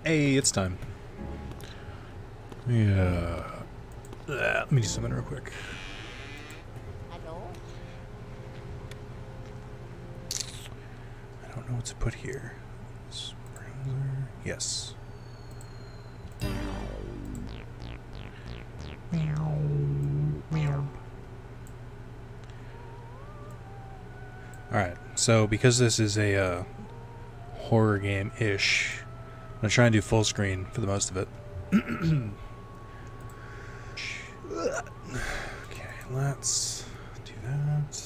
Hey, it's time. Yeah. Let me do something real quick. Hello? I don't know what to put here. Browser. Yes. Meow. Meow. Alright, so because this is a horror game-ish, I'm going to try and do full screen for the most of it. Okay, let's do that.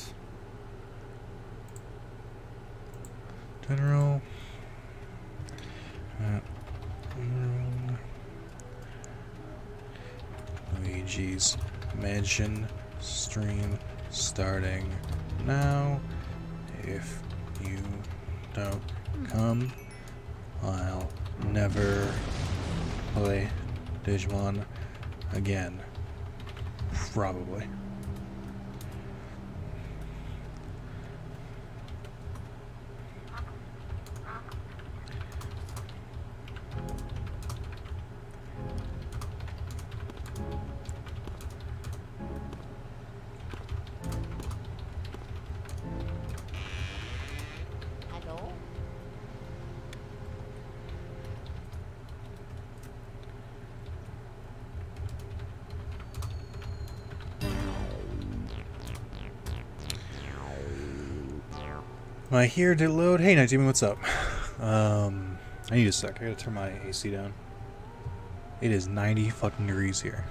General. Luigi's Mansion stream starting now. If you don't come, I'll never play Digimon again. Probably. Hello? Am I here to load? Hey, Night Demon, what's up? I need a sec. I gotta turn my AC down. It is 90 fucking degrees here.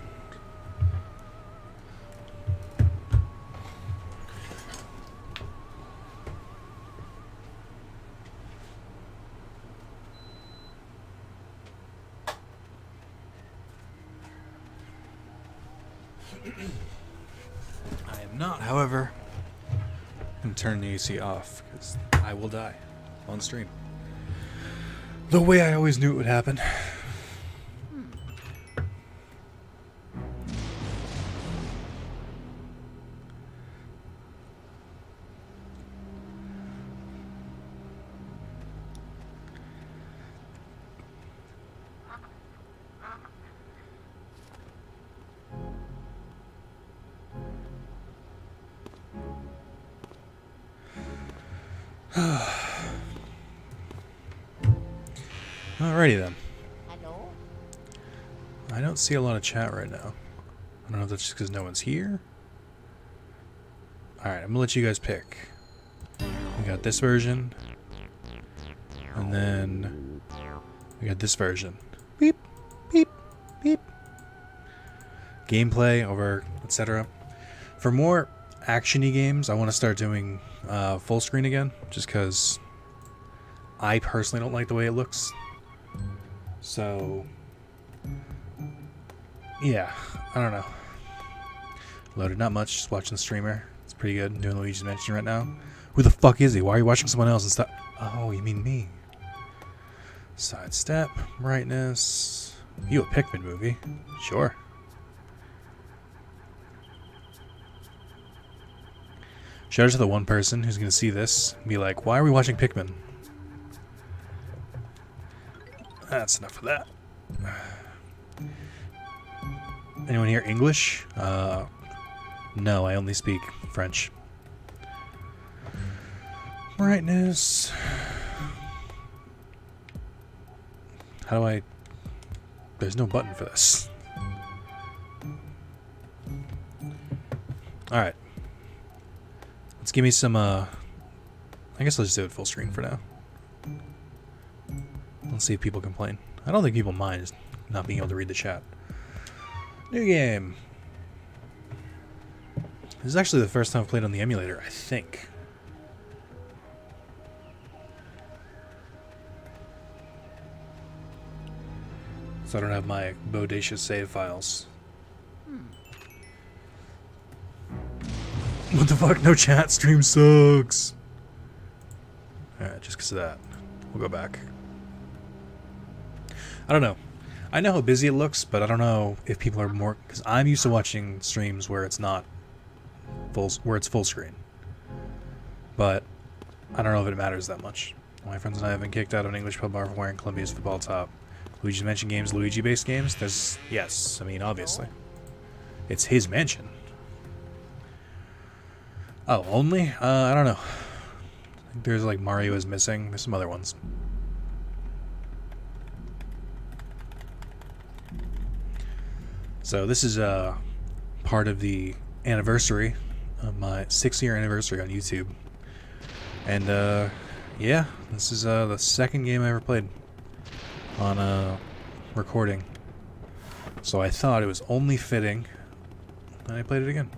I am not, however, going to turn the AC off because I will die on stream. The way I always knew it would happen. Alrighty then. Hello? I don't see a lot of chat right now. I don't know if that's just because no one's here. Alright, I'm gonna let you guys pick. We got this version. And then we got this version. Beep, beep, beep. Gameplay over, etc. For more action-y games, I want to start doing full screen again, just because I personally don't like the way it looks. So, yeah, I don't know. Loaded not much, just watching the streamer. It's pretty good. I'm doing Luigi's Mansion right now. Who the fuck is he? Why are you watching someone else and stuff? Oh, you mean me. Sidestep, brightness. You a Pikmin movie? Sure. Shout out to the one person who's going to see this and be like, why are we watching Pikmin? That's enough of that. Anyone here English? No, I only speak French. Brightness. How do I... There's no button for this. Alright. Let's give me some, I guess I'll just do it full screen for now. Let's see if people complain. I don't think people mind not being able to read the chat. New game. This is actually the first time I've played on the emulator, I think. So I don't have my bodacious save files. What the fuck? No chat. Stream sucks. Alright, just because of that. We'll go back. I don't know. I know how busy it looks, but I don't know if people are more... Because I'm used to watching streams where it's not full... Where it's full screen. But I don't know if it matters that much. My friends and I have been kicked out of an English pub bar for wearing Columbia's football top. Luigi's Mansion games, Luigi-based games? There's... Yes, I mean, obviously. It's his mansion. Oh, only? I don't know. I think there's, like, Mario is missing. There's some other ones. So, this is, part of the anniversary of my 6-year anniversary on YouTube. And, yeah, this is, the second game I ever played on, recording. So I thought it was only fitting, and I played it again.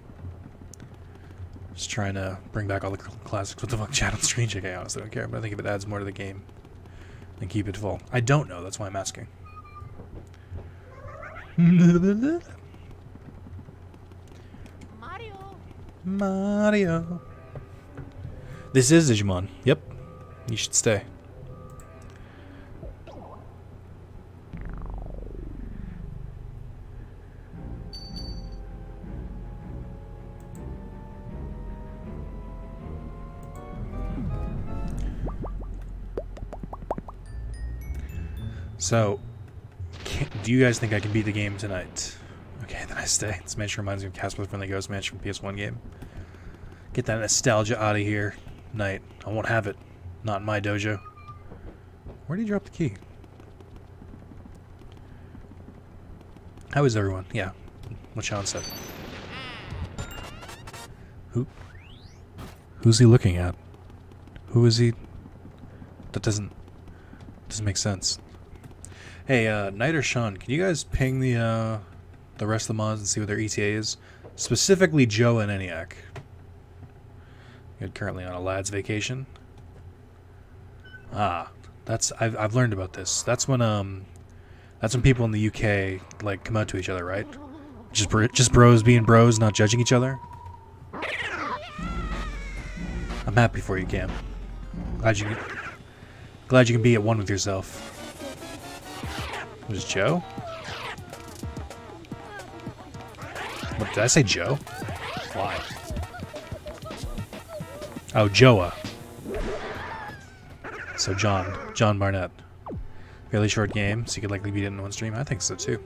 Just trying to bring back all the classics. What the fuck, chat on screen check? I honestly don't care, but I think if it adds more to the game, then keep it full. I don't know, that's why I'm asking. Mario. Mario. This is Digimon. Yep. You should stay. So, do you guys think I can beat the game tonight? Okay, then I stay. This mansion reminds me of Casper the Friendly Ghost Mansion from PS1 game. Get that nostalgia out of here. Night. I won't have it. Not in my dojo. Where did you drop the key? How is everyone? Yeah. What Sean said. Who's he looking at? Who is he? That doesn't make sense. Hey, Knight or Sean, can you guys ping the rest of the mods and see what their ETA is? Specifically Joe and ENIAC. You're currently on a lad's vacation. Ah, I've learned about this. That's when people in the UK like come out to each other, right? Just bros being bros, not judging each other. I'm happy for you, Cam. Glad you can be at one with yourself. Was Joe? What, did I say Joe? Why? Oh, Joa. So John Barnett. Fairly short game, so you could likely beat it in one stream. I think so too.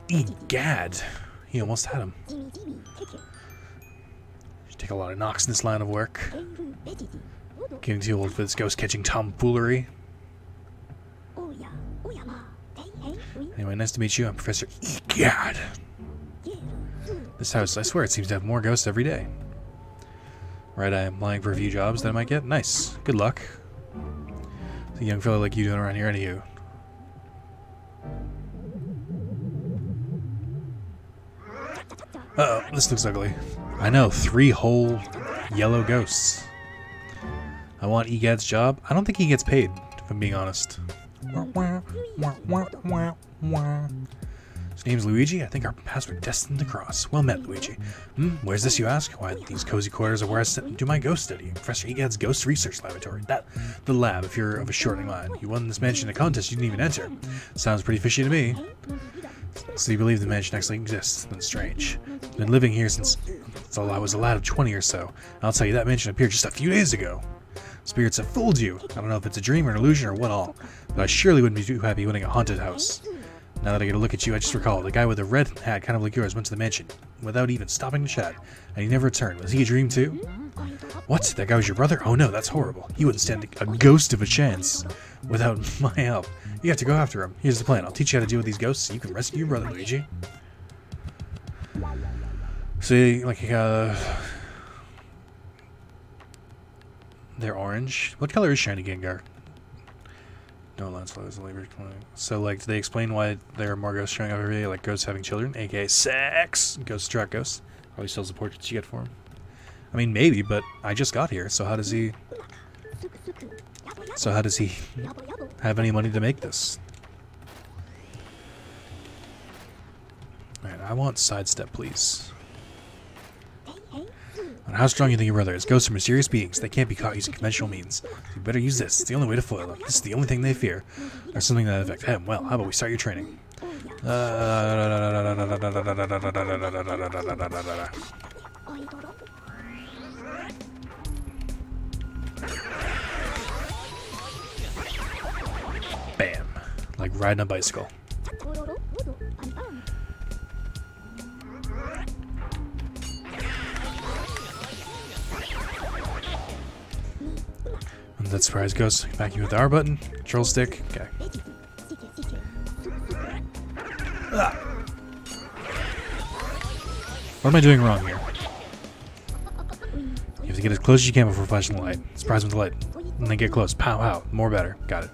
Egad, he almost had him. Should take a lot of knocks in this line of work. Getting too old for this ghost catching tomfoolery. Anyway, nice to meet you. I'm Professor Egad. This house, I swear, it seems to have more ghosts every day. Right, I am applying for a few jobs that I might get. Nice. Good luck. What's a young fellow like you doing around here, anywho? Uh-oh, this looks ugly. I know, 3 whole yellow ghosts. I want Egad's job. I don't think he gets paid, if I'm being honest. His name's Luigi. I think our paths were destined to cross. Well met, Luigi. Where's this, you ask? Why, these cozy quarters are where I do my ghost study. Professor Egad's Ghost Research Laboratory. The lab, if you're of a shortening mind. You won this mansion in a contest you didn't even enter. Sounds pretty fishy to me. So you believe the mansion actually exists? That's strange. I've been living here since I was a lad of 20 or so. I'll tell you, that mansion appeared just a few days ago. Spirits have fooled you. I don't know if it's a dream or an illusion or what all, but I surely wouldn't be too happy winning a haunted house. Now that I get a look at you, I just recall the guy with the red hat, kind of like yours, went to the mansion without even stopping to chat, and he never returned. Was he a dream too? What? That guy was your brother? Oh no, that's horrible. He wouldn't stand a ghost of a chance without my help. You have to go after him. Here's the plan. I'll teach you how to deal with these ghosts so you can rescue your brother, Luigi. See, like, they're orange. What color is Shiny Gengar? No, Lancelot is the labor. So, like, do they explain why there are more ghosts showing up every day? Like ghosts having children, aka sex. Ghost track ghosts. Probably sells the portraits you get for him. I mean, maybe, but I just got here, so how does he? So how does he have any money to make this? Alright, I want sidestep, please. And how strong do you think your brother is? Ghosts are mysterious beings. They can't be caught using conventional means. So you better use this. It's the only way to foil them. This is the only thing they fear. Or something that affects him. Well, how about we start your training? riding a bicycle. And that surprise goes back with the R button, control stick. Okay. Ah. What am I doing wrong here? You have to get as close as you can before flashing the light. Surprise with the light. And then get close. Pow, pow. More better. Got it.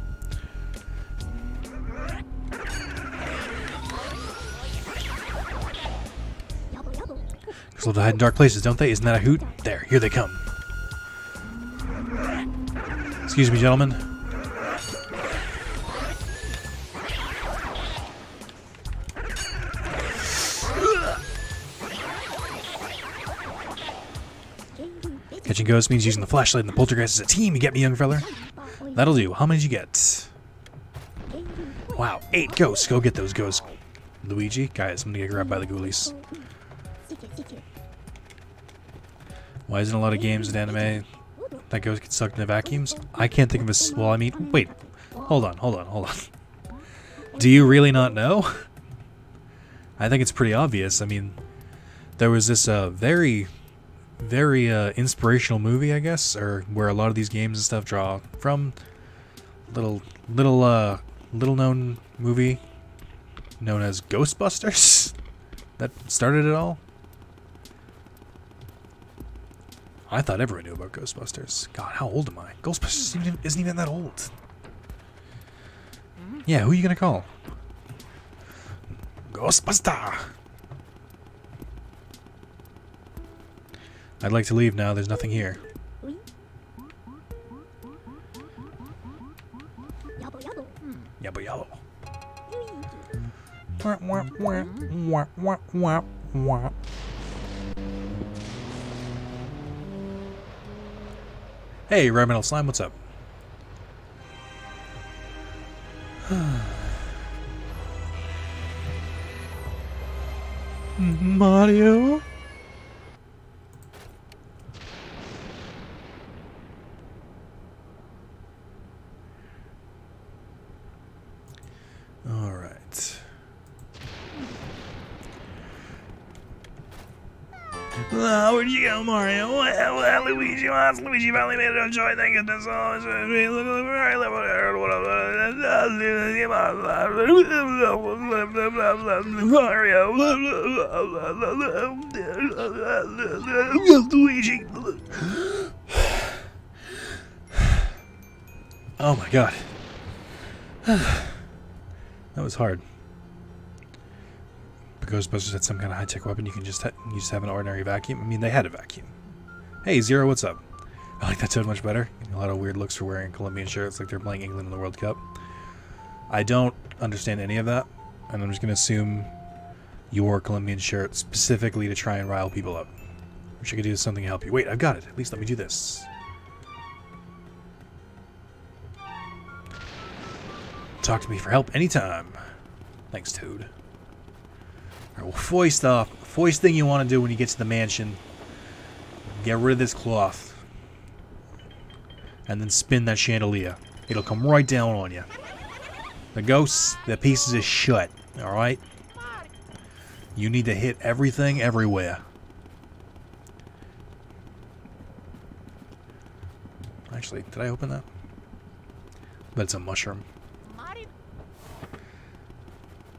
Because love to hide in dark places, don't they? Isn't that a hoot? There. Here they come. Excuse me, gentlemen. Catching ghosts means using the flashlight and the poltergeist as a team. You get me, young feller? That'll do. How many did you get? Wow, 8 ghosts. Go get those ghosts. Luigi? Guys, I'm gonna get grabbed by the ghoulies. Why isn't a lot of games in anime that ghosts get sucked into vacuums? I can't think of a... Well, I mean... Wait. Hold on. Do you really not know? I think it's pretty obvious. I mean, there was this very inspirational movie, I guess, or where a lot of these games and stuff draw from. Little known movie known as Ghostbusters that started it all. I thought everyone knew about Ghostbusters. God, how old am I? Ghostbusters isn't even that old. Yeah, who are you gonna call? Ghostbuster! I'd like to leave now, there's nothing here. Yabba yabba. Hey, Red Metal Slime, what's up? Mario? All right. Where'd you go, Mario? Well, Luigi wants. Luigi finally made it on joy. Thank goodness. Mario. Luigi. Oh my god. That was hard. The Ghostbusters had some kind of high-tech weapon. You just have an ordinary vacuum. I mean, they had a vacuum. Hey, Zero, what's up? I like that so much better. A lot of weird looks for wearing Colombian shirts like they're playing England in the World Cup. I don't understand any of that, and I'm just going to assume you wore a Colombian shirt specifically to try and rile people up. Wish I could do something to help you. Wait, I've got it. At least let me do this. Talk to me for help anytime. Thanks, Toad. Alright, well, first thing you want to do when you get to the mansion, get rid of this cloth. And then spin that chandelier. It'll come right down on you. The ghosts, they're pieces of shit. Alright? You need to hit everything everywhere. Actually, did I open that? But it's a mushroom.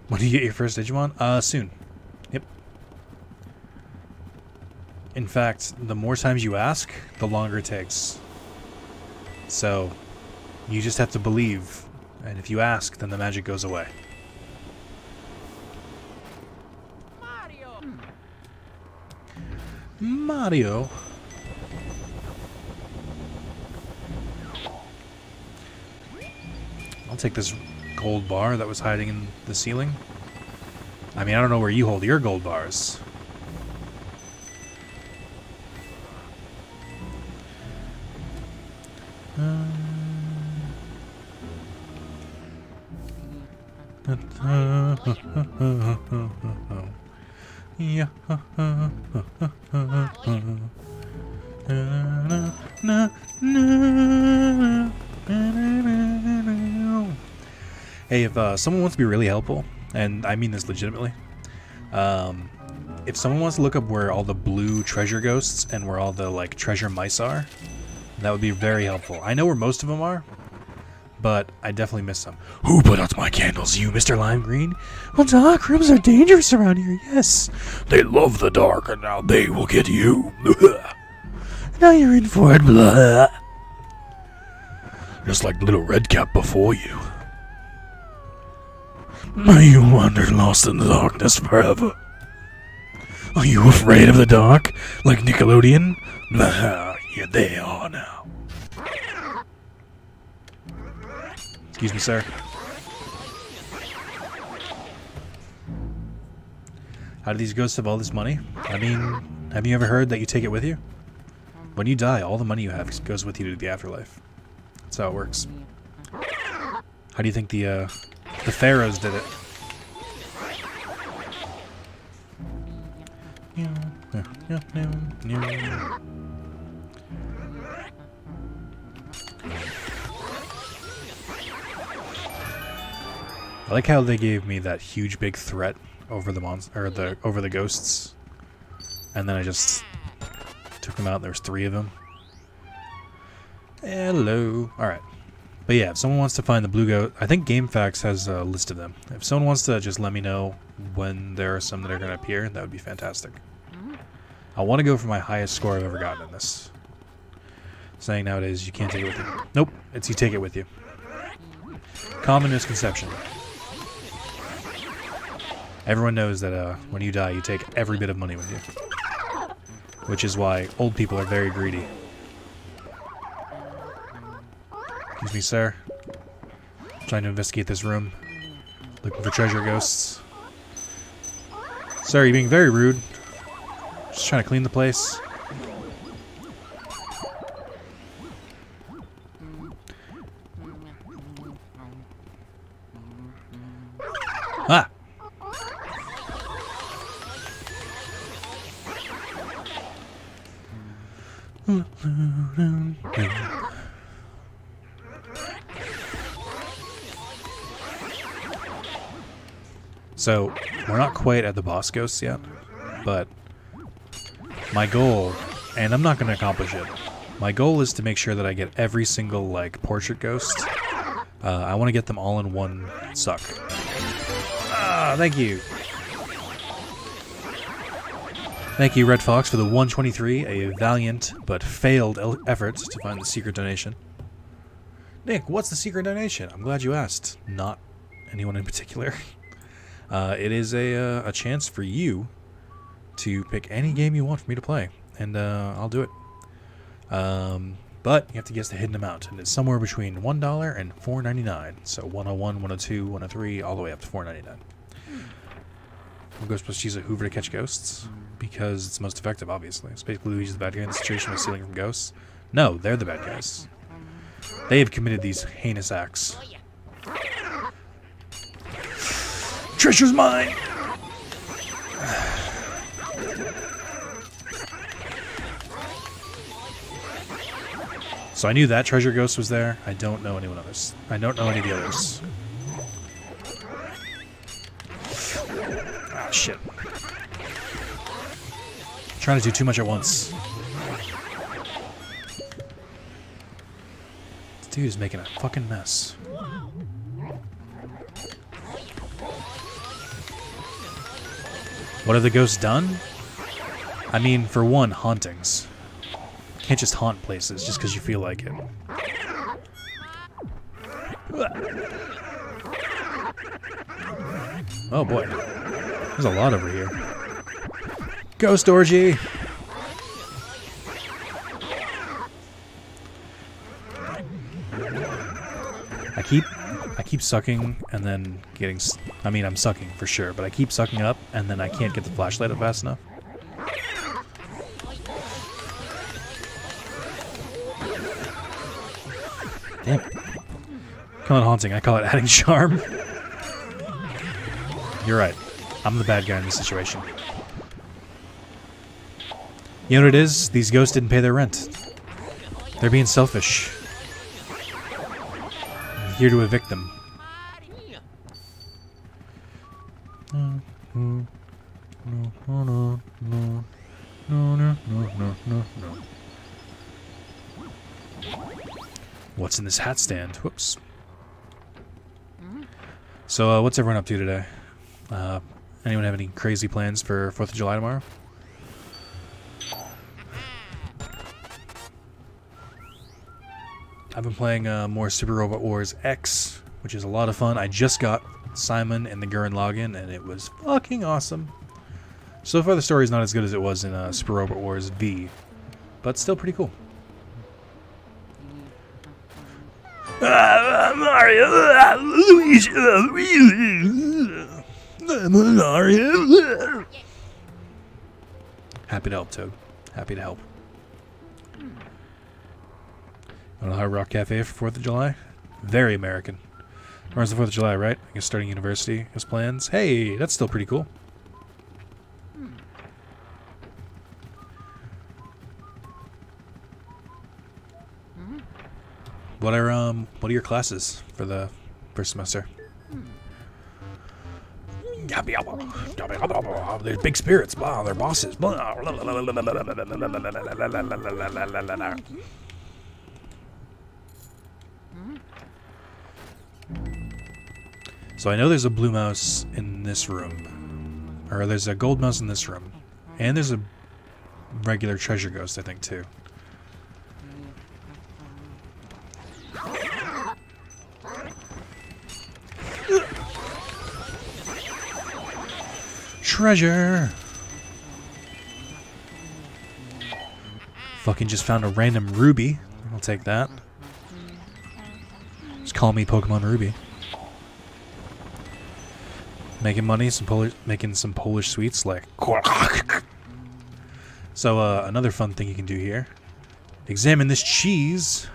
When do you get your first Digimon? Soon. Yep. In fact, the more times you ask, the longer it takes. So, you just have to believe. And if you ask, then the magic goes away. Mario. Mario? I'll take this gold bar that was hiding in the ceiling. I mean, I don't know where you hold your gold bars. Yeah. Hey, if someone wants to be really helpful, and I mean this legitimately, if someone wants to look up where all the blue treasure ghosts and where all the like treasure mice are, that would be very helpful. I know where most of them are, but I definitely missed some. Who put out my candles? You, Mr. Lime Green? Well, dark rooms are dangerous around here, yes. They love the dark, and now they will get you. Now you're in for it, blah. Just like little Redcap before you. Are you wander lost in the darkness forever? Are you afraid of the dark, like Nickelodeon? Blah, here they are now. Excuse me, sir. How do these ghosts have all this money? I mean, have you ever heard that you take it with you? When you die, all the money you have goes with you to the afterlife. That's how it works. How do you think the pharaohs did it? I like how they gave me that huge big threat over the over the ghosts, and then I just took them out. There's 3 of them. Hello. All right. But yeah, if someone wants to find the blue goat, I think GameFAQs has a list of them. If someone wants to just let me know when there are some that are going to appear, that would be fantastic. I want to go for my highest score I've ever gotten in this. Saying nowadays you can't take it with you. Nope, it's you take it with you. Common misconception. Everyone knows that when you die, you take every bit of money with you. Which is why old people are very greedy. Excuse me, sir. Trying to investigate this room. Looking for treasure ghosts. Sir, you're being very rude. Just trying to clean the place. Ah! So, we're not quite at the boss ghosts yet, but my goal, and I'm not going to accomplish it, my goal is to make sure that I get every single, like, portrait ghost. I want to get them all in one suck. Ah, thank you. Thank you, Red Fox, for the 123, a valiant but failed effort to find the secret donation. Nick, what's the secret donation? I'm glad you asked. Not anyone in particular. It is a chance for you to pick any game you want for me to play, and I'll do it. But you have to guess the hidden amount, and it's somewhere between $1 and $4.99. So 101, 102, 103, all the way up to $4.99. I'm supposed to use a Hoover to catch ghosts because it's most effective, obviously. It's basically Luigi's the bad guy in the situation with stealing from ghosts. No, they're the bad guys. They have committed these heinous acts. Treasure's mine! So I knew that treasure ghost was there. I don't know anyone others. I don't know any of the others. Ah, shit. I'm trying to do too much at once. This dude is making a fucking mess. What have the ghosts done? I mean, for one, hauntings. You can't just haunt places just because you feel like it. Oh boy. There's a lot over here. Ghost orgy! I keep sucking and then getting... I mean, I'm sucking for sure, but I keep sucking up and then I can't get the flashlight up fast enough. Damn it. Call it haunting. I call it adding charm. You're right. I'm the bad guy in this situation. You know what it is? These ghosts didn't pay their rent. They're being selfish. I'm here to evict them. What's in this hat stand? Whoops. So, what's everyone up to today? Anyone have any crazy plans for 4th of July tomorrow? I've been playing more Super Robot Wars X, which is a lot of fun. I just got Simon and the Gurren login, and it was fucking awesome. So far, the story's not as good as it was in Super Robot Wars V, but still pretty cool. Mario, Luigi, Mario. Happy to help, Toad. Happy to help. Going to Hard Rock Cafe for 4th of July? Very American. Tomorrow's the 4th of July, right? I guess starting university has plans. Hey, that's still pretty cool. What are your classes for the first semester? They're big spirits. Blah, they're bosses. Blah. So I know there's a blue mouse in this room. Or there's a gold mouse in this room. And there's a regular treasure ghost, I think, too. Treasure! Fucking just found a random ruby. I'll take that. Just call me Pokemon Ruby. Making money, making some Polish sweets like. So another fun thing you can do here: examine this cheese,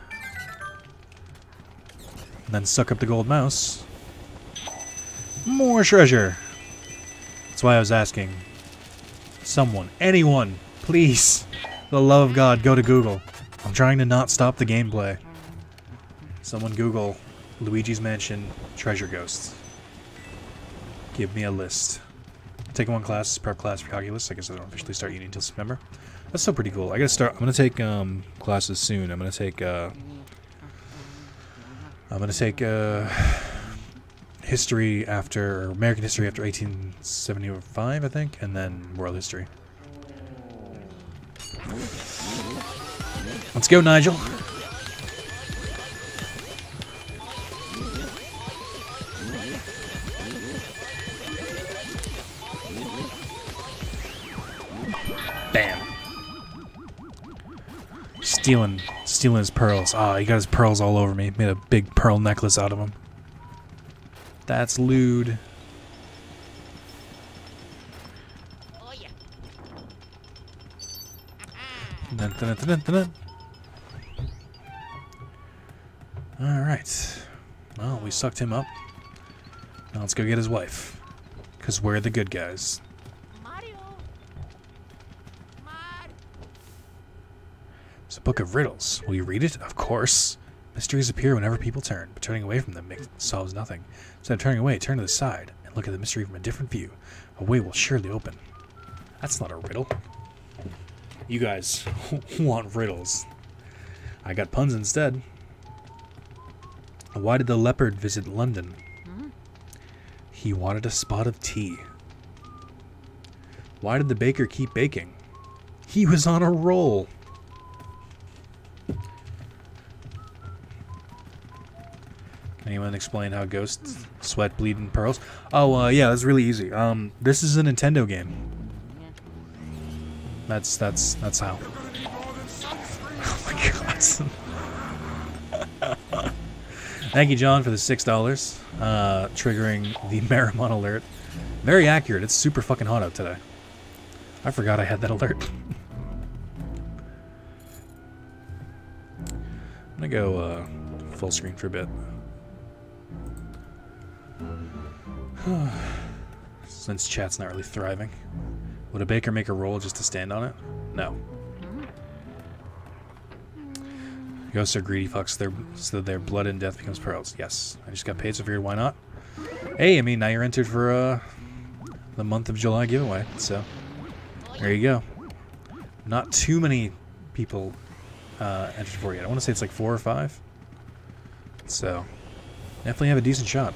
and then suck up the gold mouse. More treasure. That's why I was asking. Someone, anyone, please, for the love of God, go to Google. I'm trying to not stop the gameplay. Someone Google Luigi's Mansion treasure ghosts. Give me a list. Taking one class, prep class for calculus. I guess I don't officially start uni until September. That's still pretty cool. I gotta start. I'm gonna take classes soon. I'm gonna take history after, or American history after 1875, I think, and then world history. Let's go, Nigel. Bam. Stealing his pearls. Ah, he got his pearls all over me. Made a big pearl necklace out of them. That's lewd. Oh, yeah. Dun, dun, dun, dun, dun, dun. Alright. Well, we sucked him up. Now let's go get his wife. Because we're the good guys. Mario. It's a book of riddles. Will you read it? Of course. Mysteries appear whenever people turn, but turning away from them solves nothing. Instead of turning away, turn to the side and look at the mystery from a different view. A way will surely open. That's not a riddle. You guys want riddles. I got puns instead. Why did the leopard visit London? He wanted a spot of tea. Why did the baker keep baking? He was on a roll. Anyone explain how ghosts sweat, bleed, and pearls? Oh, yeah, that's really easy. This is a Nintendo game. That's how. Oh my god. Thank you, John, for the $6. Triggering the Marimon alert. Very accurate. It's super fucking hot out today. I forgot I had that alert. I'm gonna go full screen for a bit. Since chat's not really thriving. Would a baker make a roll just to stand on it? No. Ghosts are greedy fucks, so their blood and death becomes pearls. Yes. I just got paid, so figured why not? Hey, I mean, now you're entered for the month of July giveaway, so there you go. Not too many people entered for yet. I want to say it's like 4 or 5. So, definitely have a decent shot.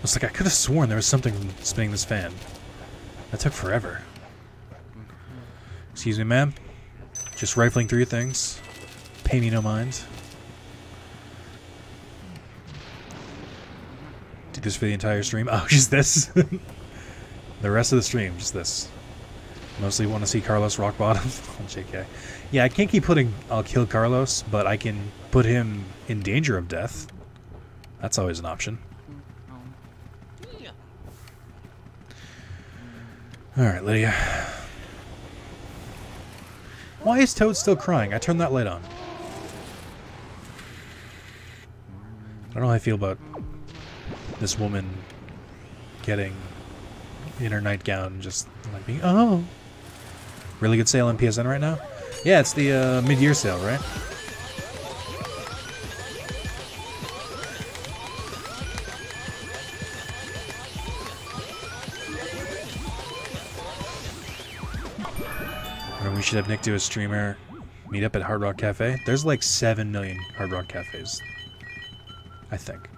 It's like I could have sworn there was something spinning this fan. That took forever. Excuse me, ma'am. Just rifling through things. Pay me no mind. Do this for the entire stream. Oh, just this. The rest of the stream, just this. Mostly want to see Carlos rock bottom. JK. Yeah, I can't keep putting I'll kill Carlos, but I can put him in danger of death. That's always an option. Alright, Lydia. Why is Toad still crying? I turned that light on. I don't know how I feel about this woman getting in her nightgown and just like being, oh. Really good sale on PSN right now? Yeah, it's the mid-year sale, right? Or we should have Nick do a streamer meet up at Hard Rock Cafe. There's like 7 million Hard Rock Cafes. I think.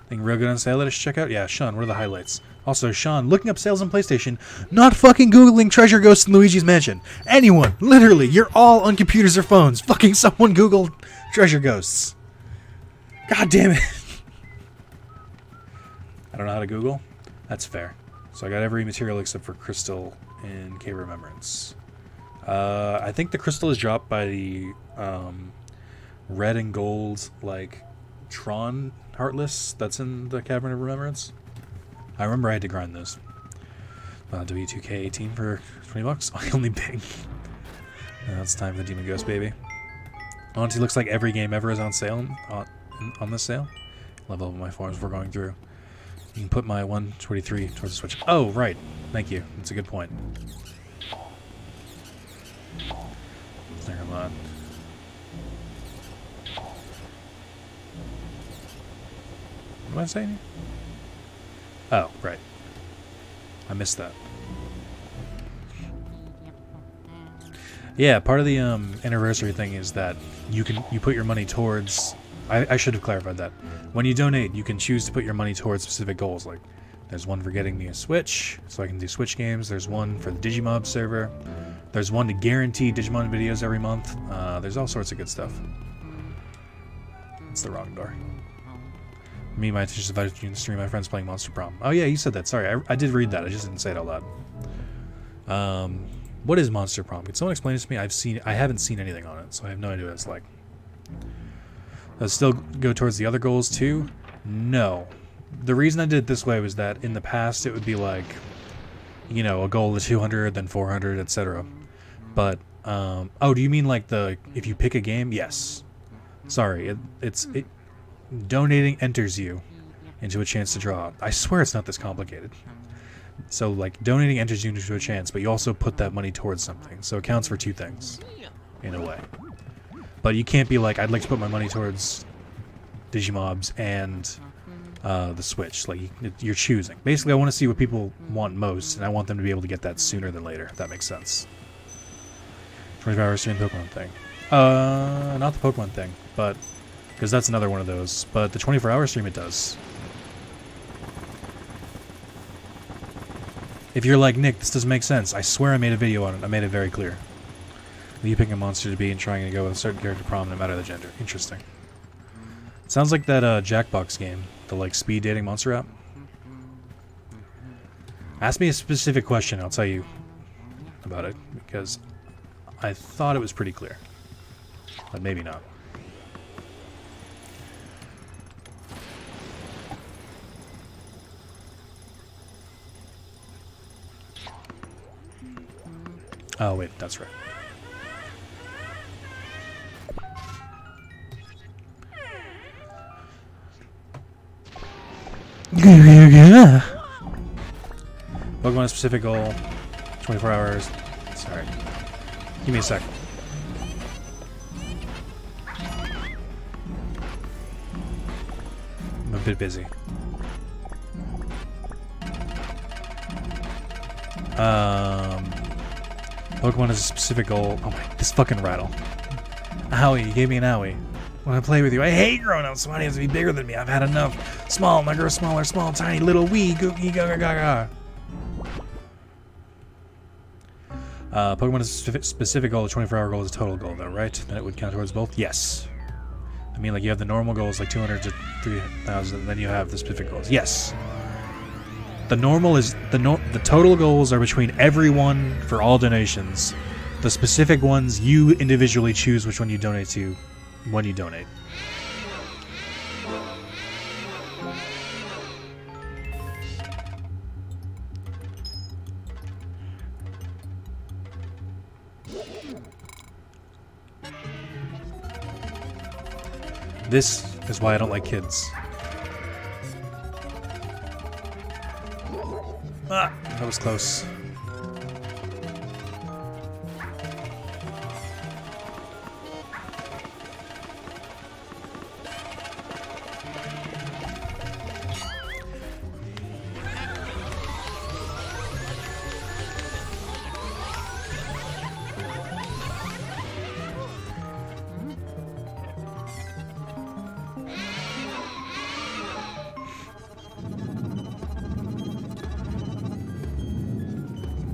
Think real good on sale. Let us check out. Yeah, Sean, what are the highlights? Also, Sean, looking up sales on PlayStation, not fucking Googling treasure ghosts in Luigi's Mansion. Anyone, literally, you're all on computers or phones. Fucking someone Google treasure ghosts. God damn it. I don't know how to Google. That's fair. So I got every material except for crystal and Cave of Remembrance. I think the crystal is dropped by the red and gold, like, Tron Heartless that's in the Cavern of Remembrance. I remember I had to grind those. W2K18 for 20 bucks. Only big. It's time for the Demon Ghost, baby. Honestly, looks like every game ever is on sale on this sale. Level up my forms we're going through. You can put my 123 towards the Switch. Oh, right. Thank you. That's a good point. There, I'm on. What am I saying? Oh, right. I missed that. Yeah, part of the anniversary thing is that you put your money towards. I should have clarified that. When you donate, you can choose to put your money towards specific goals. Like, there's one for getting me a Switch, so I can do Switch games. There's one for the Digimob server. There's one to guarantee Digimon videos every month. There's all sorts of good stuff. It's the wrong door. Me and my teachers invited you to stream. My friends playing Monster Prom. Oh yeah, you said that. Sorry, I did read that. I just didn't say it out loud. What is Monster Prom? Can someone explain it to me? I haven't seen anything on it, so I have no idea what it's like. Does it still go towards the other goals too? No. The reason I did it this way was that in the past it would be like, you know, a goal of 200, then 400, etc. But oh, do you mean like if you pick a game? Yes. Sorry, donating enters you into a chance to draw. I swear it's not this complicated. So, like, donating enters you into a chance, but you also put that money towards something. So it counts for two things, in a way. But you can't be like, I'd like to put my money towards Digimobs and the Switch. Like, you're choosing. Basically, I want to see what people want most, and I want them to be able to get that sooner than later, if that makes sense. 24-hour stream Pokemon thing. Not the Pokemon thing, but... because that's another one of those. But the 24-hour stream, it does. If you're like, Nick, this doesn't make sense, I swear I made a video on it. I made it very clear. You picking a monster to be and trying to go with a certain character prom no matter the gender. Interesting. Sounds like that Jackbox game. The, like, speed dating monster app. Ask me a specific question, I'll tell you about it. Because I thought it was pretty clear. But maybe not. Oh, wait, that's right. Pokemon specific goal, 24 hours. Sorry. Give me a sec. I'm a bit busy. Pokemon has a specific goal. Oh my, this fucking rattle. Owie, you gave me an owie. When I play with you, I hate grown-ups. Somebody has to be bigger than me. I've had enough. Small, now grow smaller, small, tiny, little, wee, googie, gaga, gaga. Pokemon has a specific goal. The 24-hour goal is a total goal, though, right? Then it would count towards both? Yes. I mean, like, you have the normal goals, like 200 to 3,000, and then you have the specific goals. Yes. The normal is... The total goals are between everyone for all donations. The specific ones, you individually choose which one you donate to when you donate. This is why I don't like kids. Ah, that was close.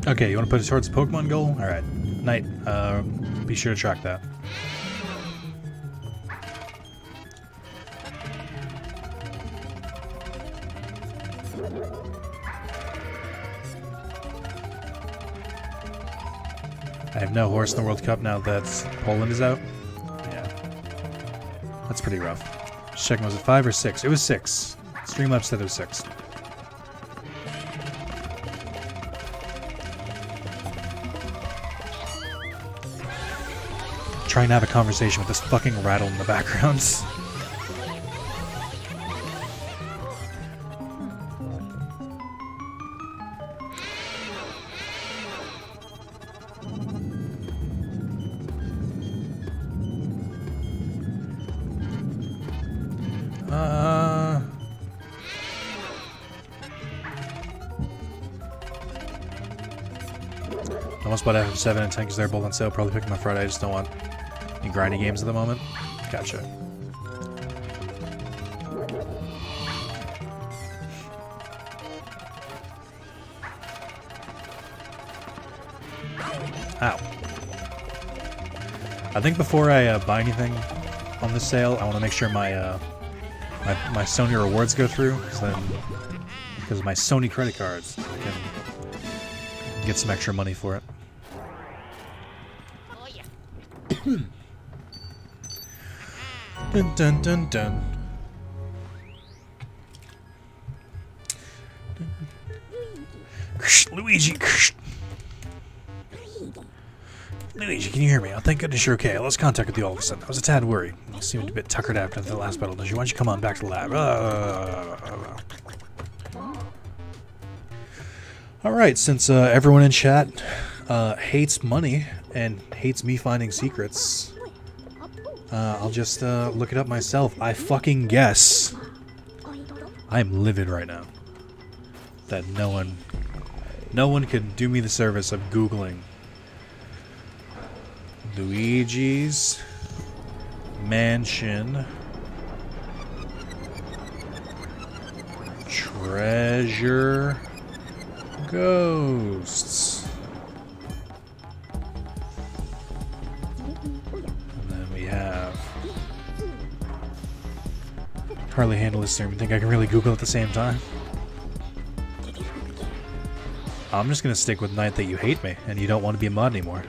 Okay, you want to put it towards the Pokemon goal? Alright. Knight, be sure to track that. I have no horse in the World Cup now that Poland is out. Yeah. That's pretty rough. Just checking, was it 5 or 6? It was 6. Streamlabs said it was 6. Trying to have a conversation with this fucking rattle in the background. Almost bought FF7 and 10 because they're both on sale. Probably pick them up Friday. I just don't want any grindy games at the moment. Gotcha. Ow. I think before I buy anything on this sale, I want to make sure my my Sony rewards go through, because my Sony credit cards, I can get some extra money for it. Oh yeah. Dun dun dun dun. Luigi. Luigi, can you hear me? Oh, thank goodness you're okay. I lost contact with you all of a sudden. I was a tad worried. You seemed a bit tuckered after the last battle. Why don't you come on back to the lab? Alright, since everyone in chat hates money and hates me finding secrets, I'll just look it up myself. I fucking guess. I'm livid right now that no one could do me the service of Googling Luigi's Mansion Treasure Ghosts. And then we have hardly handle this term. You think I can really Google at the same time? I'm just gonna stick with Night that you hate me and you don't want to be a mod anymore.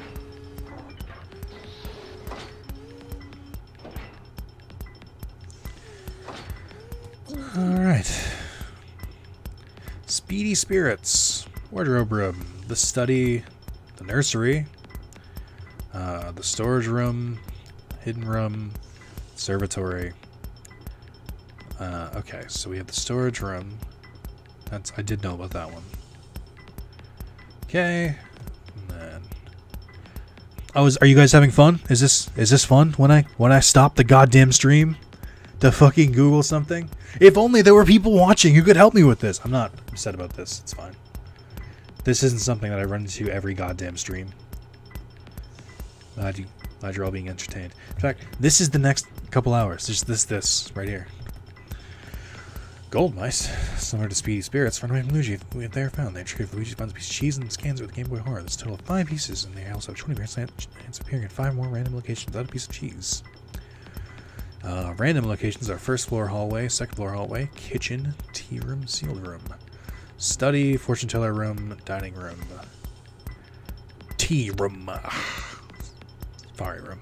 Alright. Speedy Spirits. Wardrobe room. The study. The nursery. The storage room. Hidden room. Observatory. Okay, so we have the storage room. I did know about that one. Okay. And then are you guys having fun? Is this fun when I stop the goddamn stream to fucking Google something? If only there were people watching who could help me with this. I'm not upset about this. It's fine. This isn't something that I run into every goddamn stream. Glad you're all being entertained. In fact, this is the next couple hours. Just this right here. Gold mice, similar to Speedy Spirits, run away from Luigi if they are found. They trigger Luigi finds a piece of cheese and scans it with Game Boy Horror. There's a total of 5 pieces, and they also have 20 variants appearing in 5 more random locations without a piece of cheese. Random locations are first floor hallway, second floor hallway, kitchen, tea room, sealed room, study, fortune teller room, dining room, tea room, safari room.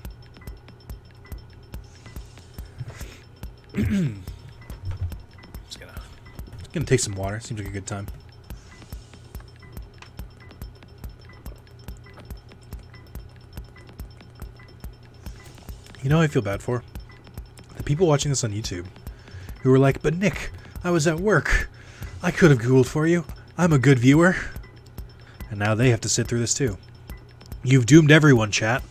Gonna take some water. Seems like a good time. You know who I feel bad for? The people watching this on YouTube who were like, but Nick, I was at work. I could have Googled for you. I'm a good viewer. And now they have to sit through this too. You've doomed everyone, chat.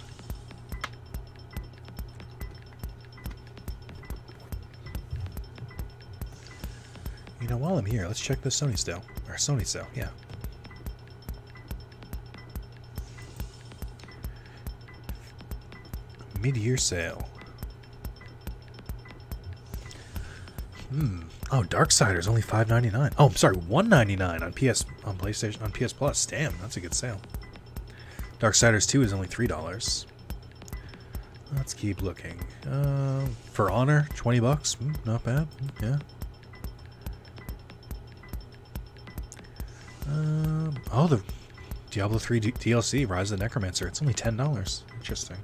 You know, while I'm here, let's check the Sony sale. Or Sony sale, yeah. Mid-year sale. Oh, Darksiders only $5.99. Oh, I'm sorry, $1.99 on PlayStation on PS Plus. Damn, that's a good sale. Darksiders 2 is only $3. Let's keep looking. For Honor, $20. Not bad. Yeah. Oh, the Diablo 3 DLC, Rise of the Necromancer. It's only $10. Interesting.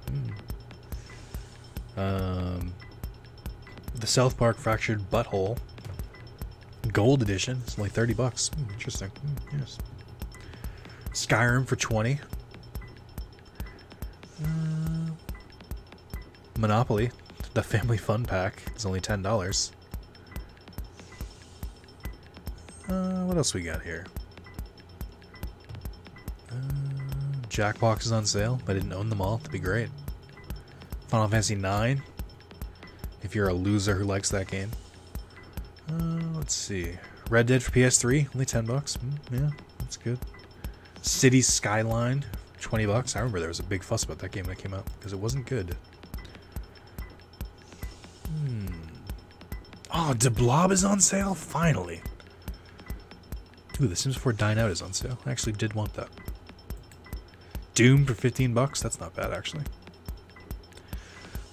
The South Park Fractured Butthole Gold Edition. It's only $30. Interesting. Yes. Skyrim for $20. Monopoly, the Family Fun Pack, is only $10. What else we got here? Jackbox is on sale. I didn't own them all. That'd be great. Final Fantasy IX. If you're a loser who likes that game. Let's see. Red Dead for PS3. Only $10. Yeah, that's good. City Skyline. $20. I remember there was a big fuss about that game that came out because it wasn't good. Oh, De Blob is on sale? Finally. Ooh, The Sims 4 Dine Out is on sale. I actually did want that. Doom for $15. That's not bad, actually.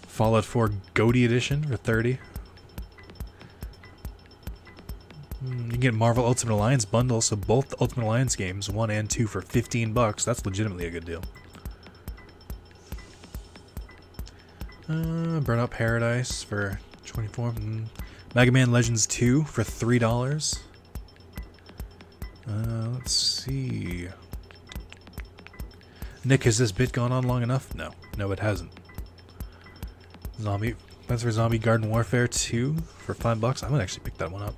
Fallout 4 Goaty Edition for $30. You can get Marvel Ultimate Alliance bundle, so both the Ultimate Alliance games, 1 and 2, for $15. That's legitimately a good deal. Burnout Paradise for $24. Mega Man Legends 2 for $3. Let's see. Nick, has this bit gone on long enough? No. No, it hasn't. That's for Zombie Garden Warfare 2 for $5. I might actually pick that one up.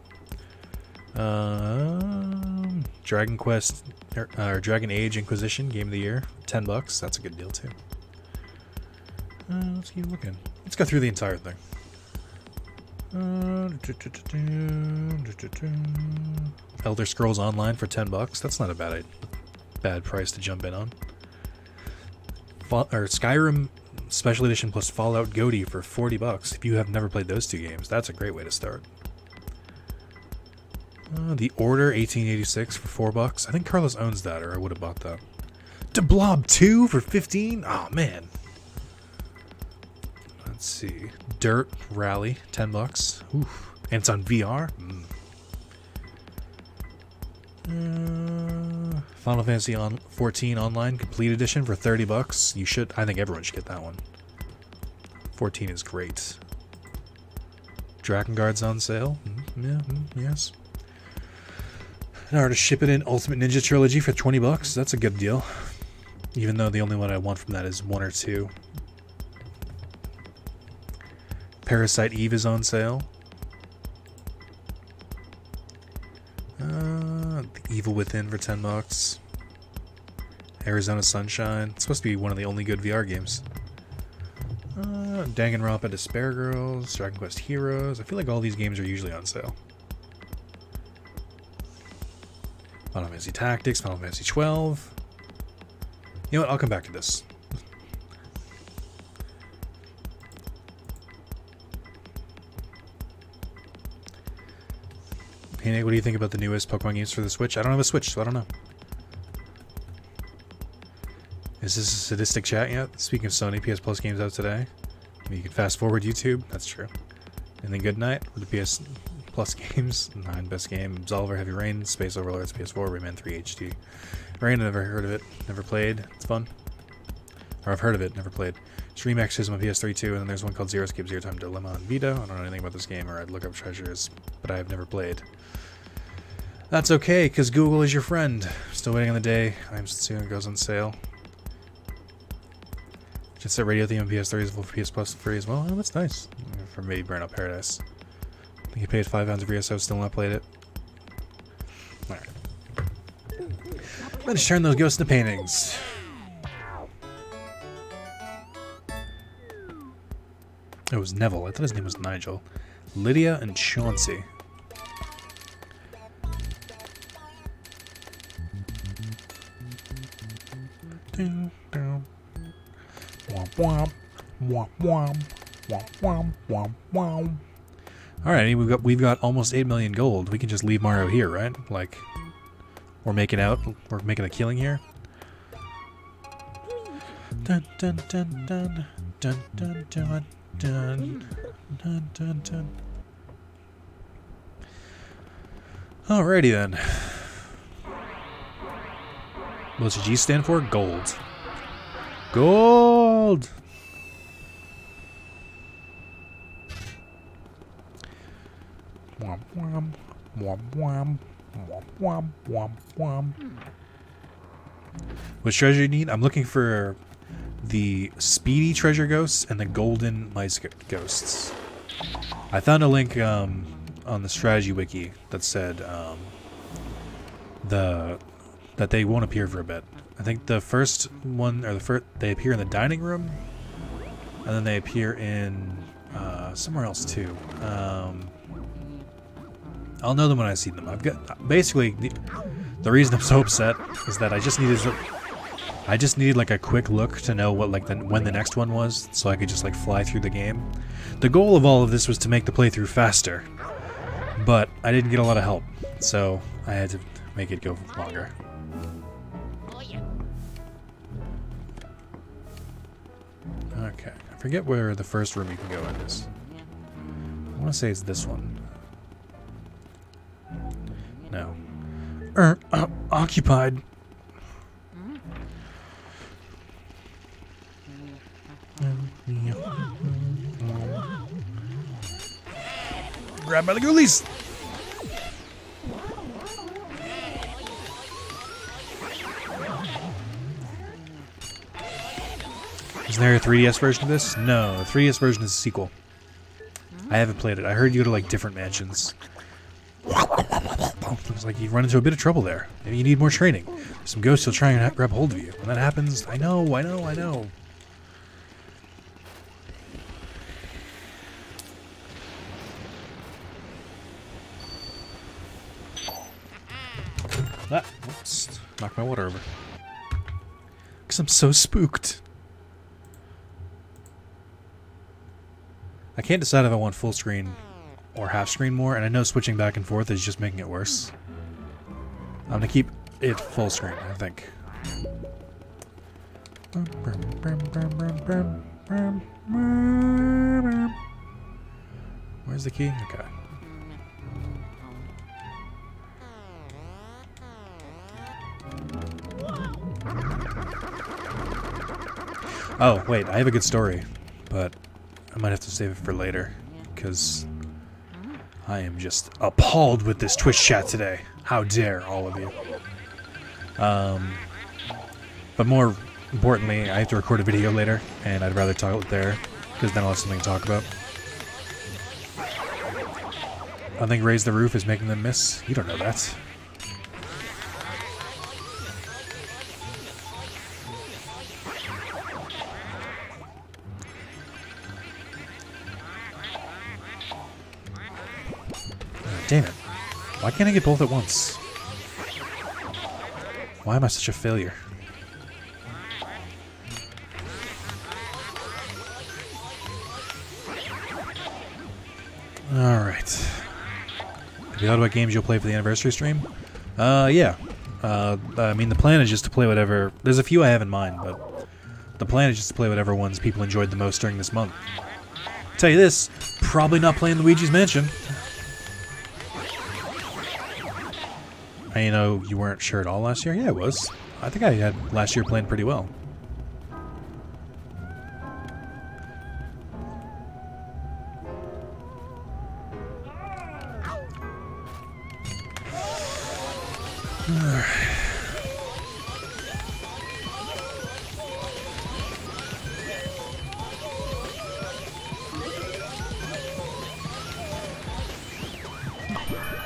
Dragon Quest or Dragon Age Inquisition Game of the Year, $10. That's a good deal too. Let's keep looking. Let's go through the entire thing. Elder Scrolls Online for $10. That's not a bad price to jump in on. Skyrim Special Edition plus Fallout Goaty for $40. If you have never played those two games, that's a great way to start. The Order 1886 for $4. I think Carlos owns that, or I would have bought that. De Blob 2 for $15. Oh man. Let's see. Dirt Rally, $10. Oof. And it's on VR. Final Fantasy 14 Online Complete Edition for $30. I think everyone should get that one. 14 is great. Drakengard's on sale. Yes. In order to ship it in, Ultimate Ninja Trilogy for $20. That's a good deal. Even though the only one I want from that is 1 or 2. Parasite Eve is on sale. The Evil Within for $10. Arizona Sunshine. It's supposed to be one of the only good VR games. Danganronpa Despair Girls, Dragon Quest Heroes. I feel like all these games are usually on sale. Final Fantasy Tactics, Final Fantasy 12. You know what? I'll come back to this. Hey Nick, what do you think about the newest Pokemon games for the Switch? I don't have a Switch, so I don't know. Is this a sadistic chat yet? Speaking of Sony, PS Plus games out today. You can fast forward YouTube. That's true. And then good night with the PS Plus games. 9 best game. Absolver, Heavy Rain, Space Overlords, PS4, Rayman 3 HD. Rain, I've never heard of it. Never played. It's fun. Or I've heard of it, never played. Stream X is on PS3 too, and then there's one called Zero Escape Zero Time Dilemma on Vita. I don't know anything about this game, or I'd look up treasures, but I have never played. That's okay, because Google is your friend. Still waiting on the day. I'm soon it goes on sale. Jet Set Radio theme on PS3 is full for PS Plus free as well. Oh, that's nice. For maybe Burnout Paradise. I think you paid £5 for ESO, still not played it. Alright. Let's turn those ghosts into paintings. It was Neville. I thought his name was Nigel. Lydia and Chauncey. Ding, dong. Womp womp. Womp womp. Womp womp. Womp womp. Alright, we've got almost 8 million gold. We can just leave Mario here, right? Like, we're making a killing here. Dun dun dun dun dun dun dun dun dun dun dun. Alrighty then. What's G stand for? Gold. Gold! Womp womp. Womp womp. Womp womp. Womp womp. What treasure you need? I'm looking for the speedy treasure ghosts and the golden mice ghosts. I found a link on the strategy wiki that said that they won't appear for a bit. I think the first one, or they appear in the dining room, and then they appear in somewhere else too. I'll know them when I see them. I've got basically the reason I'm so upset is that I just needed like a quick look to know what when the next one was, so I could just like fly through the game. The goal of all of this was to make the playthrough faster, but I didn't get a lot of help, so I had to make it go longer. Oh yeah. Okay, I forget where the first room you can go in is. I want to say it's this one. No. Occupied. Grab by the ghoulies! Isn't there a 3DS version of this? No, the 3DS version is a sequel. I haven't played it. I heard you go to like different mansions. Looks like you've run into a bit of trouble there. Maybe you need more training. There's some ghosts will try and grab hold of you. When that happens, I know. Ah, whoops. Knocked my water over. Because I'm so spooked. I can't decide if I want full screen or half screen more, and I know switching back and forth is just making it worse. I'm gonna keep it full screen, I think. Where's the key? Okay. Oh, wait, I have a good story, but I might have to save it for later, because I am just appalled with this Twitch chat today. How dare all of you. But more importantly, I have to record a video later, and I'd rather talk it there, because then I'll have something to talk about. I think Raise the Roof is making them miss. You don't know that. Damn it. Why can't I get both at once? Why am I such a failure? Alright. Have you thought about games you'll play for the anniversary stream? Yeah. I mean, the plan is just to play whatever... There's a few I have in mind, but... The plan is just to play whatever ones people enjoyed the most during this month. I'll tell you this, probably not playing Luigi's Mansion. And you know, you weren't sure at all last year? Yeah, I was. I think I had last year playing pretty well.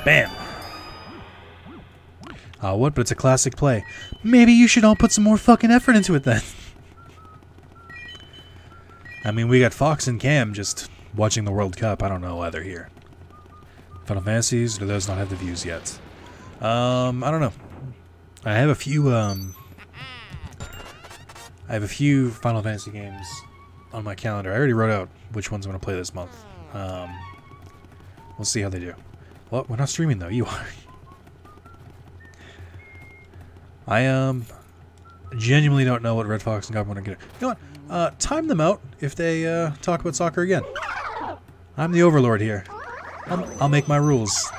Bam! What? But it's a classic play. Maybe you should all put some more fucking effort into it then. I mean, we got Fox and Cam just watching the World Cup. I don't know why they're here. Final Fantasies, do those not have the views yet? I don't know. I have a few, Final Fantasy games on my calendar. I already wrote out which ones I'm going to play this month. We'll see how they do. Well, we're not streaming though. You are. I genuinely don't know what Red Fox and Goblin are gonna. You know what? Time them out if they talk about soccer again. I'm the overlord here. I'll make my rules.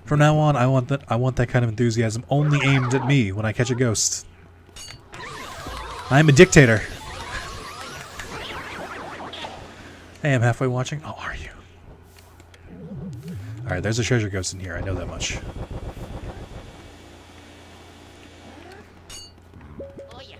From now on, I want that kind of enthusiasm only aimed at me when I catch a ghost. I'm a dictator. Hey, I'm halfway watching. Oh, are you? Alright, there's a treasure ghost in here. I know that much. Oh yeah.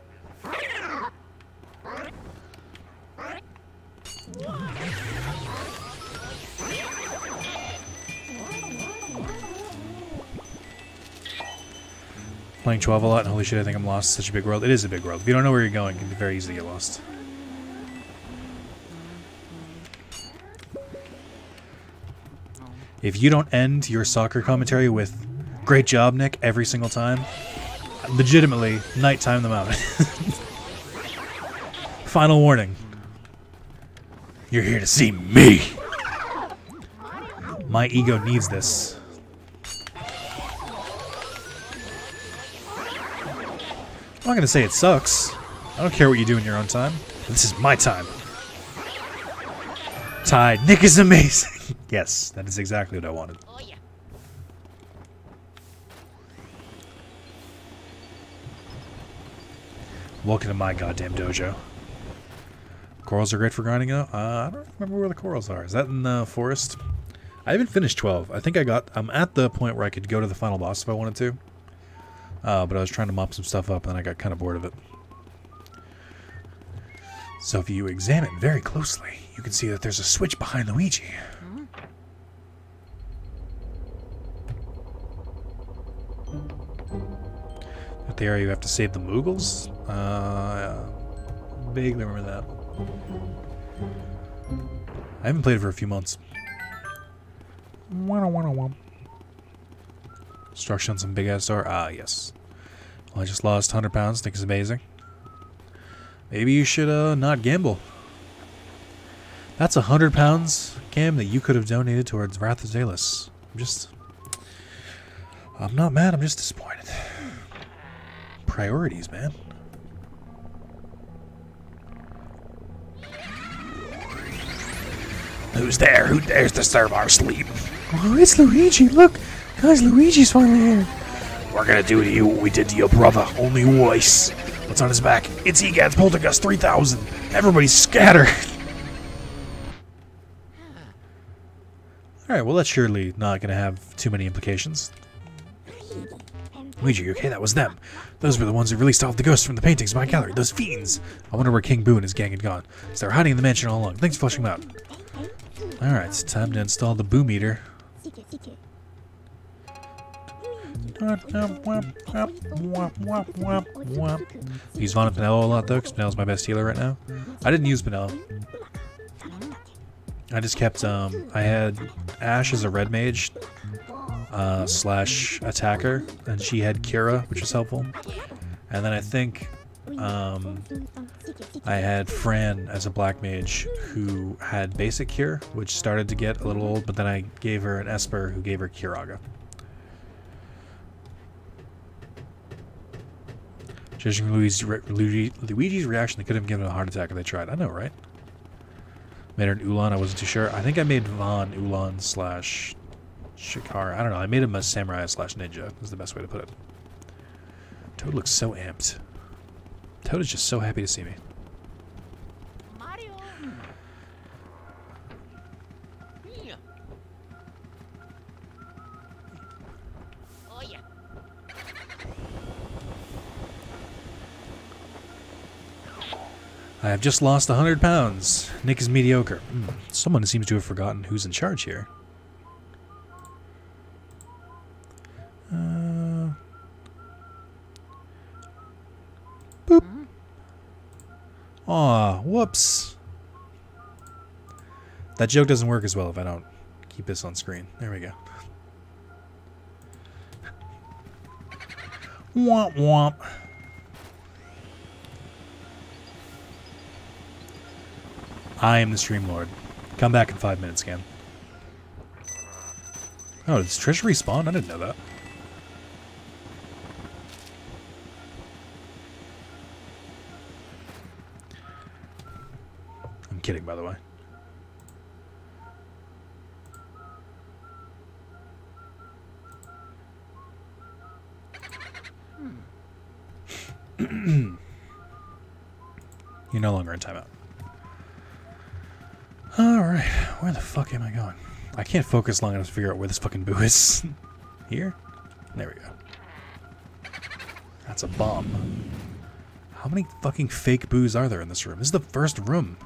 Playing 12 a lot, and holy shit, I think I'm lost. Such a big world. It is a big world. If you don't know where you're going, it can be very easy to get lost. If you don't end your soccer commentary with "Great job, Nick" every single time, legitimately, nighttime them out. Final warning. You're here to see me. My ego needs this. I'm not gonna say it sucks. I don't care what you do in your own time. This is my time. Tied. Nick is amazing. Yes, that is exactly what I wanted. Oh yeah. Welcome to my goddamn dojo. Corals are great for grinding out. I don't remember where the corals are. Is that in the forest? I haven't finished 12. I think I'm at the point where I could go to the final boss if I wanted to. But I was trying to mop some stuff up and I got kind of bored of it. So if you examine very closely, you can see that there's a switch behind Luigi. At the area you have to save the Moogles? Vaguely remember that. I haven't played it for a few months. Structure on some big ass door. Ah, yes. Well, I just lost 100 pounds. Think it's amazing. Maybe you should not gamble. That's 100 pounds, Cam, that you could have donated towards Wrath of Zalis. I'm not mad. I'm just disappointed. Priorities, man. Who's there? Who dares disturb our sleep? Oh, it's Luigi. Look, guys, Luigi's finally here. We're gonna do to you what we did to your brother, only worse. What's on his back? It's Egad's Poltergust 3000. Everybody scatter. Alright, well that's surely not gonna have too many implications. Luigi, okay, that was them. Those were the ones who released all of the ghosts from the paintings in my gallery. Those fiends! I wonder where King Boo and his gang had gone. So they're hiding in the mansion all along. Thanks for flushing them out. Alright, it's time to install the Boo meter. Use Vaughn and Pinello a lot though, because Pinello's my best healer right now. I didn't use Pinello. I just kept, I had Ash as a red mage slash attacker, and she had Kira, which was helpful. And then I think I had Fran as a black mage who had basic cure, which started to get a little old, but then I gave her an Esper who gave her Kiraga. Judging Luigi's reaction, they could have given him a heart attack if they tried. I know, right? Made her an Ulan, I wasn't too sure. I think I made Vaughn Ulan slash Shikara. I don't know, I made him a samurai slash ninja, is the best way to put it. Toad looks so amped. Toad is just so happy to see me. Mario. Yeah. Oh yeah. I have just lost 100 pounds. Nick is mediocre. Someone seems to have forgotten who's in charge here. Boop. Aw, whoops. That joke doesn't work as well if I don't keep this on screen. There we go. Womp womp. I am the Stream Lord. Come back in 5 minutes, Cam. Oh, does Trish respawn? I didn't know that. I'm kidding, by the way. You're no longer in timeout. Alright, where the fuck am I going? I can't focus long enough to figure out where this fucking boo is. Here? There we go. That's a bomb. How many fucking fake boos are there in this room? This is the first room.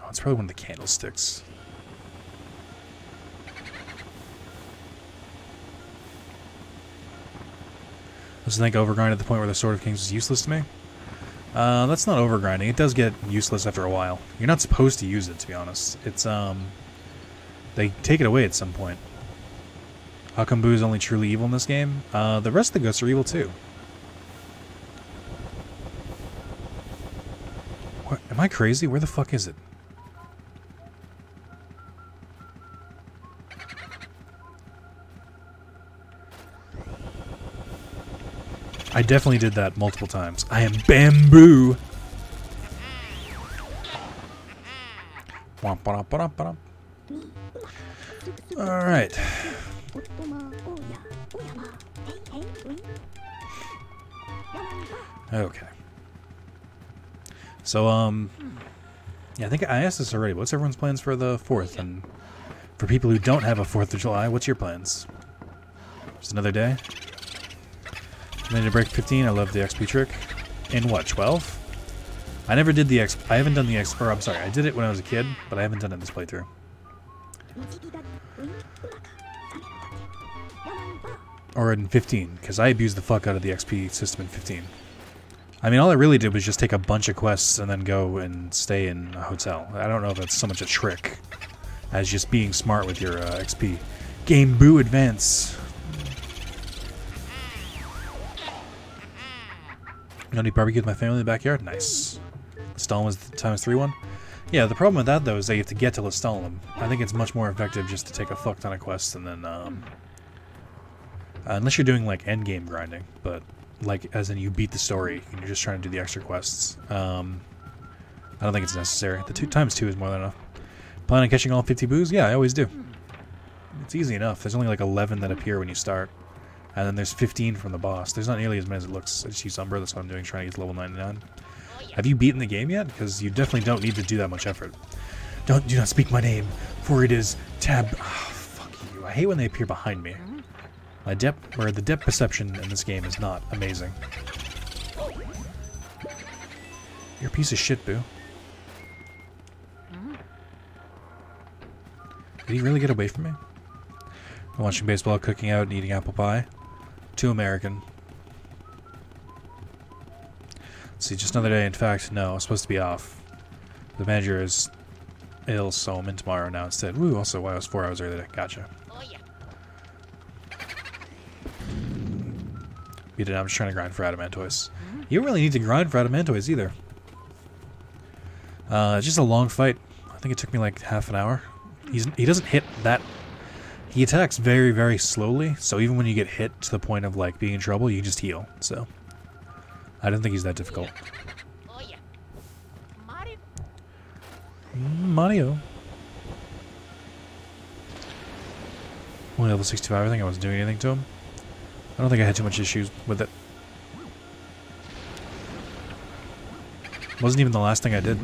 Oh, it's probably one of the candlesticks. Does think overgrind at the point where the Sword of Kings is useless to me? That's not overgrinding. It does get useless after a while. You're not supposed to use it, to be honest. It's, they take it away at some point. How come Boo is only truly evil in this game? The rest of the ghosts are evil, too. What? Am I crazy? Where the fuck is it? I definitely did that multiple times. I am bamboo. Alright. Okay. So, yeah, I think I asked this already. What's everyone's plans for the 4th? And for people who don't have a 4th of July, what's your plans? Just another day? Ready to break 15. I love the XP trick. In what, 12? I never did the XP. I haven't done the XP. Or I'm sorry, I did it when I was a kid, but I haven't done it in this playthrough. Or in 15, because I abused the fuck out of the XP system in 15. I mean, all I really did was just take a bunch of quests and then go and stay in a hotel. I don't know if that's so much a trick as just being smart with your XP. Game Boo Advance. No need barbecue with my family in the backyard? Nice. Lestalem was the times 3 one? Yeah, the problem with that, though, is that you have to get to Lestalem. I think it's much more effective just to take a fuck ton of quests and then, unless you're doing, like, endgame grinding, but, like, as in you beat the story and you're just trying to do the extra quests. I don't think it's necessary. The 2 times 2 is more than enough. Plan on catching all 50 boos? Yeah, I always do. It's easy enough. There's only, like, 11 that appear when you start. And then there's 15 from the boss. There's not nearly as many as it looks. I just use Umbra, that's what I'm doing, trying to get to level 99. Have you beaten the game yet? Because you definitely don't need to do that much effort. Do not speak my name, for it is tab... Oh, fuck you. I hate when they appear behind me. My depth, or the depth perception in this game is not amazing. You're a piece of shit, Boo. Did he really get away from me? I'm watching baseball, cooking out, and eating apple pie. Too American. Let's see, just another day. In fact, no, I'm supposed to be off. The manager is ill, so I'm in tomorrow now instead. Woo, also why I was 4 hours early today. Gotcha. Oh yeah. Beat it, I'm just trying to grind for Adamantoise. You don't really need to grind for Adamantoise either. It's just a long fight. I think it took me like half an hour. He doesn't hit that. He attacks very, very slowly, so even when you get hit to the point of like being in trouble, you can just heal. So I don't think he's that difficult. Oh yeah. Mario. Mario. Only level 65. I think I wasn't doing anything to him. I don't think I had too much issues with it. Wasn't even the last thing I did.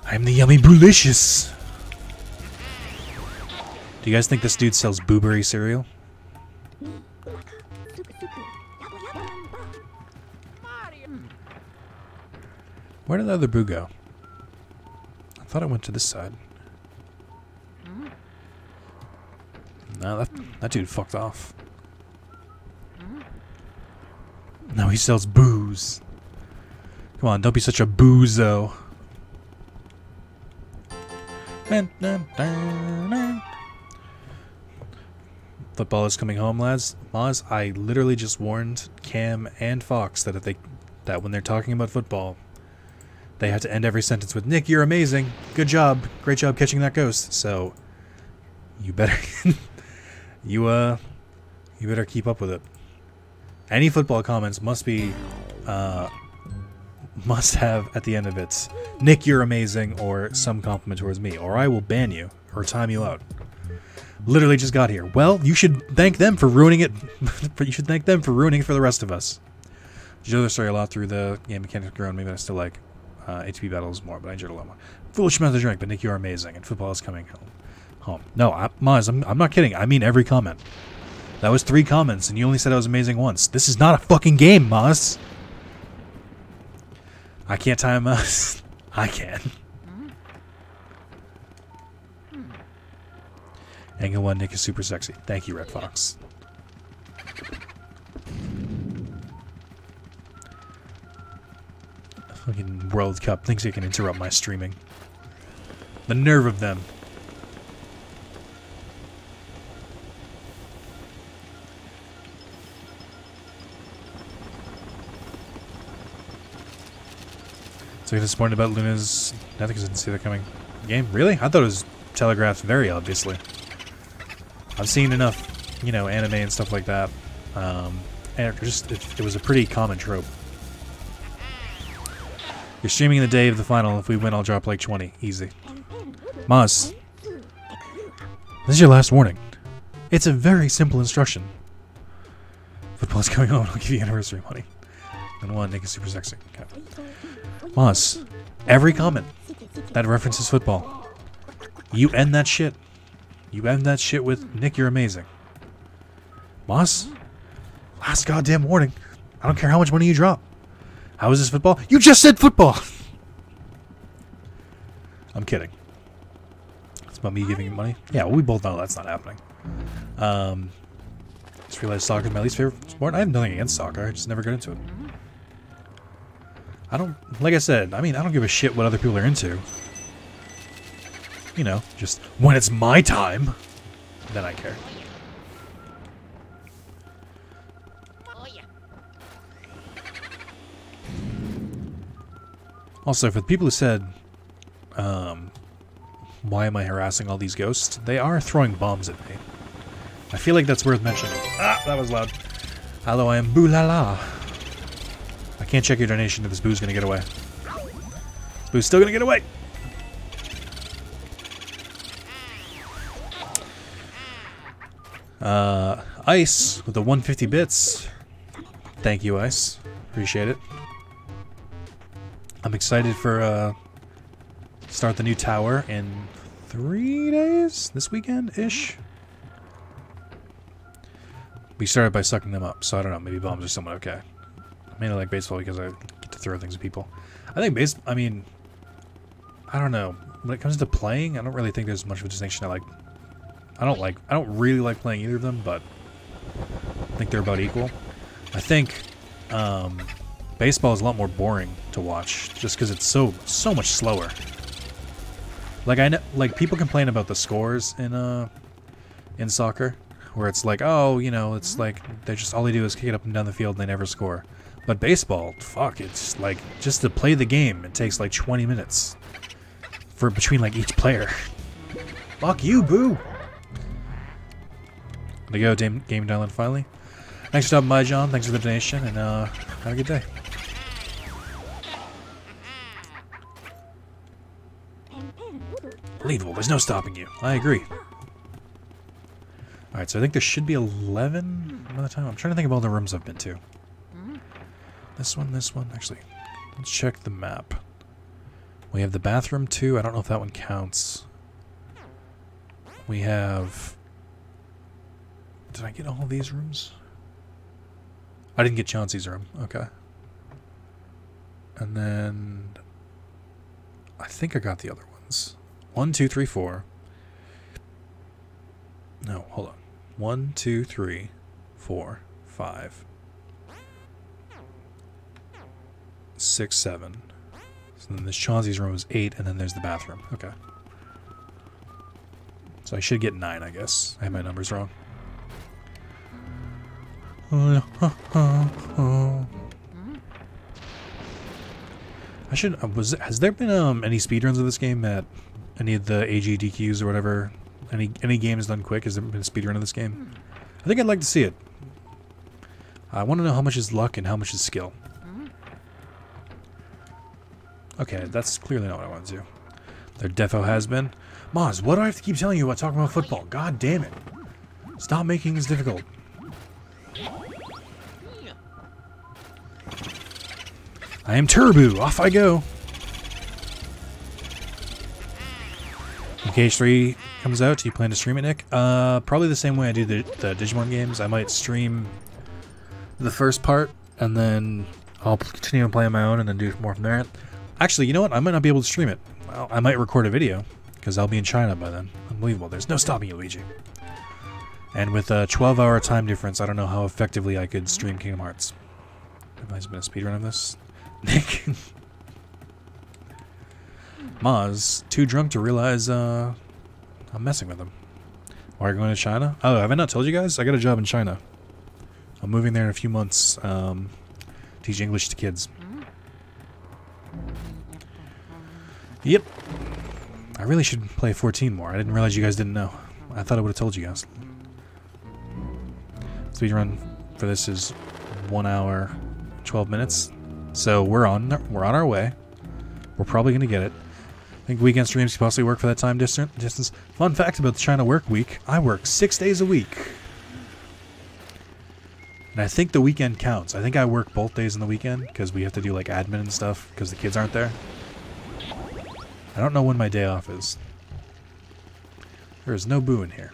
I'm the yummy boolicious. Do you guys think this dude sells booberry cereal? Mario. Where did the other boo go? I thought it went to this side. No, that dude fucked off. No, he sells booze. Come on, don't be such a boozo. Football is coming home, lads. Moz, I literally just warned Cam and Fox that that when they're talking about football, they have to end every sentence with "Nick, you're amazing. Good job. Great job catching that ghost." So you better you better keep up with it. Any football comments must be must have at the end of it, "Nick, you're amazing," or some compliment towards me, or I will ban you or time you out. Literally just got here. Well, you should thank them for ruining it. You should thank them for ruining it for the rest of us. Did you know the story a lot through the game mechanics grown? Maybe I still like HP battles more, but I enjoyed a lot more. Foolish amount to drink, but Nick, you're amazing, and football is coming home. No, Maz, I'm not kidding. I mean every comment. That was 3 comments, and you only said I was amazing once. This is not a fucking game, Maz. I can't time Maz. I can. Angle 1, Nick is super sexy. Thank you, Red Fox. Fucking World Cup thinks they can interrupt my streaming. The nerve of them. So you're disappointed about Luna's... I think I didn't see that coming. Game? Really? I thought it was telegraphed very obviously. I've seen enough, you know, anime and stuff like that. And it was a pretty common trope. You're streaming the day of the final. If we win, I'll drop like 20. Easy. Maz, this is your last warning. It's a very simple instruction. Football's going on. I'll give you anniversary money. And 1, Nick is super sexy. Okay. Maz, every comment that references football, you end that shit. You end that shit with, "Nick, you're amazing." Maz, last goddamn warning. I don't care how much money you drop. How is this football? You just said football! I'm kidding. It's about me giving you money. Yeah, well, we both know that's not happening. Just realized soccer is my least favorite sport. I have nothing against soccer. I just never got into it. I don't... Like I said, I mean, I don't give a shit what other people are into. You know, just when it's my time, then I care. Oh yeah. Also, for the people who said, why am I harassing all these ghosts? They are throwing bombs at me. I feel like that's worth mentioning. Ah, that was loud. Hello, I am Boo La La. I can't check your donation if this Boo's gonna get away. This Boo's still gonna get away! Ice with the 150 bits. Thank you, Ice. Appreciate it. I'm excited for start the new tower in 3 days? This weekend-ish? We started by sucking them up, so I don't know. Maybe bombs are somewhat okay. I mainly like baseball because I get to throw things at people. I think I mean, I don't know. When it comes to playing, I don't really think there's much of a distinction. I don't really like playing either of them, but I think they're about equal. I think Baseball is a lot more boring to watch, just because it's so much slower. Like I know, like people complain about the scores in soccer, where it's like, oh, you know, it's like they just all they do is kick it up and down the field and they never score. But baseball, fuck, it's like just to play the game, it takes like 20 minutes for between like each player. Fuck you, boo. There you go, game download finally. Thanks for stopping by, John. Thanks for the donation, and have a good day. Believable. There's no stopping you. I agree. Alright, so I think there should be 11 by the time. I'm trying to think of all the rooms I've been to. This one. Actually, let's check the map. We have the bathroom too. I don't know if that one counts. We have... Did I get all these rooms? I didn't get Chauncey's room. Okay. And then... I think I got the other ones. 1, 2, 3, 4. No, hold on. 1, 2, 3, 4, 5. 6, 7. So then this Chauncey's room is 8, and then there's the bathroom. Okay. So I should get 9, I guess. I have my numbers wrong. I should. Has there been any speedruns of this game at any of the AGDQs or whatever? Any games done quick? Has there been a speedrun of this game? I think I'd like to see it. I want to know how much is luck and how much is skill. Okay, that's clearly not what I want to do. There defo has been. Moz, what do I have to keep telling you about talking about football? God damn it. Stop making this difficult. I am Turbo. Off I go. When KH3 comes out, do you plan to stream it, Nick? Probably the same way I do the Digimon games. I might stream the first part, and then I'll continue to play on my own, and then do more from there. Actually, you know what? I might not be able to stream it. I might record a video, because I'll be in China by then. Unbelievable. There's no stopping you, Luigi. And with a 12-hour time difference, I don't know how effectively I could stream Kingdom Hearts. Has been a speedrun of this? Nick. Maz, too drunk to realize I'm messing with him. Why are you going to China? Oh, have I not told you guys? I got a job in China. I'm moving there in a few months. Teach English to kids. Yep. I really should play 14 more. I didn't realize you guys didn't know. I thought I would have told you guys. Speedrun for this is 1 hour, 12 minutes. So we're on our way. We're probably gonna get it. I think weekend streams can possibly work for that time distance. Fun fact about the China work week: I work 6 days a week, and I think the weekend counts. I think I work both days in the weekend because we have to do like admin and stuff because the kids aren't there. I don't know when my day off is. There is no boo in here.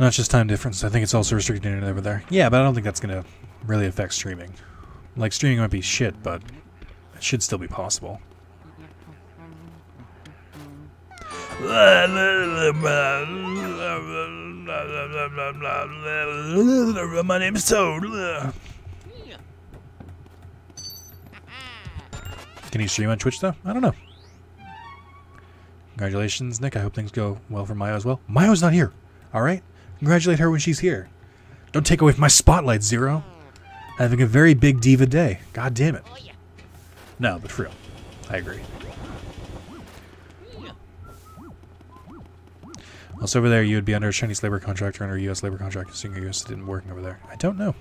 No, it's just time difference. I think it's also restricted internet over there. Yeah, but I don't think that's going to really affect streaming. Like, streaming might be shit, but it should still be possible. My name is Toad. Can you stream on Twitch, though? I don't know. Congratulations, Nick. I hope things go well for Mayo as well. Mayo's not here. Alright? Congratulate her when she's here. Don't take away from my spotlight, Zero. Having a very big diva day. God damn it. No, but for real. I agree. Also over there, you would be under a Chinese labor contract or under a U.S. labor contract, assuming your U.S. didn't work over there. I don't know.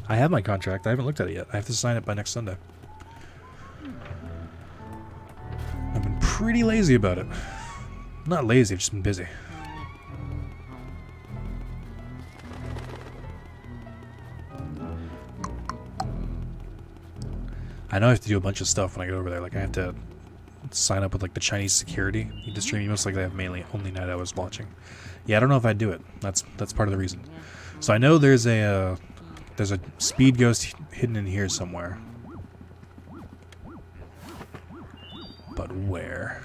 I have my contract. I haven't looked at it yet. I have to sign it by next Sunday. I've been pretty lazy about it. Not lazy, I've just been busy. I know I have to do a bunch of stuff when I get over there. Like, I have to sign up with, like, the Chinese security. You just stream, most likely have mainly only night hours watching. Yeah, I don't know if I'd do it. That's part of the reason. So I know there's a speed ghost hidden in here somewhere. But where?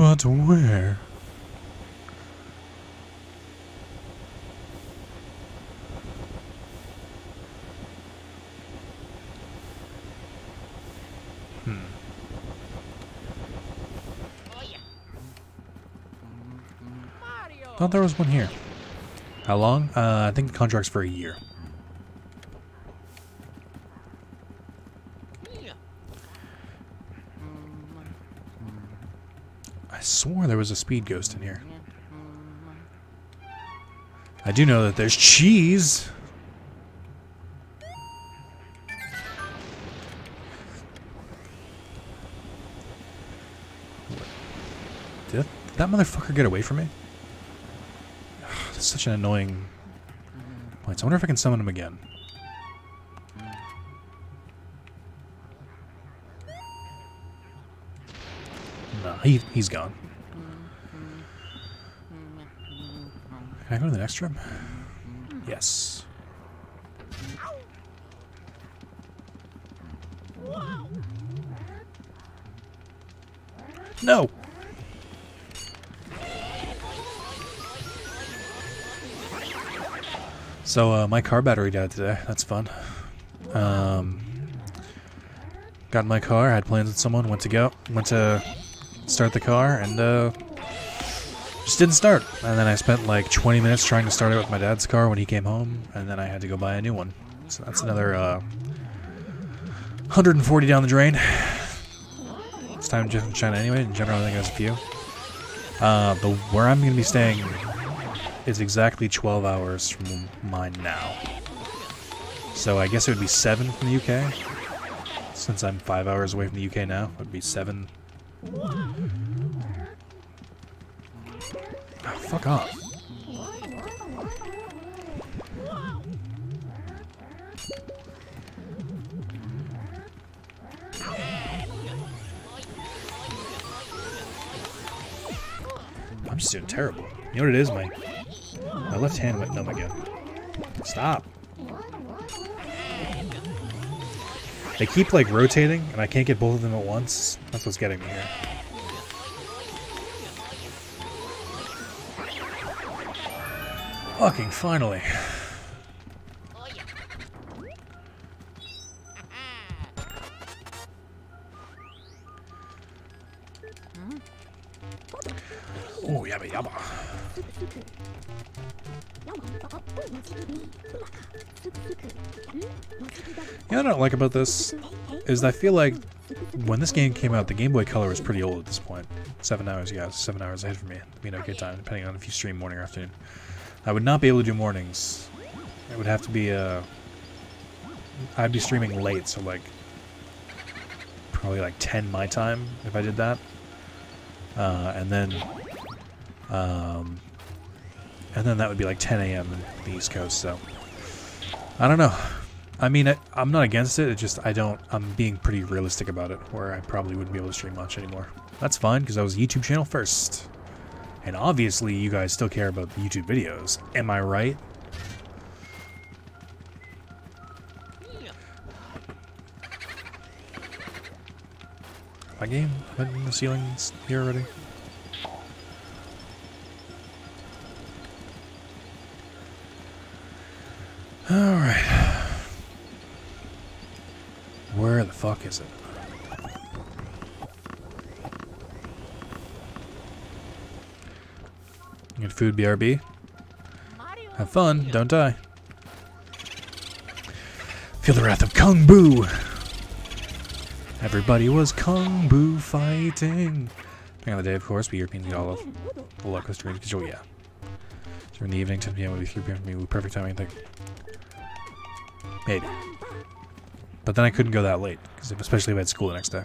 But where? Oh yeah. Mario. Thought there was one here. How long? I think the contract's for a year. Yeah. I swore there was a speed ghost in here. I do know that there's cheese. Did that motherfucker get away from me? That's such an annoying point. I wonder if I can summon him again. No, he's gone. Can I go to the next room? Yes. No! So, my car battery died today. That's fun. Got in my car, had plans with someone, went to start the car, and just didn't start. And then I spent like 20 minutes trying to start it with my dad's car when he came home, and then I had to go buy a new one. So that's another 140 down the drain. It's time to just China anyway. In general, I think there's a few. Where I'm going to be staying is exactly 12 hours from mine now. So I guess it would be 7 from the UK. Since I'm 5 hours away from the UK now, it would be 7. Oh, fuck off. I'm just doing terrible. You know what it is? My left hand went numb again. Stop. They keep like rotating, and I can't get both of them at once. That's what's getting me here. Fucking finally. Oh yeah. Oh, yabba yabba. You know what I don't like about this is I feel like when this game came out, the Game Boy Color was pretty old at this point. 7 hours, yeah, 7 hours ahead for me. It'd be an okay time, depending on if you stream morning or afternoon. I would not be able to do mornings. It would have to be I'd be streaming late, so like probably like 10 my time if I did that. And then that would be like 10 a.m. in the East Coast, so I don't know. I mean, I'm not against it, it's just I'm being pretty realistic about it, where I probably wouldn't be able to stream much anymore. That's fine, because I was a YouTube channel first. And obviously, you guys still care about the YouTube videos. Am I right? My game? Am I in the ceilings here already? Alright. Where the fuck is it? Good food, BRB. Mario. Have fun, don't die. Feel the wrath of Kung Boo! Everybody was Kung Boo fighting. Depending on the day, of course, but Europeans get all of the luck with streams. Control, yeah. During the evening, 10 p.m. would be 3 p.m. for me. Perfect timing, I think. Maybe. But then I couldn't go that late, especially if I had school the next day.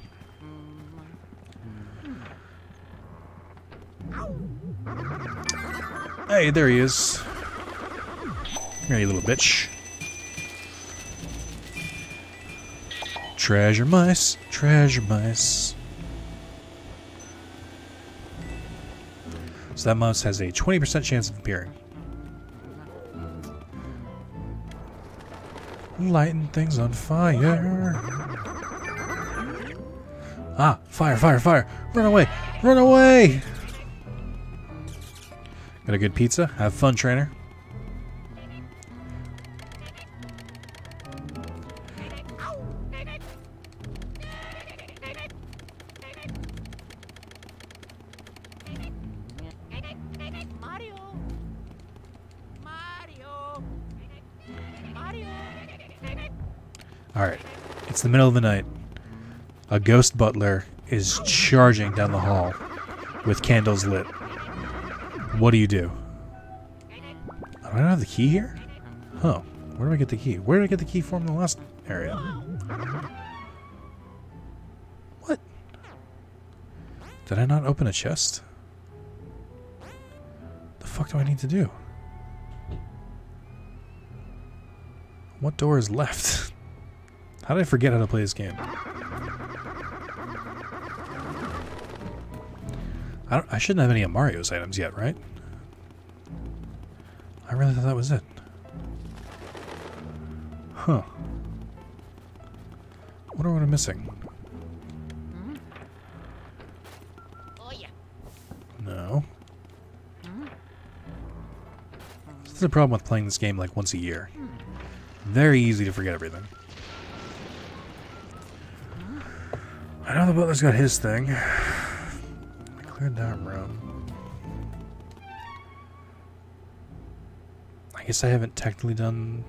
Hey, there he is. Come here, you little bitch. Treasure mice, treasure mice. So that mouse has a 20% chance of appearing. Lighting things on fire. Ah, fire, fire, fire. Run away, Run away! Got a good pizza. Have fun, trainer. Mario. Mario. Mario. Alright. It's the middle of the night. A ghost butler is charging down the hall with candles lit. What do you do? I don't have the key here? Huh. Where do I get the key? Where did I get the key from in the last area? What? Did I not open a chest? The fuck do I need to do? What door is left? How did I forget how to play this game? I shouldn't have any of Mario's items yet, right? I really thought that was it. Huh. What am I missing? Oh yeah. No. This is the problem with playing this game like once a year. Very easy to forget everything. I know the butler's got his thing. I cleared that room. I guess I haven't technically done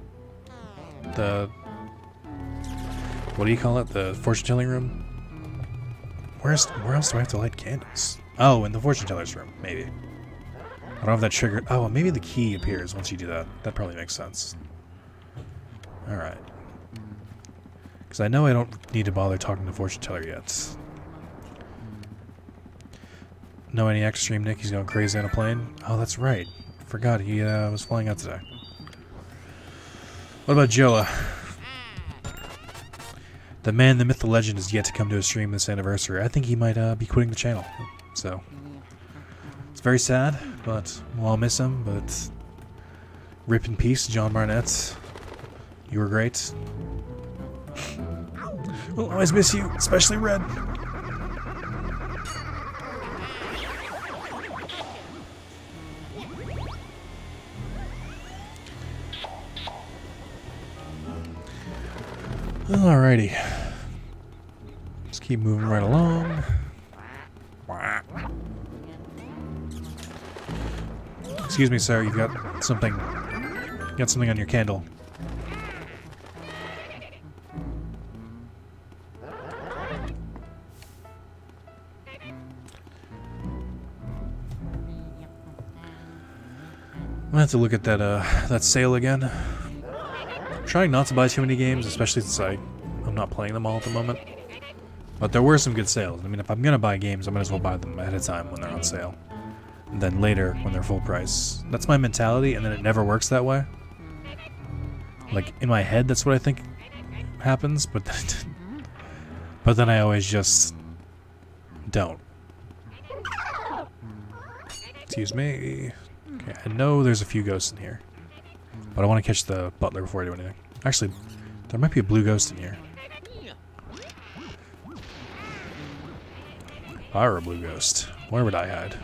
the... What do you call it? The fortune-telling room? Where else do I have to light candles? Oh, in the fortune-teller's room, maybe. I don't have that triggered. Oh, well, maybe the key appears once you do that. That probably makes sense. Alright. Because I know I don't need to bother talking to fortune teller yet. No any extreme Nick, he's going crazy on a plane? Oh, that's right. Forgot he was flying out today. What about Joa? The man, the myth, the legend is yet to come to a stream this anniversary. I think he might be quitting the channel. So, it's very sad, but we'll all miss him. But rip in peace, John Barnett. You were great. We'll always miss you, especially Red. Alrighty. Let's keep moving right along. Excuse me, sir, you've got something. You got something on your candle. I'm gonna have to look at that sale again. I'm trying not to buy too many games, especially since I'm not playing them all at the moment. But there were some good sales. I mean, if I'm gonna buy games, I might as well buy them ahead of time when they're on sale. And then later when they're full price. That's my mentality, and then it never works that way. Like, in my head, that's what I think happens, but then I always just don't. Excuse me. Okay, I know there's a few ghosts in here. But I want to catch the butler before I do anything. Actually, there might be a blue ghost in here. If I were a blue ghost, where would I hide?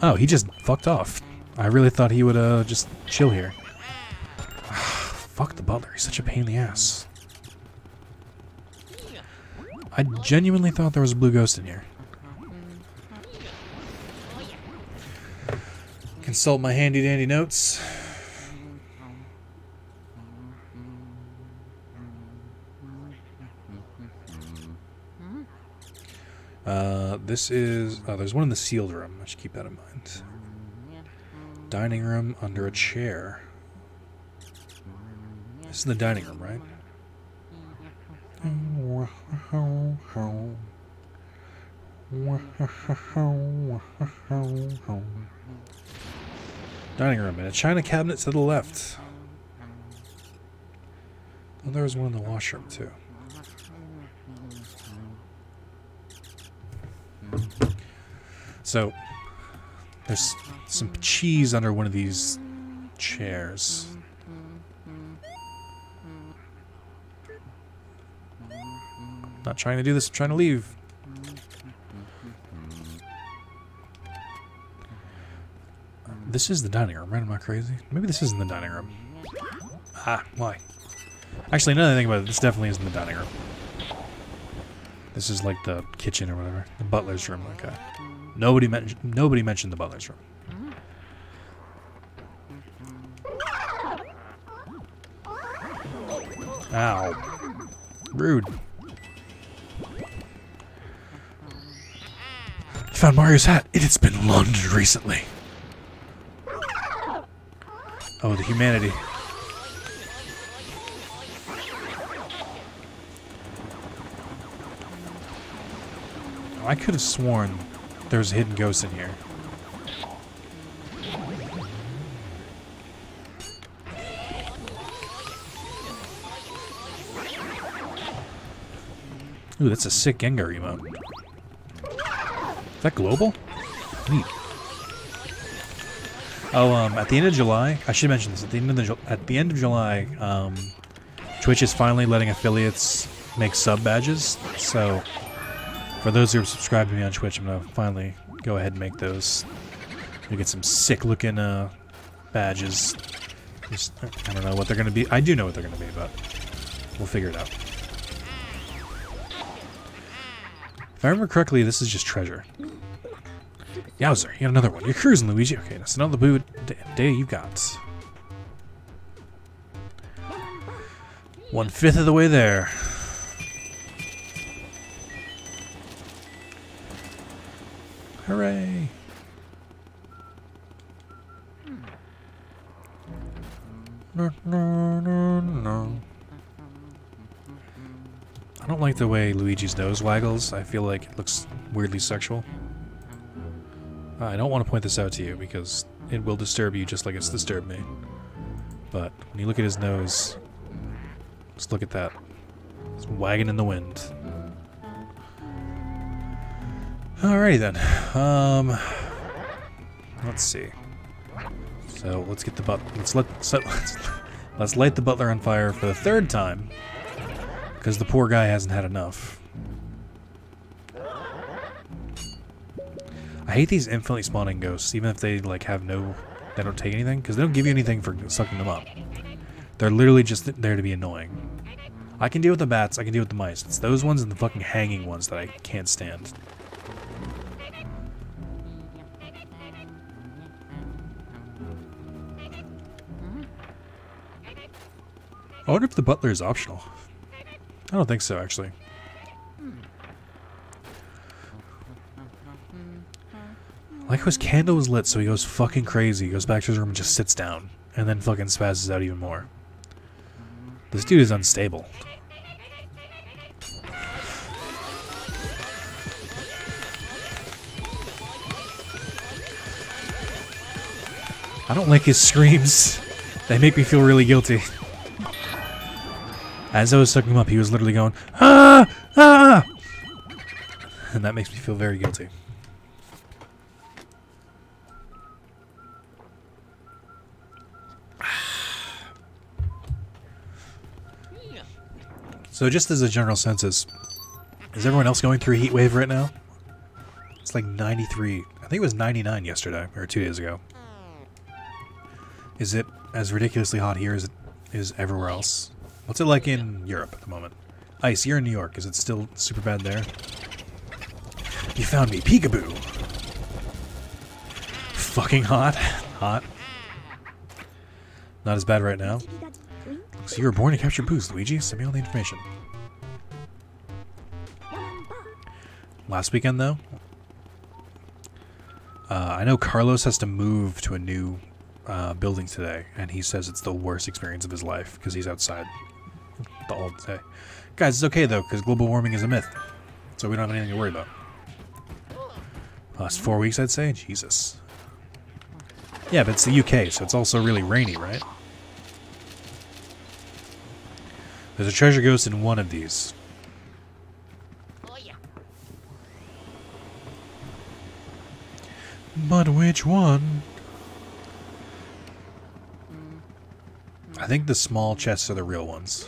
Oh, he just fucked off. I really thought he would just chill here. Fuck the butler, he's such a pain in the ass. I genuinely thought there was a blue ghost in here. Consult my handy dandy notes. This is... Oh, there's one in the sealed room. I should keep that in mind. Dining room under a chair. This is the dining room, right? Dining room and a china cabinet to the left. Oh, there was one in the washroom too. So there's some cheese under one of these chairs. Not trying to do this, I'm trying to leave. This is the dining room, right? Am I crazy? Maybe this isn't the dining room. Ah, why? Actually, now that I think about it, this definitely isn't the dining room. This is like the kitchen or whatever. The butler's room, okay. Nobody mentioned the butler's room. Ow. Rude. Found Mario's hat. It has been laundered recently. Oh, the humanity. Oh, I could have sworn there was a hidden ghost in here. Ooh, that's a sick Gengar emote. Is that global? Neat. Oh, at the end of July, I should mention this. At the end of July, Twitch is finally letting affiliates make sub badges. So, for those who are subscribed to me on Twitch, I'm gonna finally go ahead and make those. You get some sick-looking badges. Just, I don't know what they're gonna be. I do know what they're gonna be, but we'll figure it out. If I remember correctly, this is just treasure. Yowzer, you got another one. You're cruising, Luigi. Okay, that's another boot day you got. 1/5 of the way there. Hooray! No, no, no, no. I don't like the way Luigi's nose waggles. I feel like it looks weirdly sexual. I don't want to point this out to you because it will disturb you just like it's disturbed me. But when you look at his nose, just look at that. It's wagging in the wind. Alrighty then. Let's see. So let's get the let's light the butler on fire for the 3rd time. Because the poor guy hasn't had enough. I hate these infinitely spawning ghosts, even if they like have no, they don't take anything, because they don't give you anything for sucking them up. They're literally just there to be annoying. I can deal with the bats, I can deal with the mice. It's those ones and the fucking hanging ones that I can't stand. I wonder if the butler is optional. I don't think so, actually. Like how his candle was lit, so he goes fucking crazy. He goes back to his room and just sits down. And then fucking spazzes out even more. This dude is unstable. I don't like his screams. They make me feel really guilty. As I was sucking him up, he was literally going, ah! Ah! And that makes me feel very guilty. So just as a general census, is everyone else going through a heat wave right now? It's like 93. I think it was 99 yesterday, or 2 days ago. Is it as ridiculously hot here as it is everywhere else? What's it like in Europe at the moment? Ice, you're in New York. Is it still super bad there? You found me, peekaboo! Fucking hot. Hot. Not as bad right now. So you were born to capture booze, Luigi. Send me all the information. Last weekend, though, I know Carlos has to move to a new building today, and he says it's the worst experience of his life because he's outside all day. Guys, it's okay though, because global warming is a myth, so we don't have anything to worry about. Last 4 weeks, I'd say. Jesus. Yeah, but it's the UK, so it's also really rainy, right? There's a treasure ghost in one of these. Oh yeah. But which one? I think the small chests are the real ones.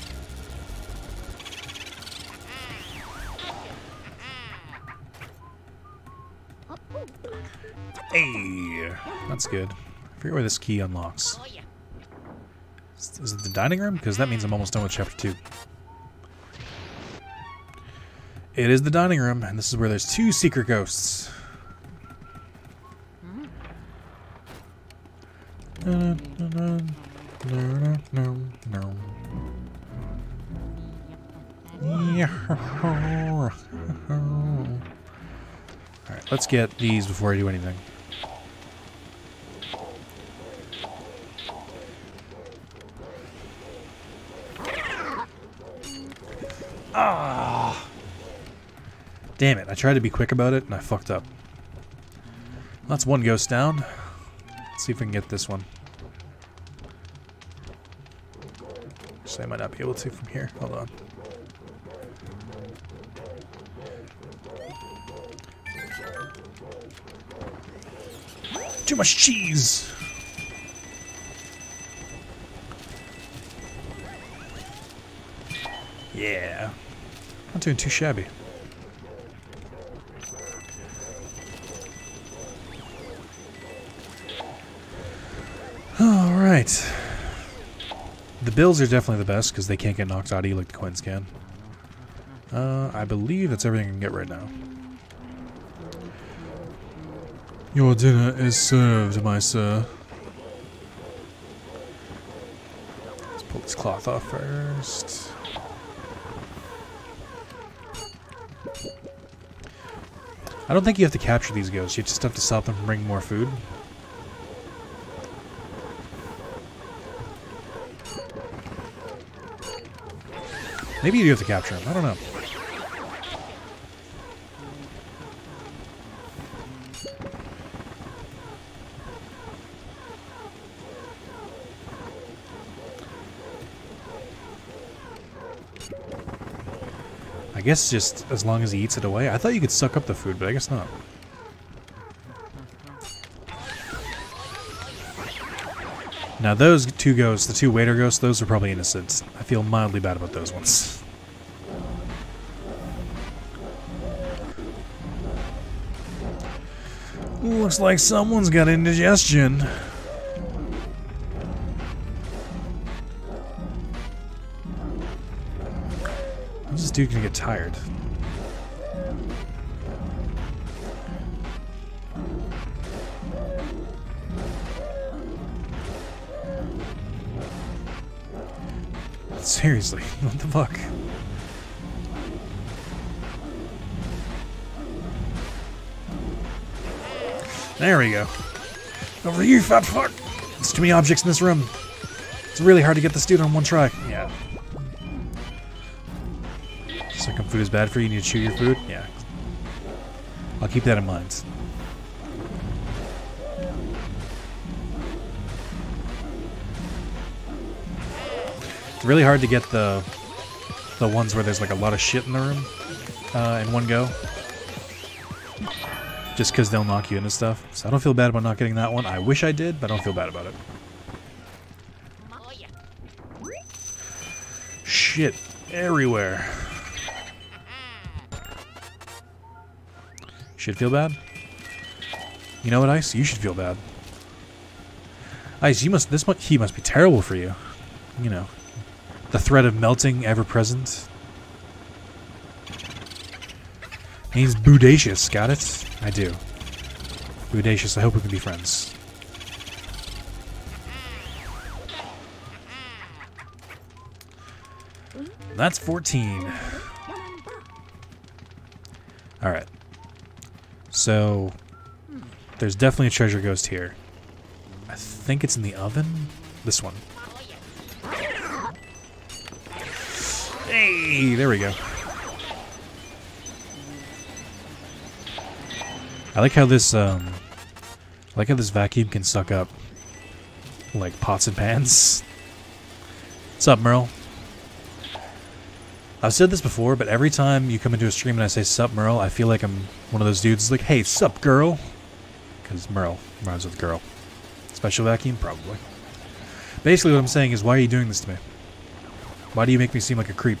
there. That's good. I forget where this key unlocks. Oh yeah. Is it the dining room? Because that means I'm almost done with chapter 2. It is the dining room, and this is where there's 2 secret ghosts. Alright, let's get these before I do anything. Ah! Damn it, I tried to be quick about it and I fucked up. That's one ghost down. Let's see if we can get this one. Actually, I might not be able to from here. Hold on. Too much cheese! Yeah. Not doing too shabby. Alright. The bills are definitely the best because they can't get knocked out of you like the coins can. I believe that's everything I can get right now. Your dinner is served, my sir. Let's pull this cloth off first. I don't think you have to capture these ghosts. You just have to stop them from bringing more food. Maybe you do have to capture them. I don't know. I guess just as long as he eats it away. I thought you could suck up the food, but I guess not. Now those 2 ghosts, the 2 waiter ghosts, those are probably innocent. I feel mildly bad about those ones. Looks like someone's got indigestion. How's this dude gonna get tired? Seriously, what the fuck? There we go. Over you, fat fuck! There's too many objects in this room. It's really hard to get this dude on one try. Yeah. Second food is bad for you, you need to chew your food? Yeah. I'll keep that in mind. It's really hard to get the ones where there's like a lot of shit in the room in one go. Just because they'll knock you into stuff. So I don't feel bad about not getting that one. I wish I did, but I don't feel bad about it. Oh yeah. Shit everywhere. Should feel bad? You know what, Ice? You should feel bad. Ice, he must be terrible for you. You know. The threat of melting ever present. He's bodacious, got it? I do. Bodacious, I hope we can be friends. That's 14. Alright. So, there's definitely a treasure ghost here. I think it's in the oven? This one. Hey, there we go. I like how this vacuum can suck up like pots and pans. What's up, Merle? I've said this before, but every time you come into a stream and I say sup, Merle, I feel like I'm one of those dudes like, hey, sup, girl? Because Merle rhymes with girl. Special vacuum? Probably. Basically what I'm saying is, why are you doing this to me? Why do you make me seem like a creep?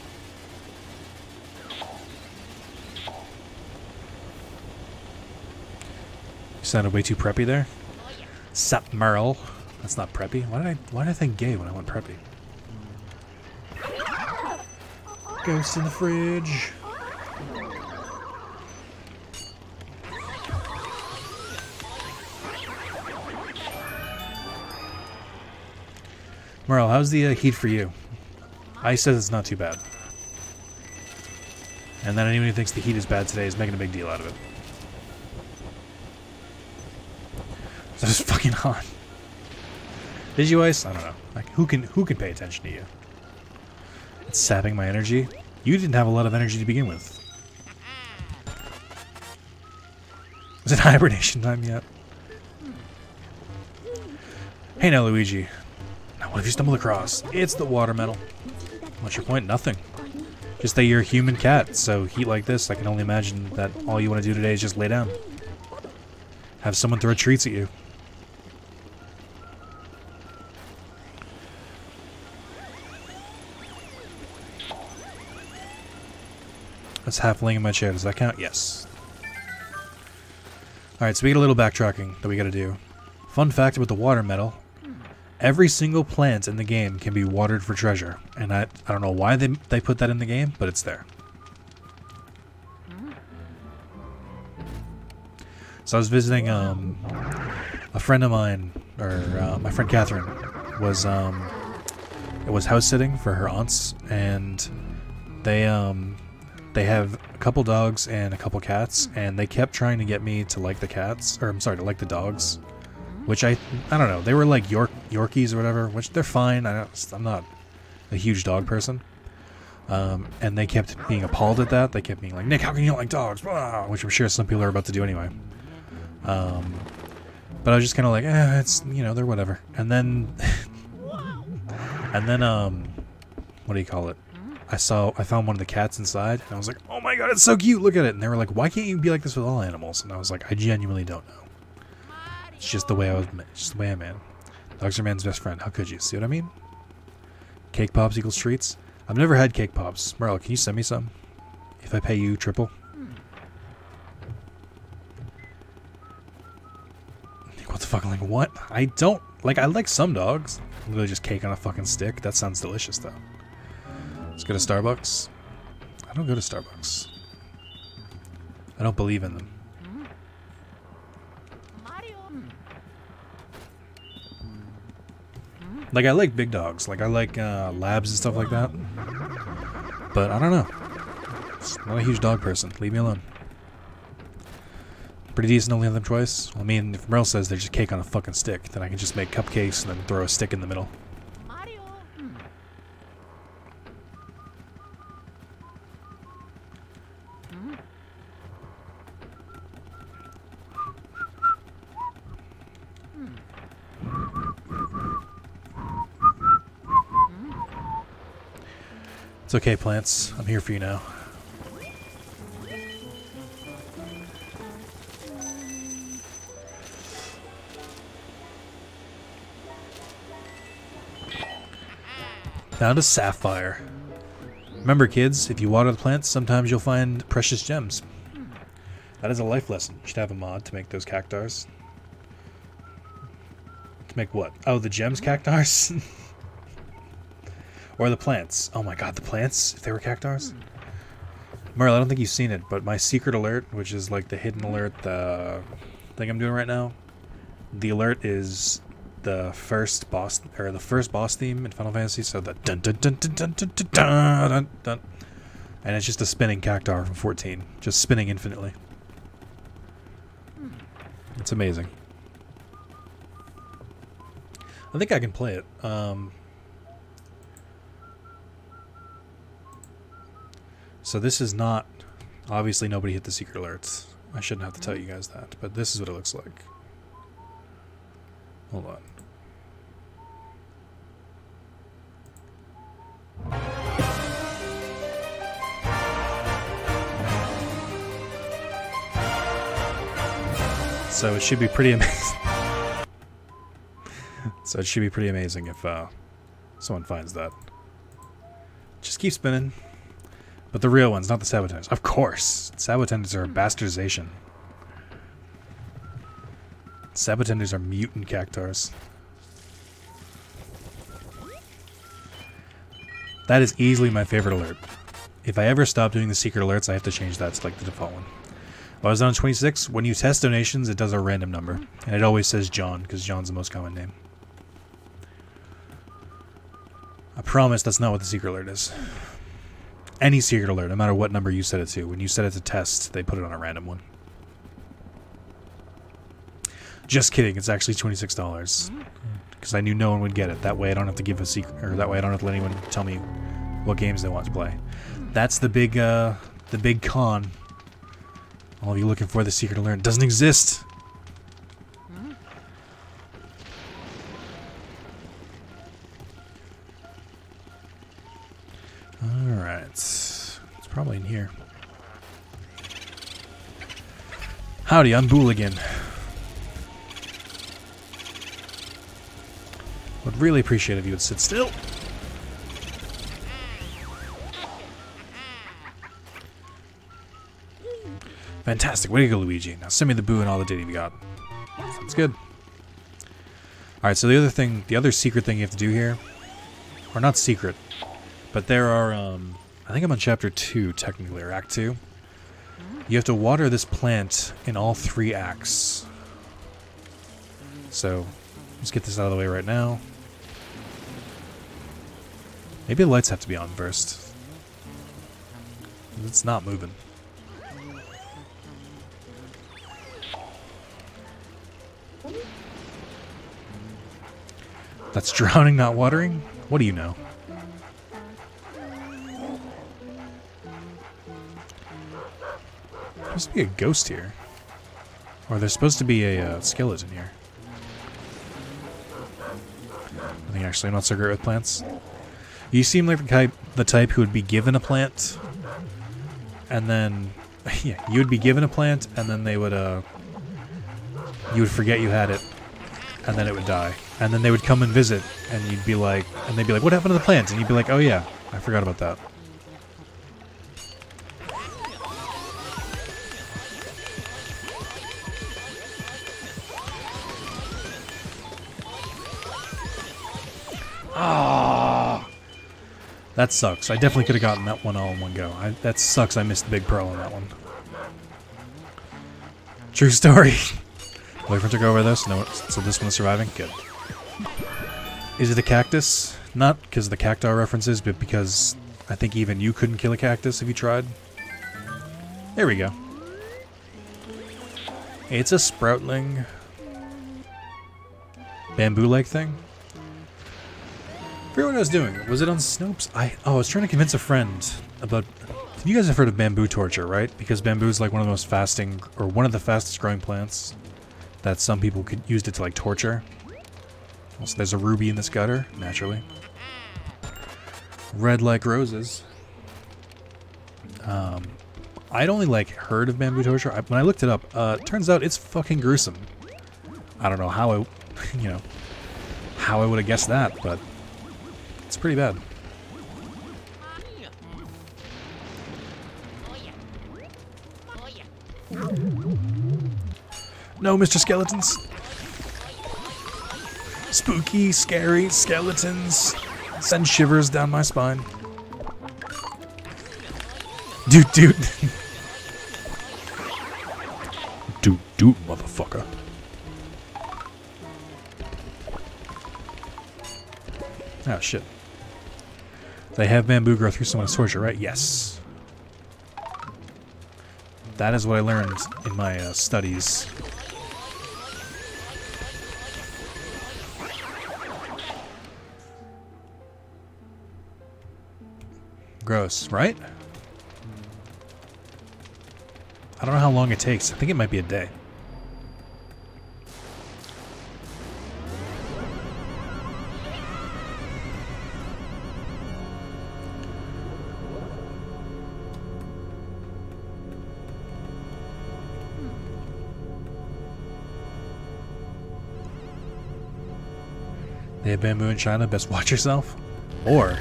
You sounded way too preppy there. Oh yeah. Sup, Merle. That's not preppy. Why did I think gay when I went preppy? Ghost in the fridge. Merle, how's the heat for you? Ice says it's not too bad. And then anyone who thinks the heat is bad today is making a big deal out of it. So it's fucking hot. Did you ice? I don't know. Like who can pay attention to you? It's sapping my energy. You didn't have a lot of energy to begin with. Is it hibernation time yet? Hey now, Luigi. Now what if you stumble across? It's the water metal. What's your point? Nothing. Just that you're a human cat, so heat like this, I can only imagine that all you want to do today is just lay down. Have someone throw treats at you. That's half laying in my chair. Does that count? Yes. Alright, so we get a little backtracking that we gotta do. Fun fact about the water metal. Every single plant in the game can be watered for treasure. And I don't know why they put that in the game, but it's there. So I was visiting a friend of mine, or my friend Catherine, was house sitting for her aunts, and they have a couple dogs and a couple cats, and they kept trying to get me to like the cats, or I'm sorry, to like the dogs. Which I don't know. They were like Yorkies or whatever, which they're fine. I'm not a huge dog person. And they kept being appalled at that. They kept being like, Nick, how can you not like dogs? Blah, which I'm sure some people are about to do anyway. But I was just kind of like, it's, you know, they're whatever. And then, what do you call it? I found one of the cats inside, and I was like, oh my god, it's so cute, look at it. And they were like, why can't you be like this with all animals? And I was like, I genuinely don't know. It's just the way just the way I'm in. Dogs are man's best friend. How could you? See what I mean? Cake pops equals treats. I've never had cake pops. Merle, can you send me some? If I pay you triple? What the fuck? Like what? I don't like. I like some dogs. Literally just cake on a fucking stick. That sounds delicious though. Let's go to Starbucks. I don't go to Starbucks. I don't believe in them. Like, I like big dogs. Like, I like labs and stuff like that. But I don't know. I'm not a huge dog person. Leave me alone. Pretty decent, only have them twice. I mean, if Merle says they're just cake on a fucking stick, then I can just make cupcakes and then throw a stick in the middle. It's okay, plants. I'm here for you now. Found a sapphire. Remember, kids, if you water the plants, sometimes you'll find precious gems. That is a life lesson. You should have a mod to make those cactars. To make what? Oh, the gems cactars? Or the plants. Oh my god, the plants? If they were cactars? Merle, I don't think you've seen it, but my secret alert, which is like the hidden alert thing I'm doing right now, the alert is the first boss theme in Final Fantasy, so the dun dun dun dun dun dun dun dun dun, and it's just a spinning cactar from 14, just spinning infinitely. It's amazing. I think I can play it. So this is not, obviously nobody hit the secret alerts. I shouldn't have to tell you guys that, but this is what it looks like. Hold on. So it should be pretty amazing. So it should be pretty amazing if someone finds that. Just keep spinning. But the real ones, not the saboteurs. Of course! Saboteurs are a bastardization. Sabatenders are mutant cactars. That is easily my favorite alert. If I ever stop doing the secret alerts, I have to change that to like the default one. I was on 26. When you test donations, it does a random number. And it always says John, because John's the most common name. I promise that's not what the secret alert is. Any secret alert, no matter what number you set it to. When you set it to test, they put it on a random one. Just kidding, it's actually $26. Because I knew no one would get it. That way I don't have to give a secret, or that way I don't have to let anyone tell me what games they want to play. That's the big con. All of you looking for the secret alert, it doesn't exist. Alright. It's probably in here. Howdy, I'm Booligan. Would really appreciate if you would sit still. Fantastic. Way to go, Luigi. Now send me the boo and all the data you got. Sounds good. Alright, so the other secret thing you have to do here, or not secret, but there are, I think I'm on chapter 2, technically, or act 2. You have to water this plant in all 3 acts. So, let's get this out of the way right now. Maybe the lights have to be on first. It's not moving. That's drowning, not watering? What do you know? There's supposed to be a ghost here. Or there's supposed to be a skeleton here. I think actually I'm not so great with plants. You seem like the type who would be given a plant, and then... yeah, you would be given a plant, and then they would, you would forget you had it, and then it would die. And then they would come and visit, and you'd be like... and they'd be like, what happened to the plant? And you'd be like, oh yeah, I forgot about that. Ah, that sucks. I definitely could have gotten that one all in one go. That sucks I missed the big pearl on that one. True story. Boyfriend took over this, no, so this one's surviving? Good. Is it a cactus? Not because of the cacti references, but because I think even you couldn't kill a cactus if you tried. There we go. It's a sproutling bamboo-like thing. I forget what I was doing. Was it on Snopes? I was trying to convince a friend about... You guys have heard of bamboo torture, right? Because bamboo is like one of the most fasting, or one of the fastest growing plants that some people could use it to like torture. Also, there's a ruby in this gutter, naturally. Red like roses. I'd only like heard of bamboo torture. When I looked it up, turns out it's fucking gruesome. I don't know how I, how I would have guessed that, but it's pretty bad. No, Mr. Skeletons. Spooky, scary skeletons send shivers down my spine. Doot doot. Doot doot, motherfucker. Oh shit. They have bamboo grow through someone's torture, right? Yes. That is what I learned in my studies. Gross, right? I don't know how long it takes. I think it might be a day. They have bamboo in China, best watch yourself. Or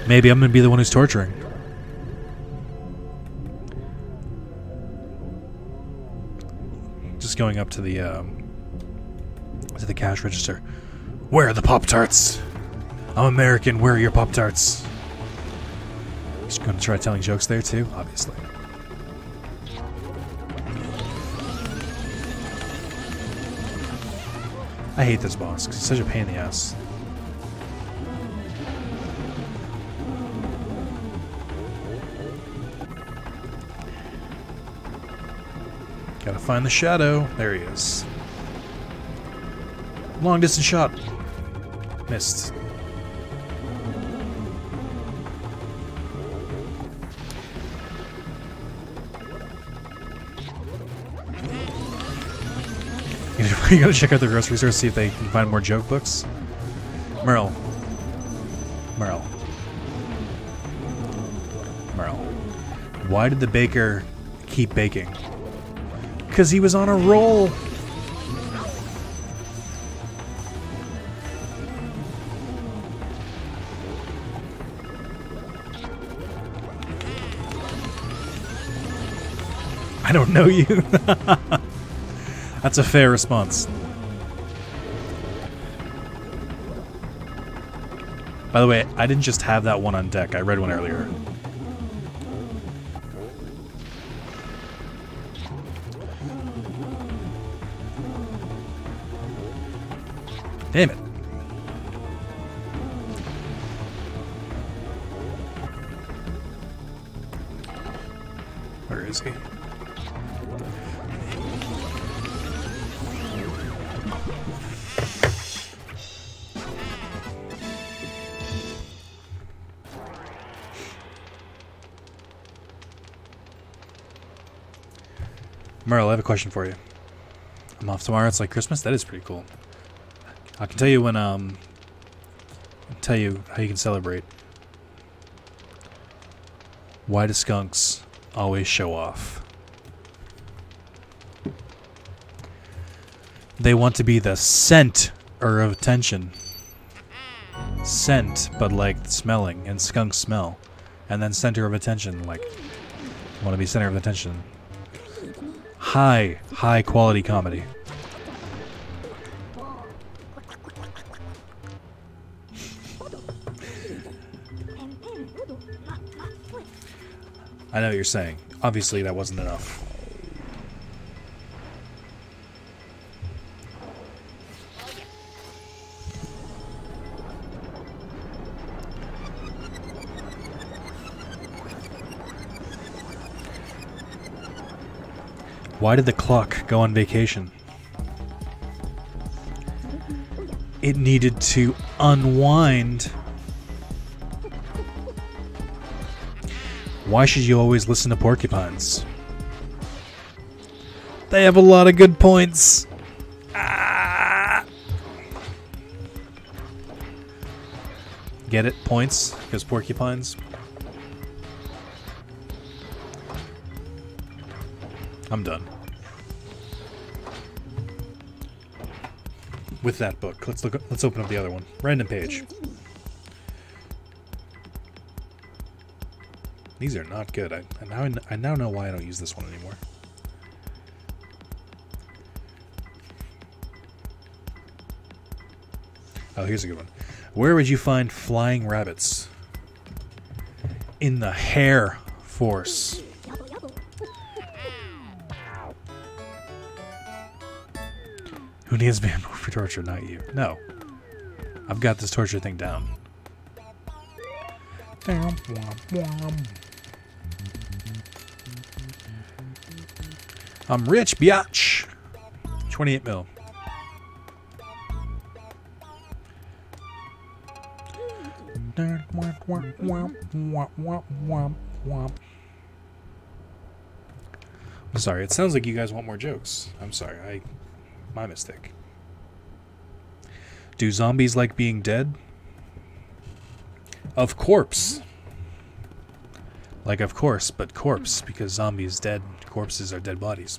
maybe I'm gonna be the one who's torturing. Just going up to the cash register. Where are the Pop-Tarts? I'm American. Where are your Pop-Tarts? He's going to try telling jokes there too, obviously. I hate this boss because he's such a pain in the ass. Gotta find the shadow. There he is. Long distance shot. Missed. You gotta check out the grocery store, see if they can find more joke books. Merle. Merle. Merle. Why did the baker keep baking? Because he was on a roll. I don't know you. That's a fair response. By the way, I didn't just have that one on deck. I read one earlier. Damn it. Where is he? Merle, I have a question for you. I'm off tomorrow. It's like Christmas. That is pretty cool. I can tell you when tell you how you can celebrate. Why do skunks always show off? They want to be the center of attention. Scent, but like smelling, and skunks smell. And then center of attention, like want to be center of attention. High quality comedy. I know what you're saying. Obviously that wasn't enough. Why did the clock go on vacation? It needed to unwind. Why should you always listen to porcupines? They have a lot of good points. Ah! Get it? Points? Because porcupines? I'm done. With that book. Let's open up the other one. Random page. These are not good. I now know why I don't use this one anymore. Oh, here's a good one. Where would you find flying rabbits? In the hair force. Who needs bamboo for torture? Not you. No. I've got this torture thing down. I'm rich, biatch. 28 mil. I'm sorry, it sounds like you guys want more jokes. I'm sorry, my mistake. Do zombies like being dead? Of corpse. Like of course, but corpse, because zombies dead, corpses are dead bodies.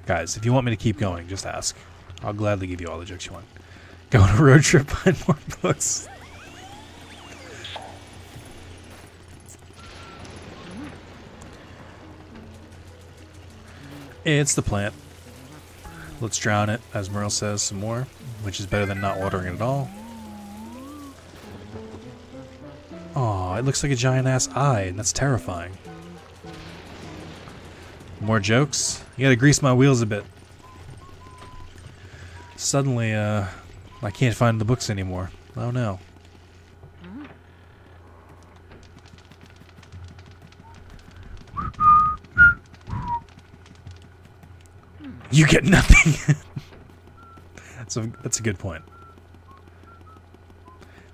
Guys, if you want me to keep going, just ask. I'll gladly give you all the jokes you want. Go on a road trip, find more books. It's the plant. Let's drown it, as Merle says, some more, which is better than not watering it at all. Aw, it looks like a giant-ass eye, and that's terrifying. More jokes? You gotta grease my wheels a bit. Suddenly, I can't find the books anymore. Oh no. You get nothing. That's a good point.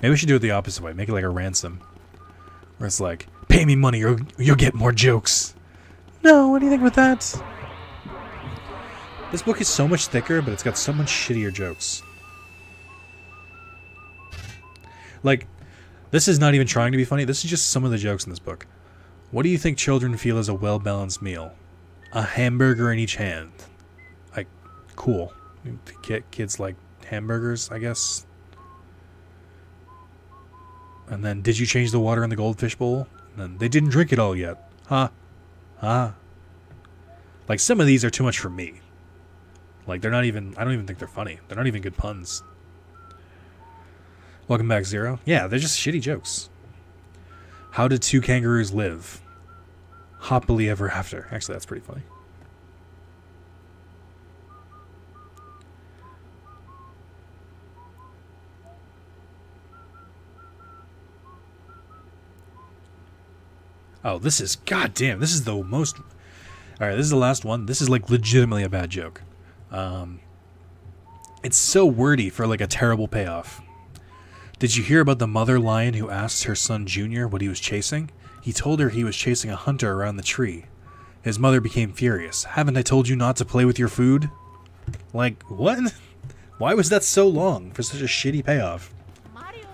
Maybe we should do it the opposite way. Make it like a ransom. Where it's like, pay me money or you'll get more jokes. No, what do you think about that? This book is so much thicker, but it's got so much shittier jokes. Like, this is not even trying to be funny. This is just some of the jokes in this book. What do you think children feel is a well-balanced meal? A hamburger in each hand. Like, cool. Kids like hamburgers, I guess. And then, did you change the water in the goldfish bowl? And then, they didn't drink it all yet. Huh? Huh? Like, some of these are too much for me. Like, they're not even... I don't even think they're funny. They're not even good puns. Welcome back, Zero. Yeah, they're just shitty jokes. How did two kangaroos live? Happily ever after. Actually, that's pretty funny. Oh, this is... goddamn, this is the most... Alright, this is the last one. This is, like, legitimately a bad joke. It's so wordy for, like, a terrible payoff. Did you hear about the mother lion who asked her son Junior what he was chasing? He told her he was chasing a hunter around the tree. His mother became furious. Haven't I told you not to play with your food? Like, what? Why was that so long for such a shitty payoff? Mario.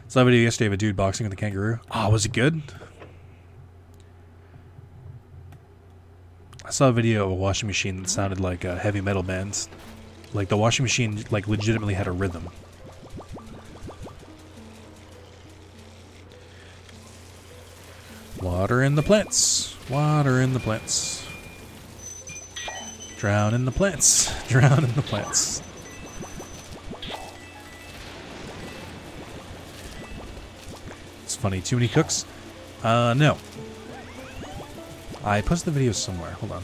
Saw a video yesterday of a dude boxing with a kangaroo. Oh, was it good? I saw a video of a washing machine that sounded like a heavy metal band. Like, the washing machine, like, legitimately had a rhythm. Water in the plants. Water in the plants. Drown in the plants. Drown in the plants. It's funny. Too many cooks? No. I posted the video somewhere. Hold on.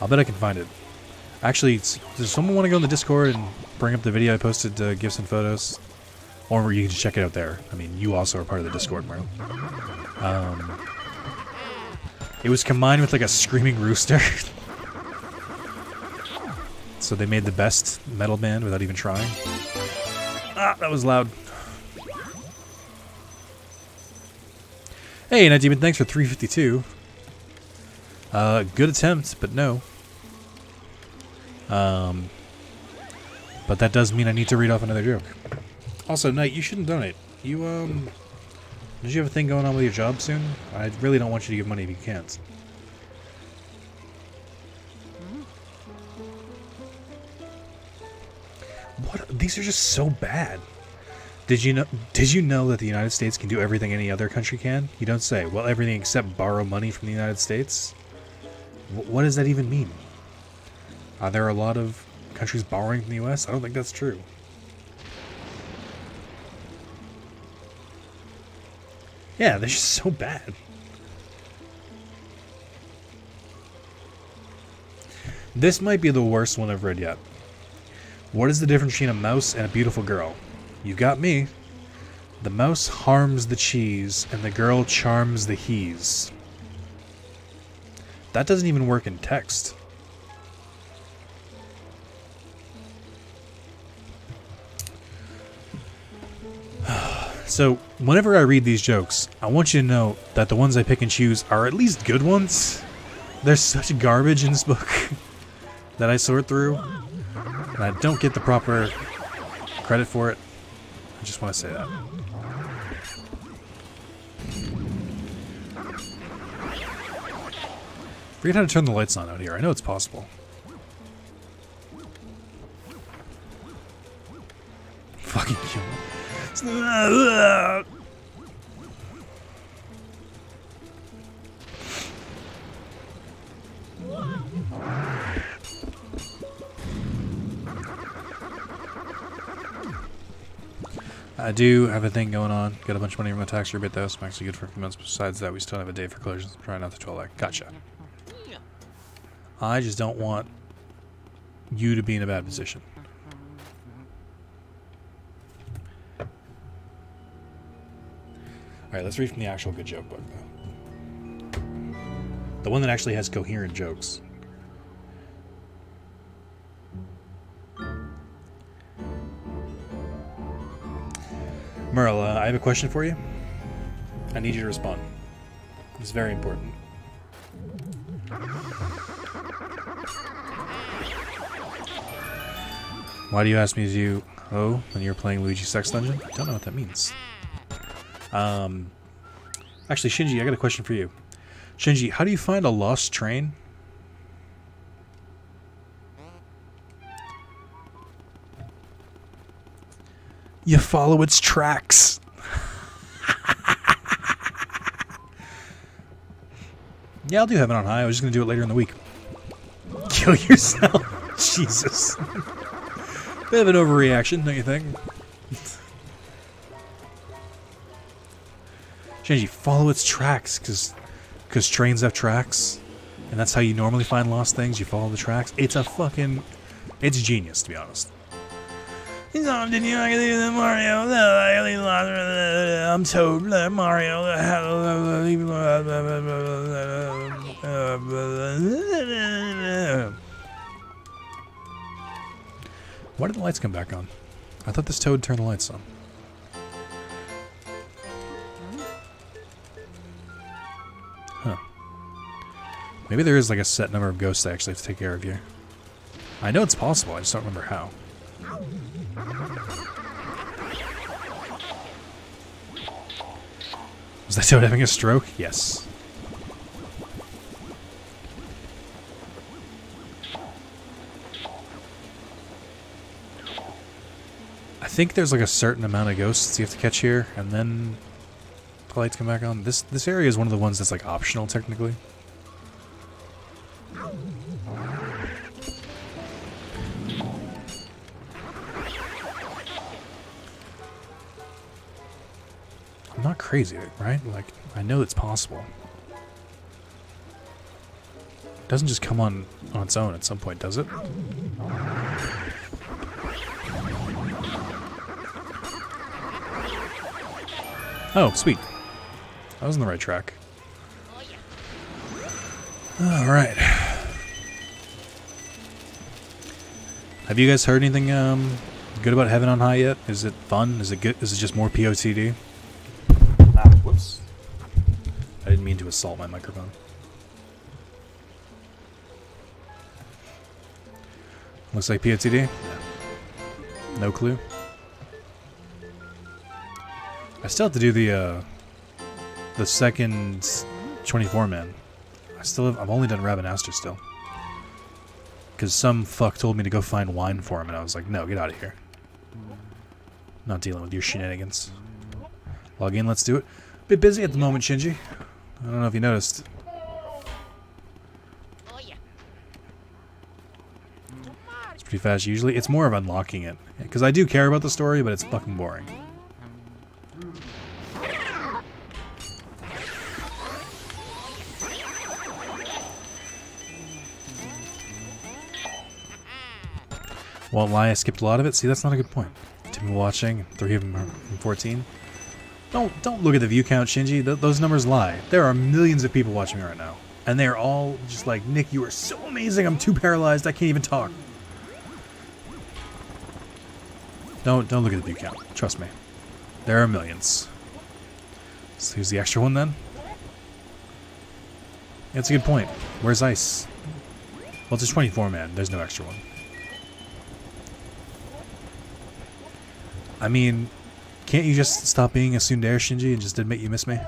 I'll bet I can find it. Actually, does someone want to go in the Discord and bring up the video I posted to give some photos? Or you can just check it out there. I mean, you also are part of the Discord, Merle. It was combined with like a screaming rooster. So they made the best metal band without even trying. Ah, that was loud. Hey, Night Demon, thanks for 352. Good attempt, but no. But that does mean I need to read off another joke. Also, Knight, you shouldn't donate. You, did you have a thing going on with your job soon? I really don't want you to give money if you can't. What? These are just so bad. Did you know that the United States can do everything any other country can? You don't say. Well, everything except borrow money from the United States? What does that even mean? Are there a lot of countries borrowing from the US? I don't think that's true. Yeah, they're just so bad. This might be the worst one I've read yet. What is the difference between a mouse and a beautiful girl? You got me. The mouse harms the cheese, and the girl charms the he's. That doesn't even work in text. So, whenever I read these jokes, I want you to know that the ones I pick and choose are at least good ones. There's such garbage in this book that I sort through, and I don't get the proper credit for it. I just want to say that. Forget how to turn the lights on out here. I know it's possible. Fucking kill me. I do have a thing going on. Got a bunch of money from my tax rebate though, so I'm actually good for a few months. Besides that, we still have a day for collisions. I'm trying not to 12 Gotcha. I just don't want you to be in a bad position. Alright, let's read from the actual good joke book though. The one that actually has coherent jokes. Merle, I have a question for you. I need you to respond. It's very important. Why do you ask me to do oh when you're playing Luigi Sex Dungeon? I don't know what that means. Actually, Shinji, I got a question for you. Shinji, how do you find a lost train? You follow its tracks. Yeah, I'll do Heaven on High. I was just going to do it later in the week. Kill yourself. Jesus. Bit of an overreaction, don't you think? Shinji, follow its tracks, because trains have tracks. And that's how you normally find lost things. You follow the tracks. It's a fucking... It's genius, to be honest. Mario. I'm told Mario. Why did the lights come back on? I thought this Toad turned the lights on. Huh. Maybe there is like a set number of ghosts I actually have to take care of here. I know it's possible, I just don't remember how. Was that Toad having a stroke? Yes. I think there's like a certain amount of ghosts you have to catch here, and then the lights come back on. This area is one of the ones that's like optional technically. I'm not crazy, right? Like, I know it's possible. It doesn't just come on its own at some point, does it? Oh, sweet. I was on the right track. Alright. Have you guys heard anything good about Heaven on High yet? Is it fun? Is it good? Is it just more POTD? Ah, whoops. I didn't mean to assault my microphone. Looks like POTD? Yeah. No clue. I still have to do the second 24-man. I've only done Rabanastre still. Because some fuck told me to go find wine for him, and I was like, no, get out of here. Not dealing with your shenanigans. Log in, let's do it. Bit busy at the moment, Shinji. I don't know if you noticed. It's pretty fast usually. It's more of unlocking it. Because I do care about the story, but it's fucking boring. Won't lie, I skipped a lot of it. See, that's not a good point. 2 people watching, 3 of them are from 14. Don't look at the view count, Shinji. Those numbers lie. There are millions of people watching me right now. And they're all just like, Nick, you are so amazing. I'm too paralyzed. I can't even talk. Don't look at the view count. Trust me. There are millions. So here's the extra one then. That's a good point. Where's Ice? Well, it's a 24-man. There's no extra one. I mean, can't you just stop being a tsundere, Shinji, and just admit you miss me?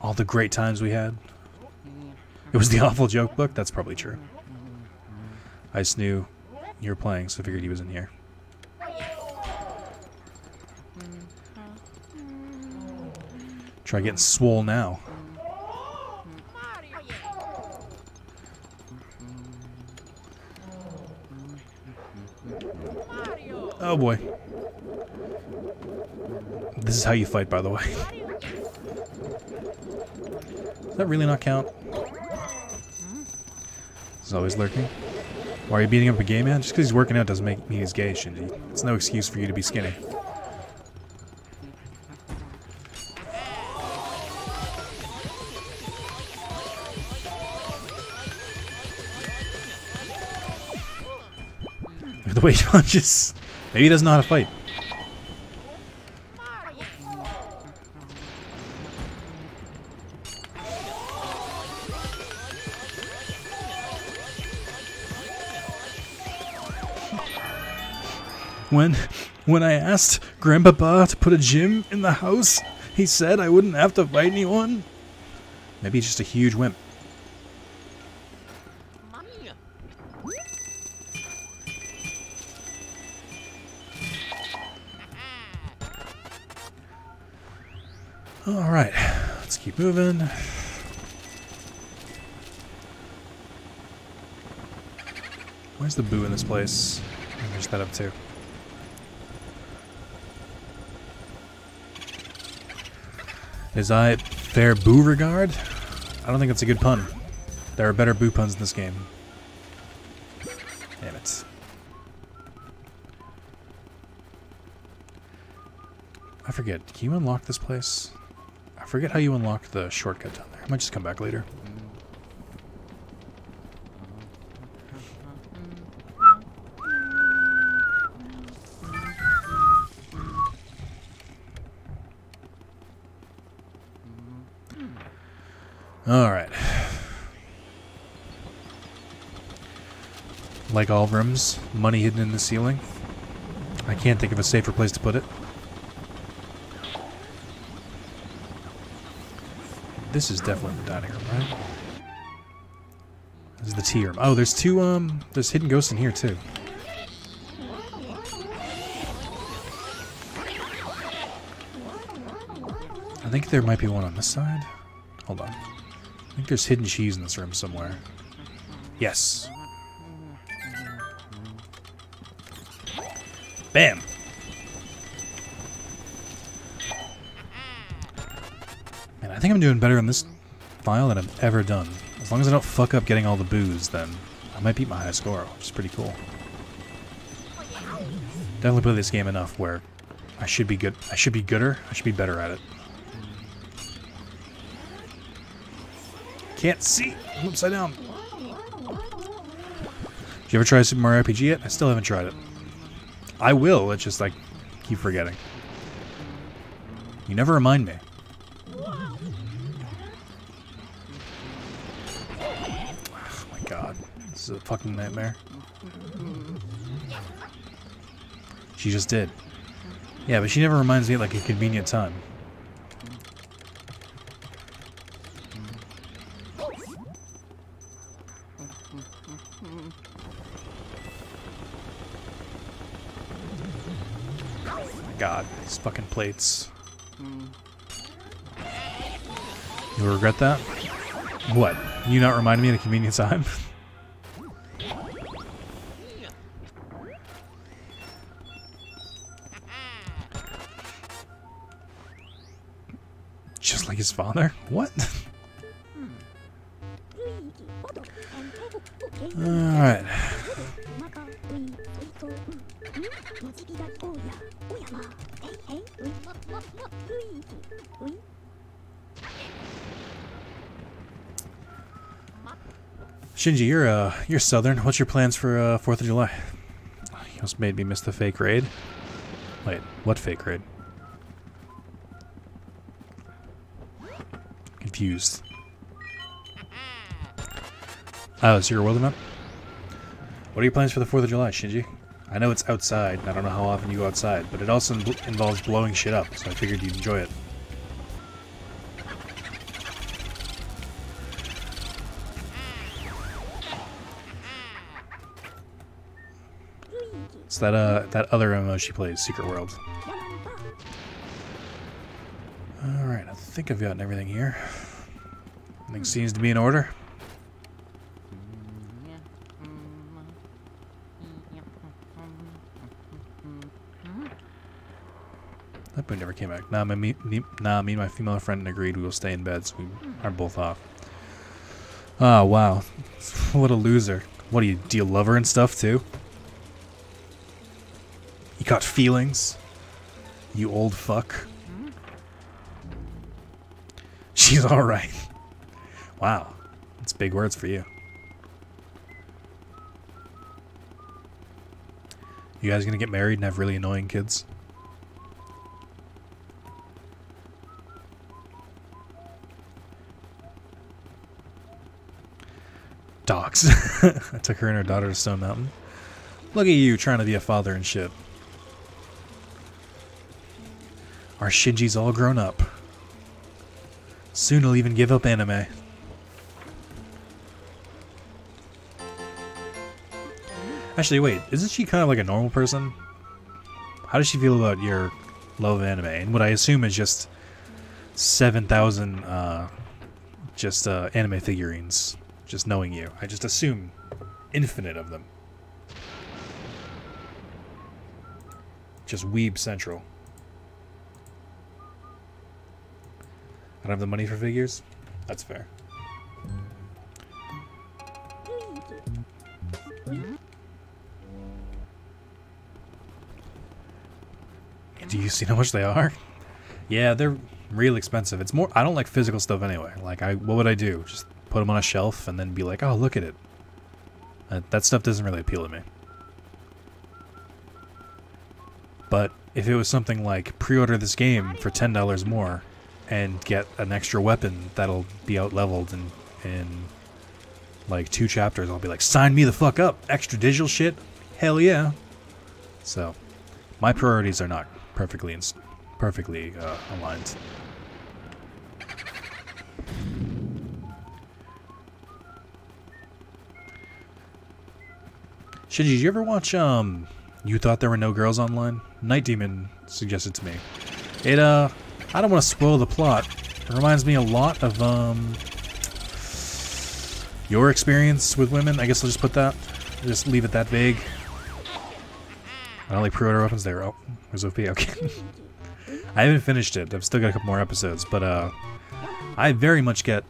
All the great times we had. It was the awful joke book? That's probably true. I just knew you were playing, so I figured he was in here. Try getting swole now. Oh boy. This is how you fight, by the way. Does that really not count? He's always lurking. Why are you beating up a gay man? Just because he's working out doesn't mean he's gay, Shinji. It's no excuse for you to be skinny. Look at the way he punches. Maybe he doesn't know how to fight. When I asked Grandpapa to put a gym in the house, he said I wouldn't have to fight anyone. Maybe he's just a huge wimp. Alright, let's keep moving. Where's the boo in this place? Where's that up to? Is I fair boo regard? I don't think that's a good pun. There are better boo puns in this game. Damn it. I forget. Can you unlock this place? I forget how you unlock the shortcut down there. I might just come back later. Alright. Like all rooms, money hidden in the ceiling. I can't think of a safer place to put it. This is definitely the dining room, right? This is the tea room. Oh, there's two, there's hidden ghosts in here, too. I think there might be one on this side. Hold on. I think there's hidden cheese in this room somewhere. Yes. Bam! Man, I think I'm doing better on this file than I've ever done. As long as I don't fuck up getting all the booze, then I might beat my high score, which is pretty cool. Definitely play this game enough where I should be good. I should be gooder. I should be better at it. Can't see. I'm upside down. Did you ever try Super Mario RPG yet? I still haven't tried it. I will. It's just like keep forgetting. You never remind me. Oh my god, this is a fucking nightmare. She just did. Yeah, but she never reminds me at like a convenient time. God, these fucking plates. You'll regret that? What? You not remind me at a convenient time? Just like his father? What? Alright. Shinji, you're Southern. What's your plans for 4th of July? You almost made me miss the fake raid. Wait, what fake raid? Confused. Oh, it's your world event? What are your plans for the 4th of July, Shinji? I know it's outside, and I don't know how often you go outside, but it also involves blowing shit up, so I figured you'd enjoy it. It's that other MMO she plays, Secret World. Alright, I think I've gotten everything here. Everything seems to be in order. That boy never came back. Nah, me and my female friend agreed we will stay in bed, so we are both off. Oh, wow. What a loser. What do you love her and stuff, too? You got feelings? You old fuck. She's alright. Wow. That's big words for you. You guys gonna get married and have really annoying kids? Dogs. I took her and her daughter to Stone Mountain. Look at you trying to be a father and shit. Our Shinji's all grown up. Soon he'll even give up anime. Actually, wait, isn't she kind of like a normal person? How does she feel about your love of anime? And what I assume is just 7,000 anime figurines. Just knowing you. I just assume infinite of them. Just weeb central. I don't have the money for figures? That's fair. Do you see how much they are? Yeah, they're real expensive. It's more, I don't like physical stuff anyway. Like, what would I do? Just put them on a shelf and then be like, oh, look at it. That stuff doesn't really appeal to me. But if it was something like pre-order this game for $10 more and get an extra weapon that'll be out-leveled in like 2 chapters, I'll be like, sign me the fuck up. Extra digital shit? Hell yeah. So, my priorities are not perfectly aligned. Shinji, did you ever watch, You Thought There Were No Girls Online? Night Demon suggested to me. It, I don't want to spoil the plot. It reminds me a lot of, your experience with women. I guess I'll just put that. Just leave it that vague. I don't like pre-order weapons. They were, oh, there's OP, okay. I haven't finished it. I've still got a couple more episodes, but, I very much get,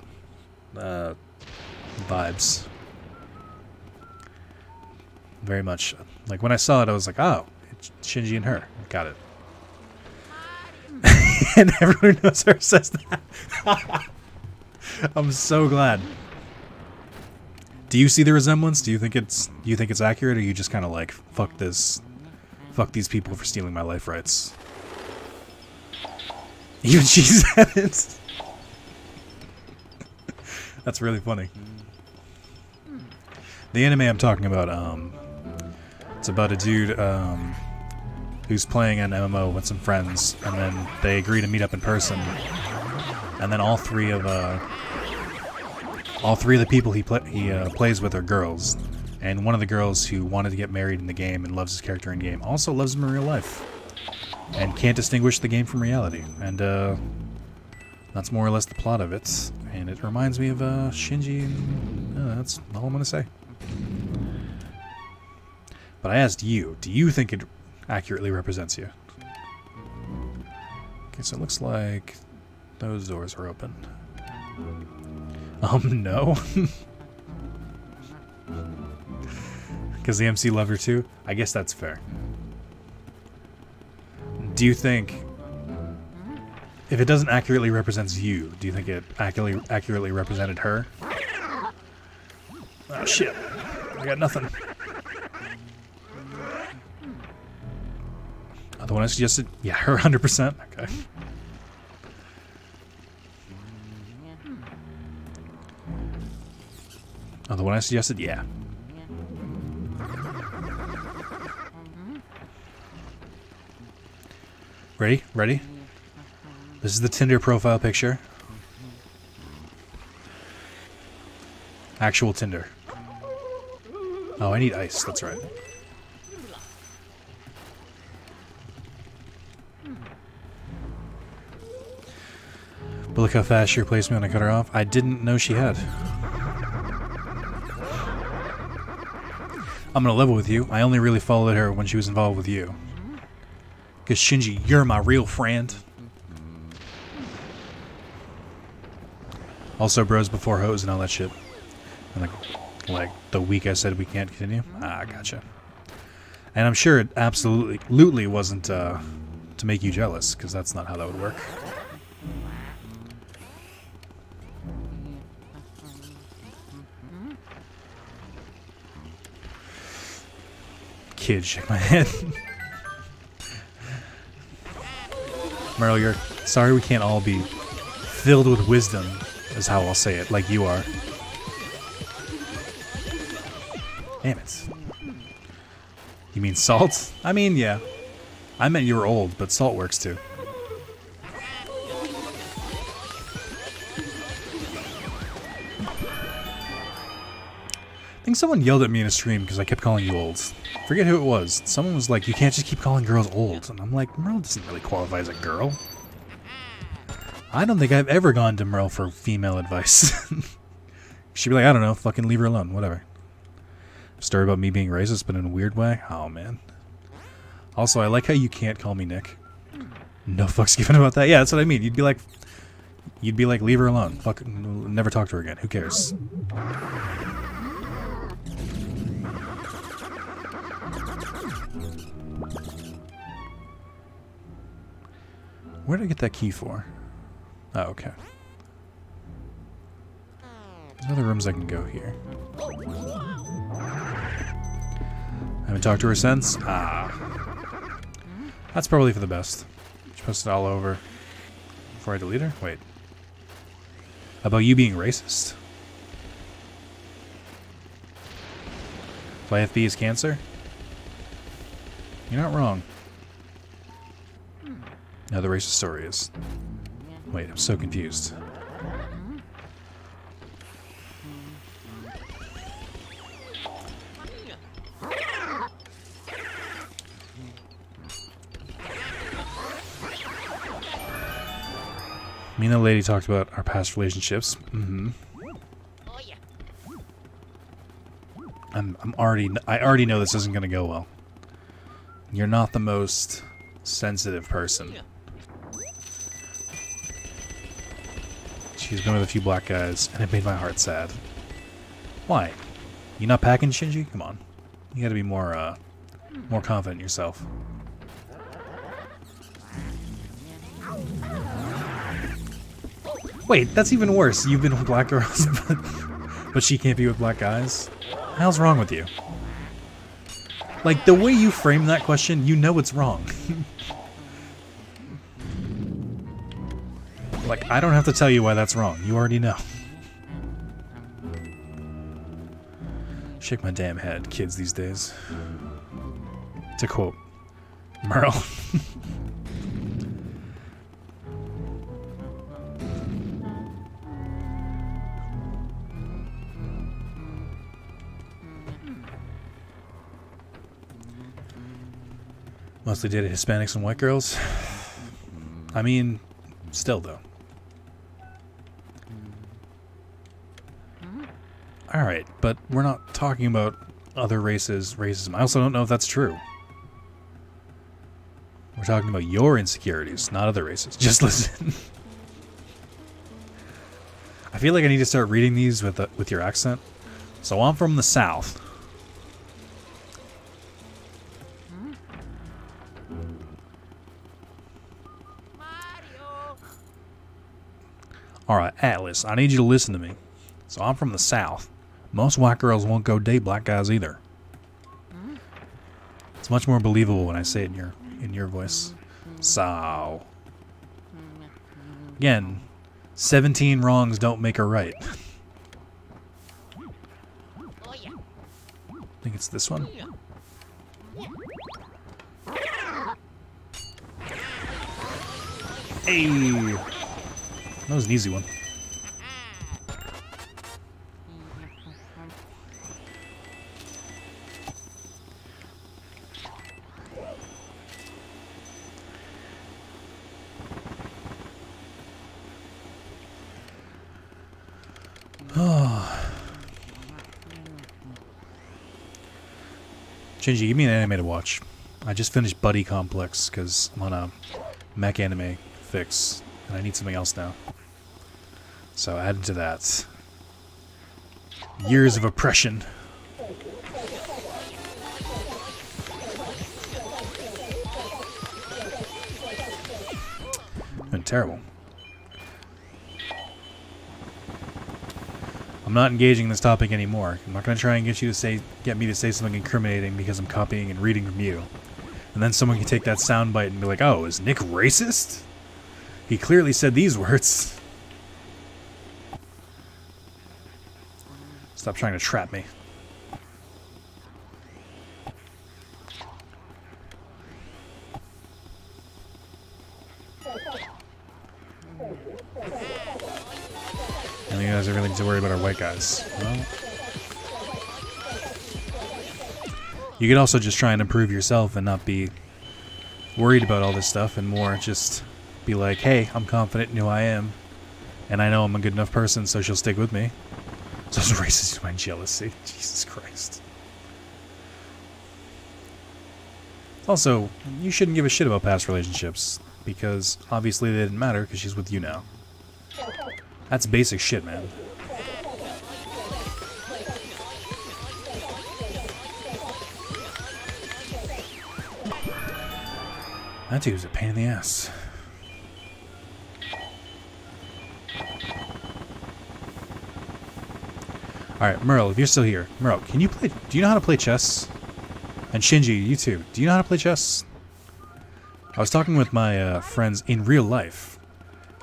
vibes. Very much. Like, when I saw it, I was like, oh, it's Shinji and her. Got it. And everyone who knows her says that. I'm so glad. Do you see the resemblance? Do you think it's accurate, or you just kind of like, fuck these people for stealing my life rights? Even she said it. That's really funny. The anime I'm talking about, it's about a dude who's playing an MMO with some friends, and then they agree to meet up in person. And then all three of the people he plays with are girls, and one of the girls who wanted to get married in the game and loves his character in game also loves him in real life, and can't distinguish the game from reality. And that's more or less the plot of it. And it reminds me of Shinji. And, that's all I'm gonna say. But I asked you, do you think it accurately represents you? Okay, so it looks like those doors are open. No. Because the MC loved her too? I guess that's fair. Do you think, if it doesn't accurately represent you, do you think it accurately represented her? Oh shit. I got nothing. Oh, the one I suggested? Yeah, her 100%. Okay. Oh, the one I suggested? Yeah. Ready? Ready? This is the Tinder profile picture. Actual Tinder. Oh, I need ice. That's right. But look how fast she replaced me when I cut her off. I didn't know she had. I'm gonna level with you. I only really followed her when she was involved with you. Because Shinji, you're my real friend. Also, bros before hoes and all that shit. And like the week I said we can't continue. Ah, gotcha. And I'm sure it absolutely wasn't to make you jealous, because that's not how that would work. Kid, shake my head. Merle, you're sorry we can't all be filled with wisdom, is how I'll say it, like you are. Damn it. You mean salt? I mean, yeah. I meant you were old, but salt works too. I think someone yelled at me in a stream because I kept calling you old. Forget who it was. Someone was like, you can't just keep calling girls old. And I'm like, Merle doesn't really qualify as a girl. I don't think I've ever gone to Merle for female advice. She'd be like, I don't know, fucking leave her alone, whatever. Story about me being racist, but in a weird way? Oh, man. Also, I like how you can't call me Nick. No fucks given about that. Yeah, that's what I mean. You'd be like, leave her alone. Fuck, never talk to her again. Who cares? Where did I get that key for? Oh, okay. There's other rooms I can go here. Haven't talked to her since? Ah. That's probably for the best. She posted all over. Before I delete her? Wait. About you being racist? YFB is cancer? You're not wrong. Now the racist story is... Wait, I'm so confused. Me and the lady talked about our past relationships. Mm-hmm. Oh yeah. I already know this isn't gonna go well. You're not the most sensitive person. She's been with a few black guys, and it made my heart sad. Why? You not packing, Shinji? Come on. You gotta be more confident in yourself. Wait, that's even worse. You've been with black girls, but she can't be with black guys? What the hell's wrong with you? Like, the way you frame that question, you know it's wrong. Like, I don't have to tell you why that's wrong. You already know. Shake my damn head, kids these days. To quote Merle. Mostly dated Hispanics and white girls. I mean, still though. Alright, but we're not talking about other races' racism. I also don't know if that's true. We're talking about your insecurities, not other races. Just listen. I feel like I need to start reading these with your accent. So I'm from the South. Alright, Atlas, I need you to listen to me. So I'm from the South. Most white girls won't go date black guys either. It's much more believable when I say it in your voice. So again, 17 wrongs don't make a right. Oh yeah. I think it's this one. Hey! That was an easy one. Shinji, give me an anime to watch. I just finished Buddy Complex because I'm on a mech anime fix, and I need something else now. So added to that. Years of oppression. Been terrible. I'm not engaging in this topic anymore. I'm not going to try and get me to say something incriminating because I'm copying and reading from you. And then someone can take that soundbite and be like, "Oh, is Nick racist? He clearly said these words." Stop trying to trap me. And you guys really need to worry about our white guys. Well, you could also just try and improve yourself and not be worried about all this stuff, and more just be like, "Hey, I'm confident in who I am, and I know I'm a good enough person, so she'll stick with me." So it's racist to my jealousy. Jesus Christ. Also, you shouldn't give a shit about past relationships, because obviously they didn't matter because she's with you now. That's basic shit, man. That dude's a pain in the ass. Alright, Merle, if you're still here. Merle, can you play... Do you know how to play chess? And Shinji, you too. Do you know how to play chess? I was talking with my friends in real life,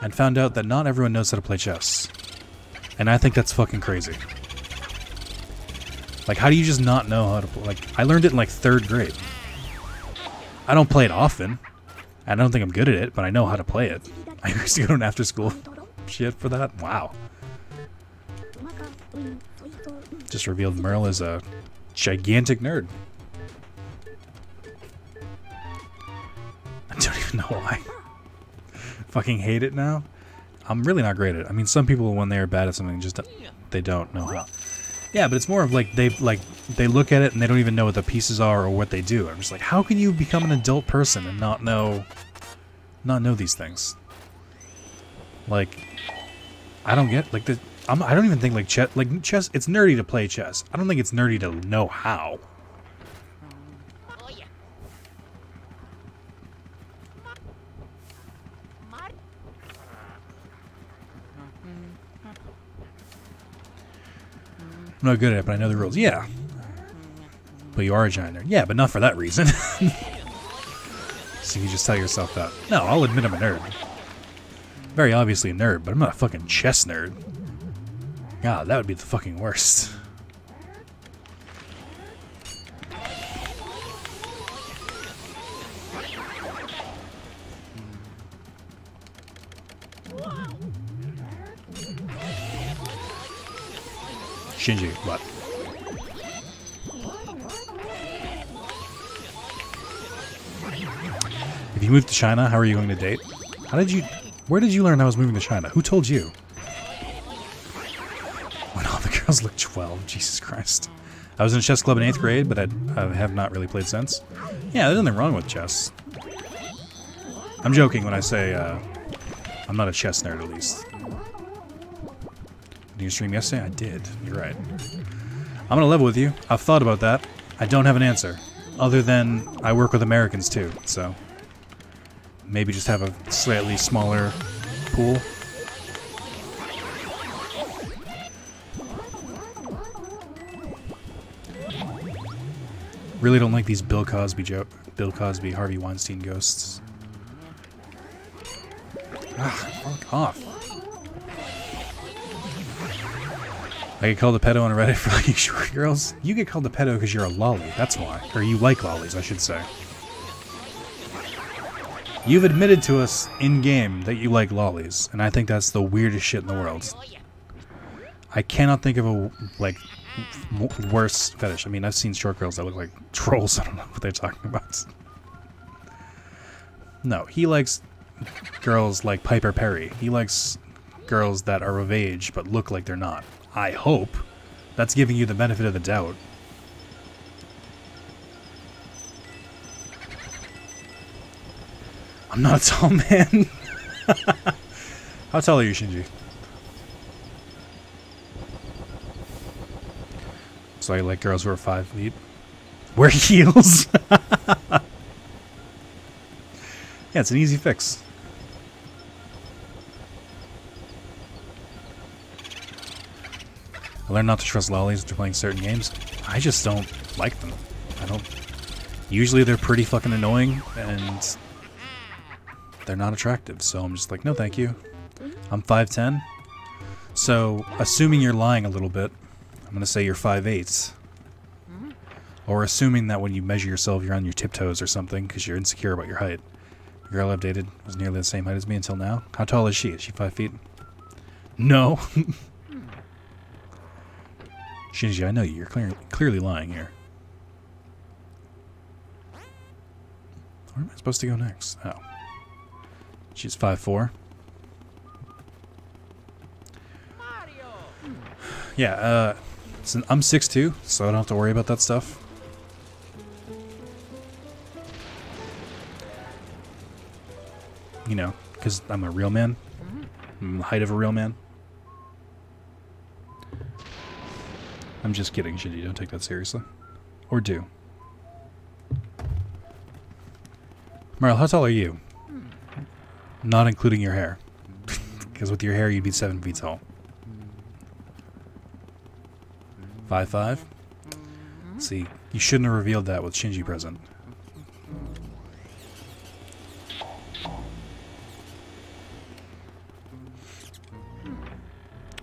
and found out that not everyone knows how to play chess. And I think that's fucking crazy. Like, how do you just not know how to play? Like, I learned it in, like, 3rd grade. I don't play it often. I don't think I'm good at it, but I know how to play it. I used to go to an after-school shit for that. Wow. Just revealed Merle is a gigantic nerd. I don't even know why. Fucking hate it now. I'm really not great at it. I mean, some people, when they're bad at something, just they don't know how. Yeah, but it's more of like they look at it and they don't even know what the pieces are or what they do. I'm just like, how can you become an adult person and not know these things? Like, I don't get like the. I don't even think like chess. It's nerdy to play chess. I don't think it's nerdy to know how. Oh yeah. I'm not good at it, but I know the rules. Yeah. But you are a giant nerd. Yeah, but not for that reason. So you just tell yourself that. No, I'll admit I'm a nerd. Very obviously a nerd, but I'm not a fucking chess nerd. God, that would be the fucking worst. Shinji, what? If you move to China, how are you going to date? Where did you learn I was moving to China? Who told you? When all the girls look 12, Jesus Christ. I was in a chess club in 8th grade, but I have not really played since. Yeah, there's nothing wrong with chess. I'm joking when I say I'm not a chess nerd, at least. Did you stream yesterday? I did. You're right. I'm gonna level with you. I've thought about that. I don't have an answer. Other than I work with Americans too, so maybe just have a slightly smaller pool. Really don't like these Bill Cosby, Harvey Weinstein ghosts. Ah, fuck off. I get called a pedo on Reddit for liking short girls. You get called a pedo because you're a lolly. That's why. Or you like lollies, I should say. You've admitted to us in-game that you like lollies, and I think that's the weirdest shit in the world. I cannot think of a, like, worse fetish. I mean, I've seen short girls that look like trolls. I don't know what they're talking about. No, he likes girls like Piper Perry. He likes girls that are of age but look like they're not. I hope. That's giving you the benefit of the doubt. I'm not a tall man. How tall are you, Shinji? So I like girls who are 5 feet. Wear heels. Yeah, it's an easy fix. I learned not to trust lollies after playing certain games. I just don't like them. I don't. Usually they're pretty fucking annoying and they're not attractive. So I'm just like, no, thank you. I'm 5'10". So assuming you're lying a little bit, I'm gonna say you're 5'8". Or assuming that when you measure yourself, you're on your tiptoes or something because you're insecure about your height. The girl I updated was nearly the same height as me until now. How tall is she? Is she 5 feet? No. Shinji, I know you. You're clearly lying here. Where am I supposed to go next? Oh. She's 5'4". Yeah, so I'm 6'2", so I don't have to worry about that stuff. You know, because I'm a real man. I'm the height of a real man. I'm just kidding, Shinji. Don't take that seriously. Or do. Marl, how tall are you? Not including your hair. Because with your hair, you'd be 7 feet tall. 5'5"? See, you shouldn't have revealed that with Shinji present.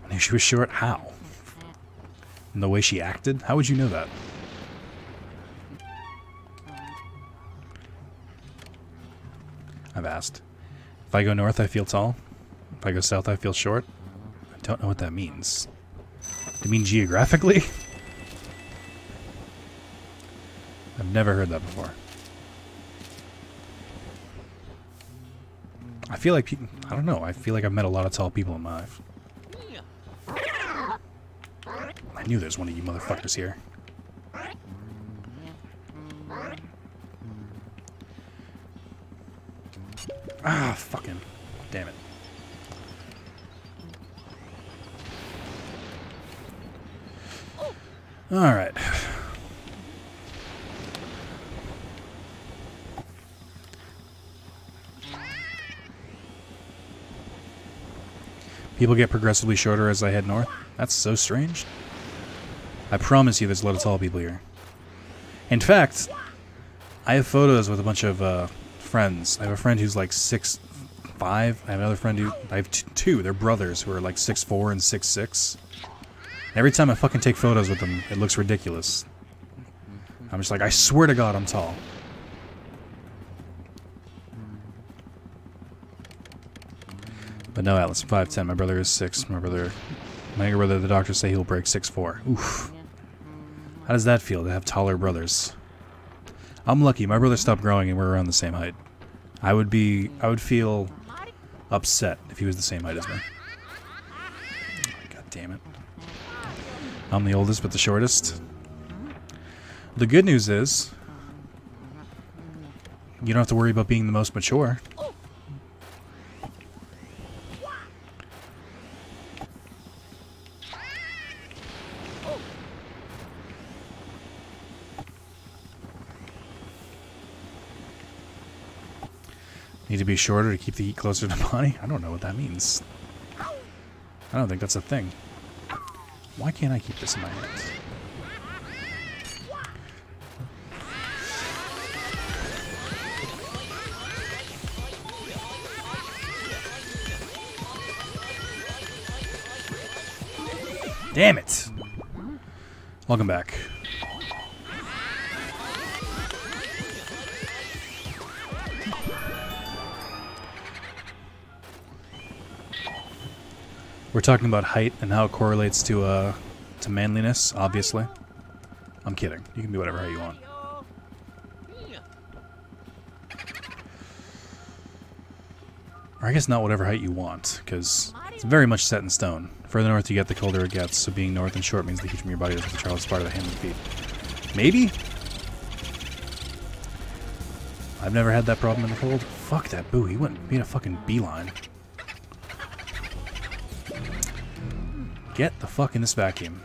I knew she was short. How? And the way she acted? How would you know that? I've asked. If I go north, I feel tall. If I go south, I feel short. I don't know what that means. You mean geographically? I've never heard that before. I feel like people... I don't know. I feel like I've met a lot of tall people in my life. I knew there's one of you motherfuckers here. Ah, fucking... Damn it. Alright. People get progressively shorter as I head north. That's so strange. I promise you there's a lot of tall people here. In fact, I have photos with a bunch of friends. I have a friend who's like 6'5". I have another friend who... I have two. They're brothers who are like 6'4" and 6'6". Every time I fucking take photos with them, it looks ridiculous. I'm just like, I swear to God I'm tall. But no, Atlas, I'm 5'10". My brother is 6. My younger brother, the doctors say he'll break 6'4". Oof. How does that feel to have taller brothers? I'm lucky. My brother stopped growing and we're around the same height. I would feel upset if he was the same height as me. God damn it. I'm the oldest but the shortest. The good news is you don't have to worry about being the most mature. Need to be shorter to keep the heat closer to the body? I don't know what that means. I don't think that's a thing. Why can't I keep this in my hands? Damn it! Welcome back. We're talking about height and how it correlates to manliness, obviously. I'm kidding. You can be whatever height you want. Or I guess not whatever height you want, because it's very much set in stone. Further north you get, the colder it gets, so being north and short means the heat from your body doesn't control the part of the hand and feet. Maybe? I've never had that problem in the cold. Fuck that boo. He made a fucking beeline. Get the fuck in this vacuum.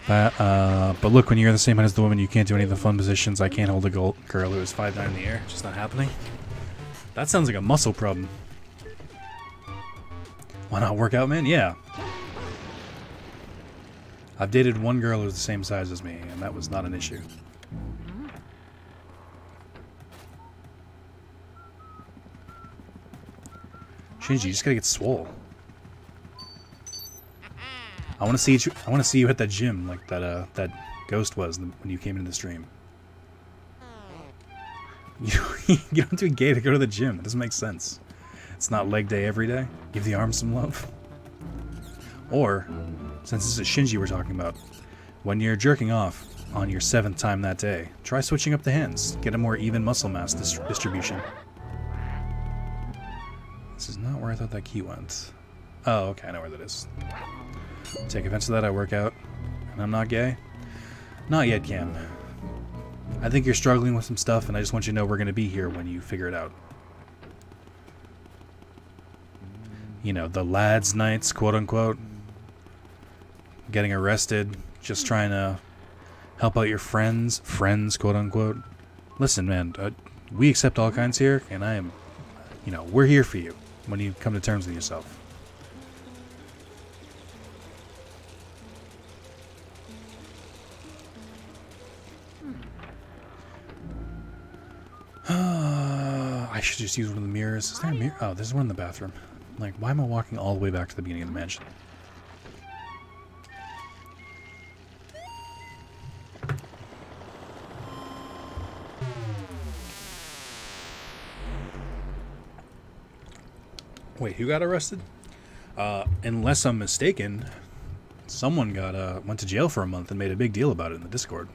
But look, when you're the same height as the woman, you can't do any of the fun positions. I can't hold a girl who is 5'9" in the air. Just not happening. That sounds like a muscle problem. Why not work out, man? Yeah. I've dated one girl who was the same size as me, and that was not an issue. Shinji, you just gotta get swole. I want to see you. I want to see you at that gym, like that ghost was when you came into the stream. You don't do gay to go to the gym. It doesn't make sense. It's not leg day every day. Give the arms some love. Or, since this is Shinji we're talking about, when you're jerking off on your 7th time that day, try switching up the hands. Get a more even muscle mass distribution. This is not where I thought that key went. Oh, okay, I know where that is. Take offense to that, I work out, and I'm not gay? Not yet, Cam. I think you're struggling with some stuff, and I just want you to know we're going to be here when you figure it out. You know, the lads' nights, quote-unquote. Getting arrested, just trying to help out your friends, quote-unquote. Listen, man, we accept all kinds here, and I am, you know, we're here for you when you come to terms with yourself. I should just use one of the mirrors. Is there a mirror? Oh, there's one in the bathroom. Like, why am I walking all the way back to the beginning of the mansion? Wait, who got arrested? Unless I'm mistaken, someone got went to jail for a month and made a big deal about it in the Discord.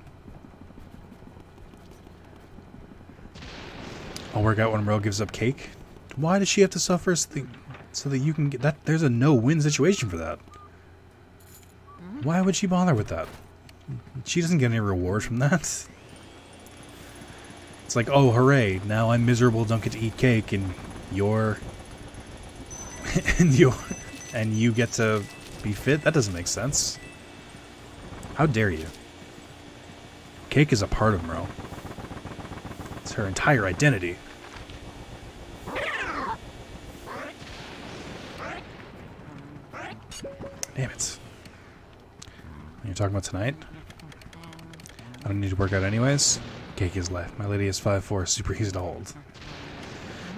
I'll work out when Merle gives up cake. Why does she have to suffer so that you can get that? There's a no-win situation for that. Why would she bother with that? She doesn't get any reward from that. It's like, oh, hooray! Now I'm miserable, don't get to eat cake, and you're and you get to be fit. That doesn't make sense. How dare you? Cake is a part of Merle. It's her entire identity. Damn it. You're talking about tonight? I don't need to work out anyways. Cake is left. My lady is 5'4", super easy to hold.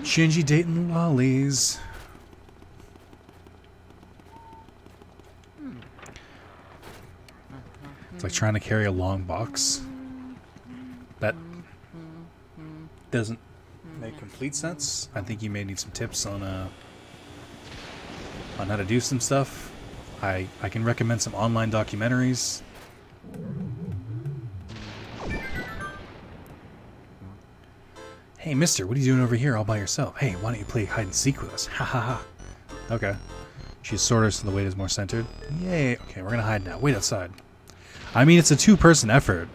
Shinji dating lollies. It's like trying to carry a long box. That doesn't make complete sense. I think you may need some tips on how to do some stuff. I can recommend some online documentaries. Hey, mister, what are you doing over here all by yourself? Hey, why don't you play hide and seek with us? Ha ha ha. Okay. She's shorter, so the weight is more centered. Yay. Okay, we're gonna hide now. Wait outside. I mean, it's a two-person effort.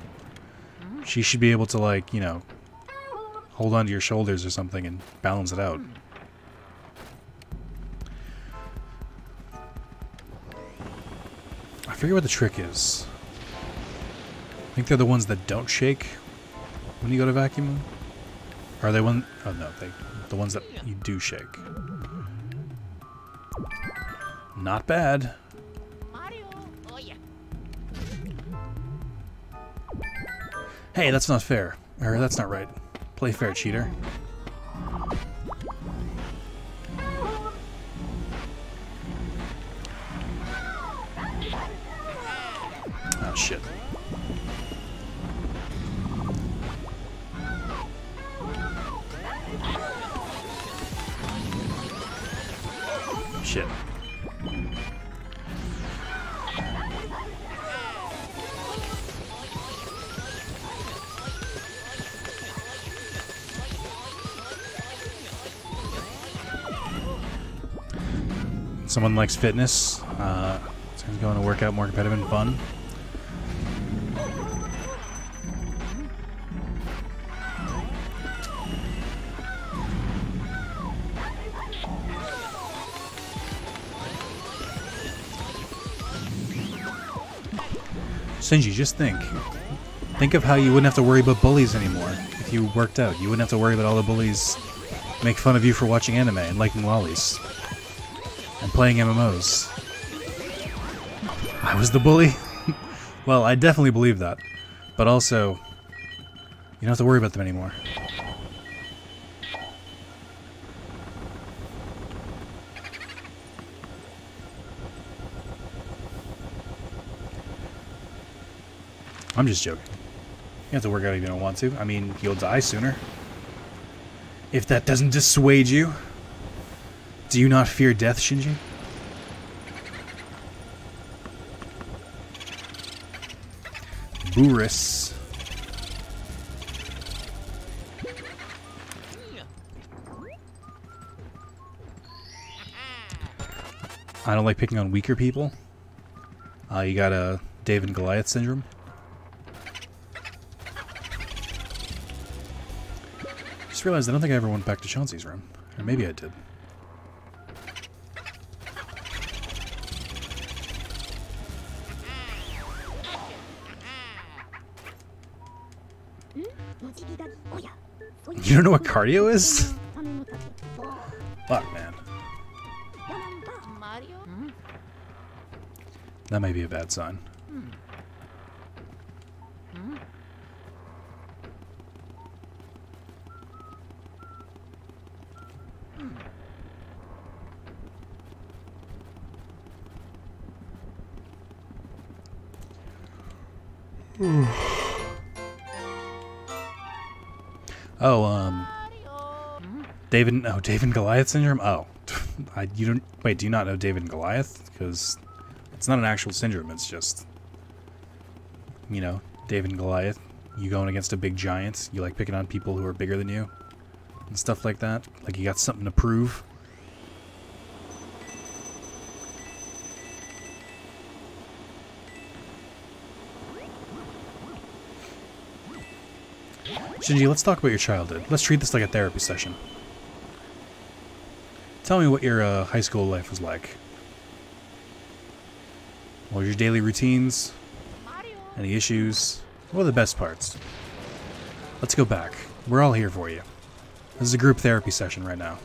She should be able to, like, you know, hold onto your shoulders or something and balance it out. I forget what the trick is. I think they're the ones that don't shake when you go to vacuum. Or are they one? Oh no, the ones that you do shake. Not bad. Hey, that's not fair. Or that's not right. Play fair, cheater. Oh shit. Shit. Someone likes fitness. Someone's going to work out more competitive and fun. Shinji, just think. Think of how you wouldn't have to worry about bullies anymore if you worked out. You wouldn't have to worry about all the bullies make fun of you for watching anime and liking lollies and playing MMOs. I was the bully? Well, I definitely believe that. But also, you don't have to worry about them anymore. I'm just joking. You have to work out if you don't want to. I mean, you'll die sooner. If that doesn't dissuade you. Do you not fear death, Shinji? Buris. I don't like picking on weaker people. You got a David and Goliath syndrome. Just realized I don't think I ever went back to Chauncey's room. Or maybe I did. You don't know what cardio is? Fuck, man. That might be a bad sign. David and Goliath syndrome? Oh. You don't, wait, do you not know David and Goliath? Because it's not an actual syndrome, it's just, you know, David and Goliath. You going against a big giant, you like picking on people who are bigger than you, and stuff like that. Like you got something to prove. Shinji, let's talk about your childhood. Let's treat this like a therapy session. Tell me what your high school life was like. What were your daily routines? Any issues? What are the best parts? Let's go back. We're all here for you. This is a group therapy session right now.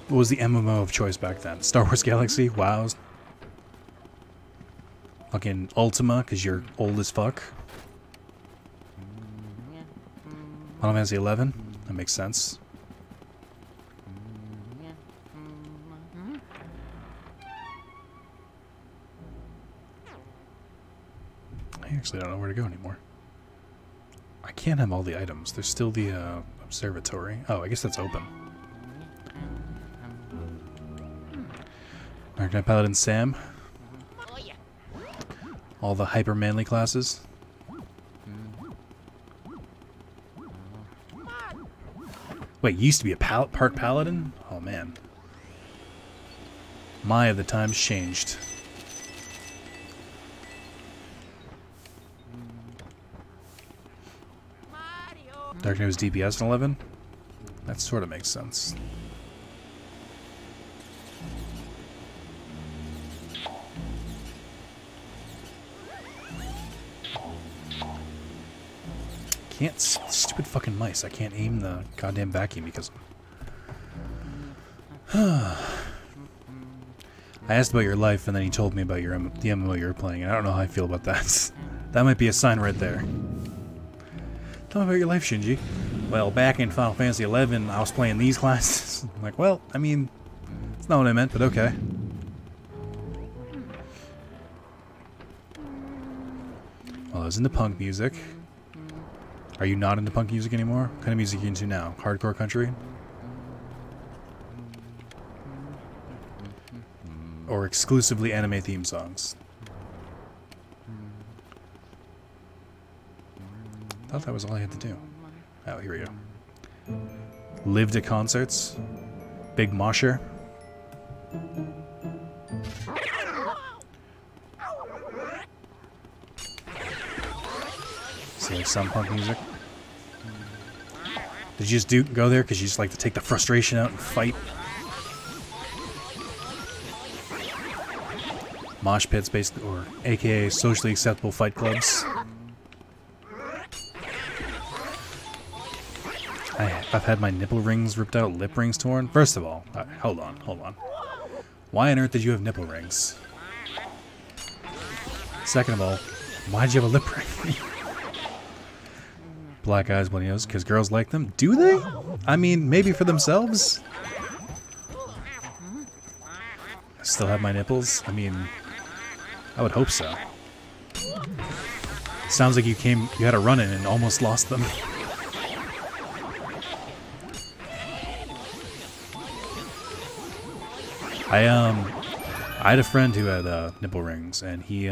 What was the MMO of choice back then? Star Wars Galaxy? WoW? Fucking Ultima, because you're old as fuck. Final Fantasy 11? That makes sense. I actually don't know where to go anymore. I can't have all the items. There's still the observatory. Oh, I guess that's open. Dark Knight Paladin Sam. All the hyper manly classes. Wait, you used to be a part paladin? Oh man. My, the times changed. Dark Knight was DPS in 11? That sort of makes sense. Can't, stupid fucking mice. I can't aim the goddamn vacuum because I asked about your life and then he told me about the MMO you were playing, and I don't know how I feel about that. That might be a sign right there. Tell me about your life, Shinji. Well, back in Final Fantasy 11, I was playing these classes. I'm like, well, I mean, it's not what I meant, but okay. Well, I was into punk music. Are you not into punk music anymore? What kind of music are you into now? Hardcore country? Or exclusively anime theme songs? I thought that was all I had to do. Oh, here we go. Lived at concerts. Big mosher. See, like some punk music. Did you just go there because you just like to take the frustration out and fight? mosh pits, basically, or AKA socially acceptable fight clubs. I've had my nipple rings ripped out, lip rings torn. First of all, hold on. Why on earth did you have nipple rings? Second of all, why did you have a lip ring? Black eyes, bloody nose, because girls like them. Do they? I mean, maybe for themselves? I still have my nipples? I mean, I would hope so. Sounds like you had a run-in and almost lost them. I had a friend who had nipple rings, and he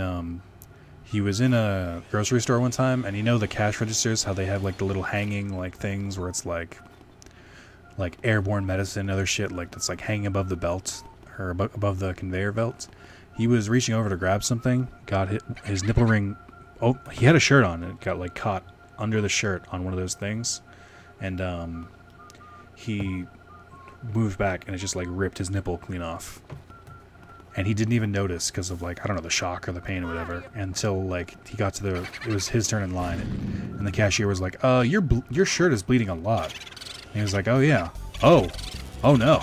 was in a grocery store one time, and you know the cash registers, how they have like the little hanging like things where it's like airborne medicine and other shit like that's like hanging above the belt or above the conveyor belt. He was reaching over to grab something, got his nipple ring. Oh, he had a shirt on, and it got like caught under the shirt on one of those things, and he moved back and it just like ripped his nipple clean off. And he didn't even notice because of like, I don't know, the shock or the pain or whatever, until like he got to it was his turn in line, and the cashier was like, your shirt is bleeding a lot. And he was like, oh yeah. Oh no.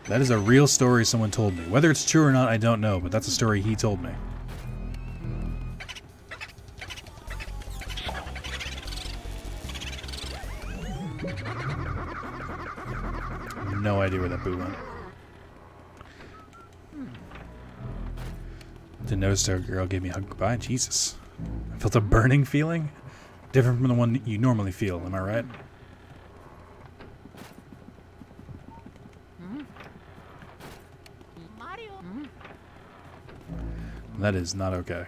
That is a real story someone told me. Whether it's true or not, I don't know, but that's a story he told me. No idea where that boo went. Didn't notice a girl gave me a hug goodbye. Jesus. I felt a burning feeling. Different from the one you normally feel, am I right? Mario. That is not okay.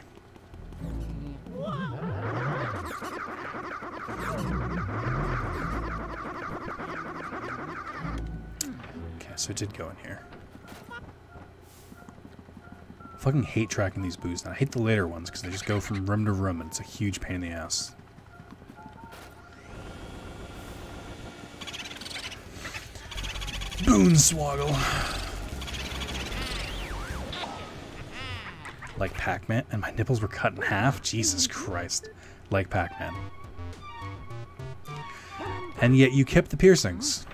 So it did go in here. Fucking hate tracking these boos now. I hate the later ones because they just go from room to room and it's a huge pain in the ass. Boonswoggle. Like Pac-Man, and my nipples were cut in half? Jesus Christ. Like Pac-Man. And yet you kept the piercings.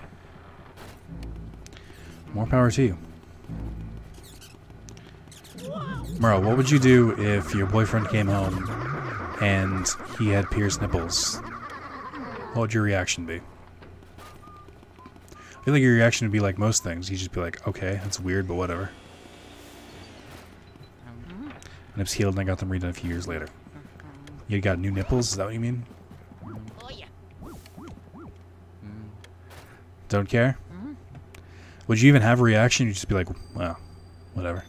More power to you. Merle, what would you do if your boyfriend came home and he had pierced nipples? What would your reaction be? I feel like your reaction would be like most things. You'd just be like, okay, that's weird, but whatever. Nips healed and I got them redone a few years later. You got new nipples? Is that what you mean? Oh yeah. Don't care? Would you even have a reaction? You'd just be like, well, whatever.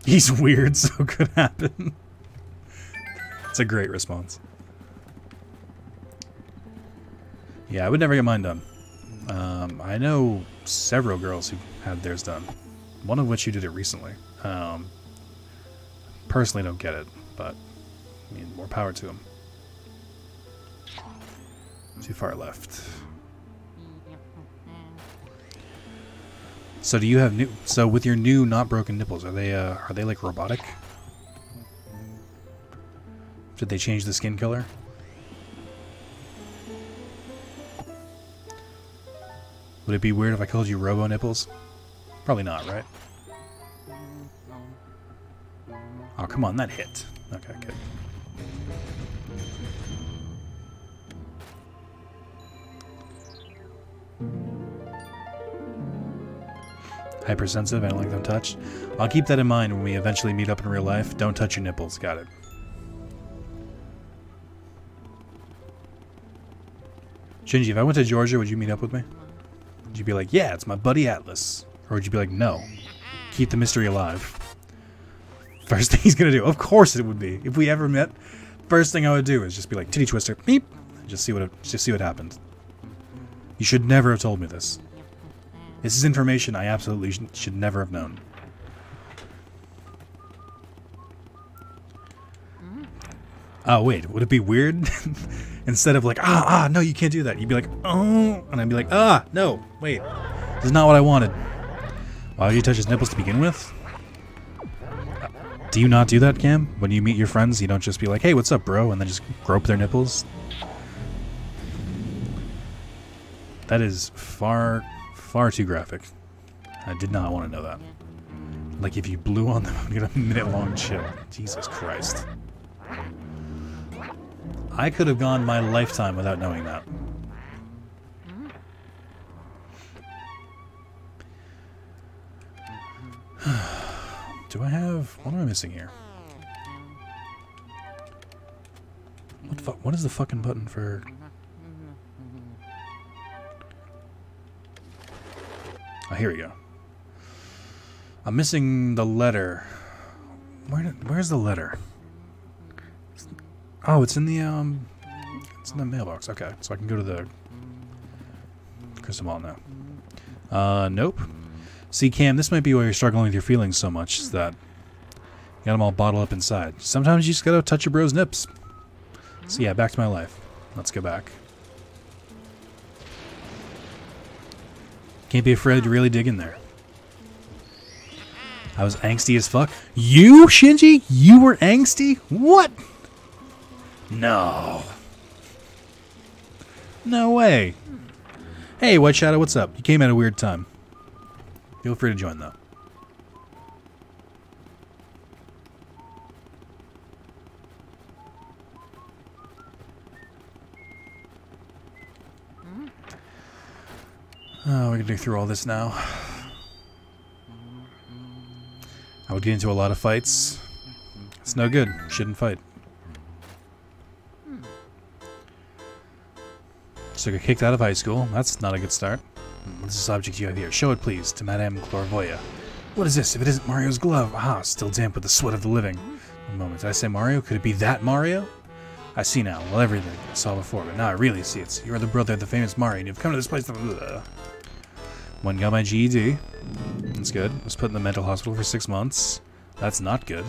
He's weird, so it could happen. It's a great response. Yeah, I would never get mine done. I know several girls who had theirs done. One of which who did it recently. Personally don't get it, but I mean, more power to them. Too far left. So do you have new? So with your new not broken nipples, are they like robotic? Did they change the skin color? Would it be weird if I called you Robo Nipples? Probably not, right? Oh, come on, that hit. Okay, good. Hypersensitive, I don't like them touched. I'll keep that in mind when we eventually meet up in real life. Don't touch your nipples, got it. Shinji, if I went to Georgia, would you meet up with me? Would you be like, yeah, it's my buddy Atlas? Or would you be like, no, keep the mystery alive? First thing he's gonna do, of course it would be. If we ever met, first thing I would do is just be like, titty twister, beep, just see what happened. You should never have told me this. This is information I absolutely should never have known. Oh wait, would it be weird Instead of like, no, you can't do that. You'd be like, oh, and I'd be like, no, wait. This is not what I wanted. Why would you touch his nipples to begin with? Do you not do that, Cam? When you meet your friends, you don't just be like, hey, what's up, bro? And then just grope their nipples? That is far, far too graphic. I did not want to know that. Like, if you blew on them, I'd get a minute-long chill. Jesus Christ. I could have gone my lifetime without knowing that. Do I have... What am I missing here? What is the fucking button for... Oh, here we go. I'm missing the letter. Where's the letter? Oh, it's in the mailbox. Okay, so I can go to the crystal ball now. Nope. See, Cam, this might be why you're struggling with your feelings so much, is that you got them all bottled up inside. Sometimes you just gotta touch your bro's nips. So yeah, back to my life. Let's go back. Can't be afraid to really dig in there. I was angsty as fuck. You, Shinji? You were angsty? What? No. No way. Hey, White Shadow, what's up? You came at a weird time. Feel free to join, though. Oh, we can dig through all this now. I would get into a lot of fights. It's no good. Shouldn't fight. So I got kicked out of high school. That's not a good start. What's this object you have here? Show it, please, to Madame Clairvoya. What is this? If it isn't Mario's glove. Aha, still damp with the sweat of the living. One moment. Did I say Mario? Could it be that Mario? I see now. Well, everything I saw before, but now I really see it. You're the brother of the famous Mario, and you've come to this place to... One got my GED. That's good. Was put in the mental hospital for 6 months. That's not good.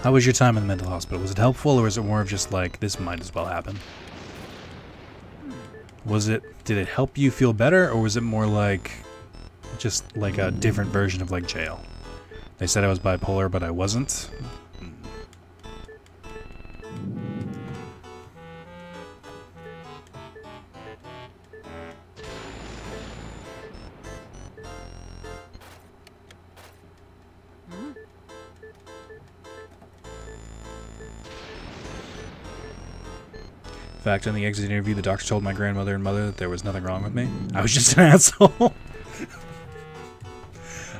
How was your time in the mental hospital? Was it helpful, or was it more of just like, this might as well happen? Did it help you feel better, or was it more like, just like a different version of like jail? They said I was bipolar, but I wasn't. In fact, on the exit interview, the doctor told my grandmother and mother that there was nothing wrong with me. I was just an asshole.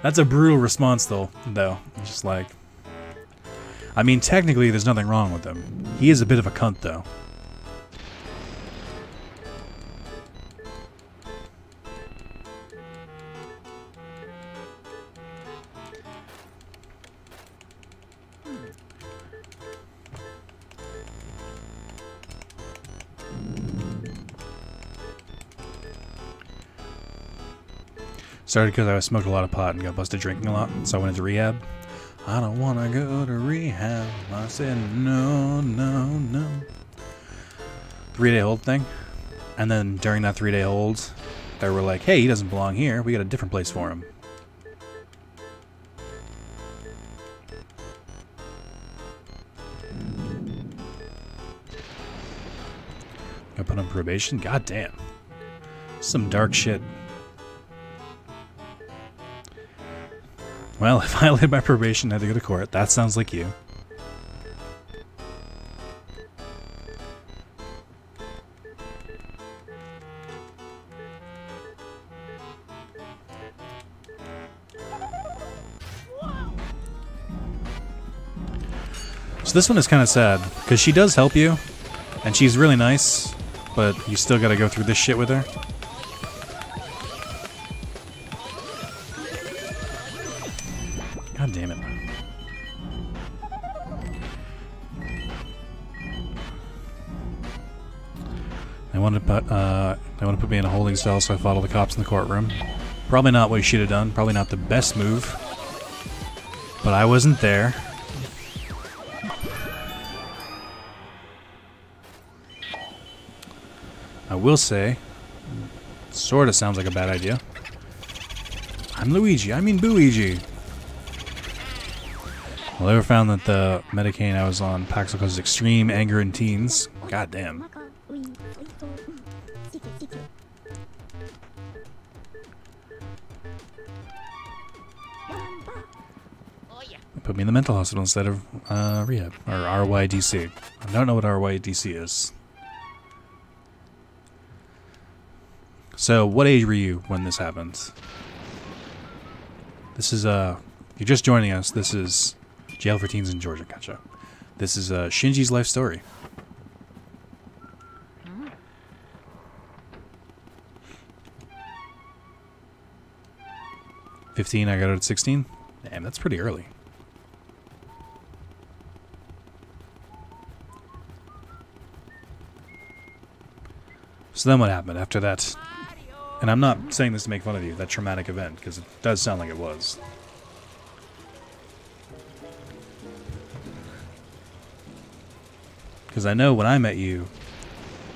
That's a brutal response, though. It's just like... I mean, technically, there's nothing wrong with him. He is a bit of a cunt, though. Started because I smoked a lot of pot and got busted drinking a lot, so I went into rehab. I don't want to go to rehab. I said no, no, no. 3-day hold thing. And then during that 3-day hold, they were like, hey, he doesn't belong here. We got a different place for him. Got put on probation? God damn. Some dark shit. Well, if I violated my probation, I had to go to court. That sounds like you. So this one is kind of sad, because she does help you, and she's really nice, but you still gotta go through this shit with her. God damn it. They wanted to put me in a holding cell, so I fought all the cops in the courtroom. Probably not what you should have done. Probably not the best move. But I wasn't there. I will say, sort of sounds like a bad idea. I'm Luigi. I mean Booigi. Well, I ever found that the Medicaine I was on Paxil causes extreme anger in teens. God damn. Put me in the mental hospital instead of rehab, or RYDC. I don't know what RYDC is. So, what age were you when this happened? This is, you're just joining us. This is Jail for Teens in Georgia. Gotcha. This is Shinji's life story. "15, I got out at 16? Damn, that's pretty early. So then what happened after that? And I'm not saying this to make fun of you, that traumatic event, because it does sound like it was. Because I know when I met you,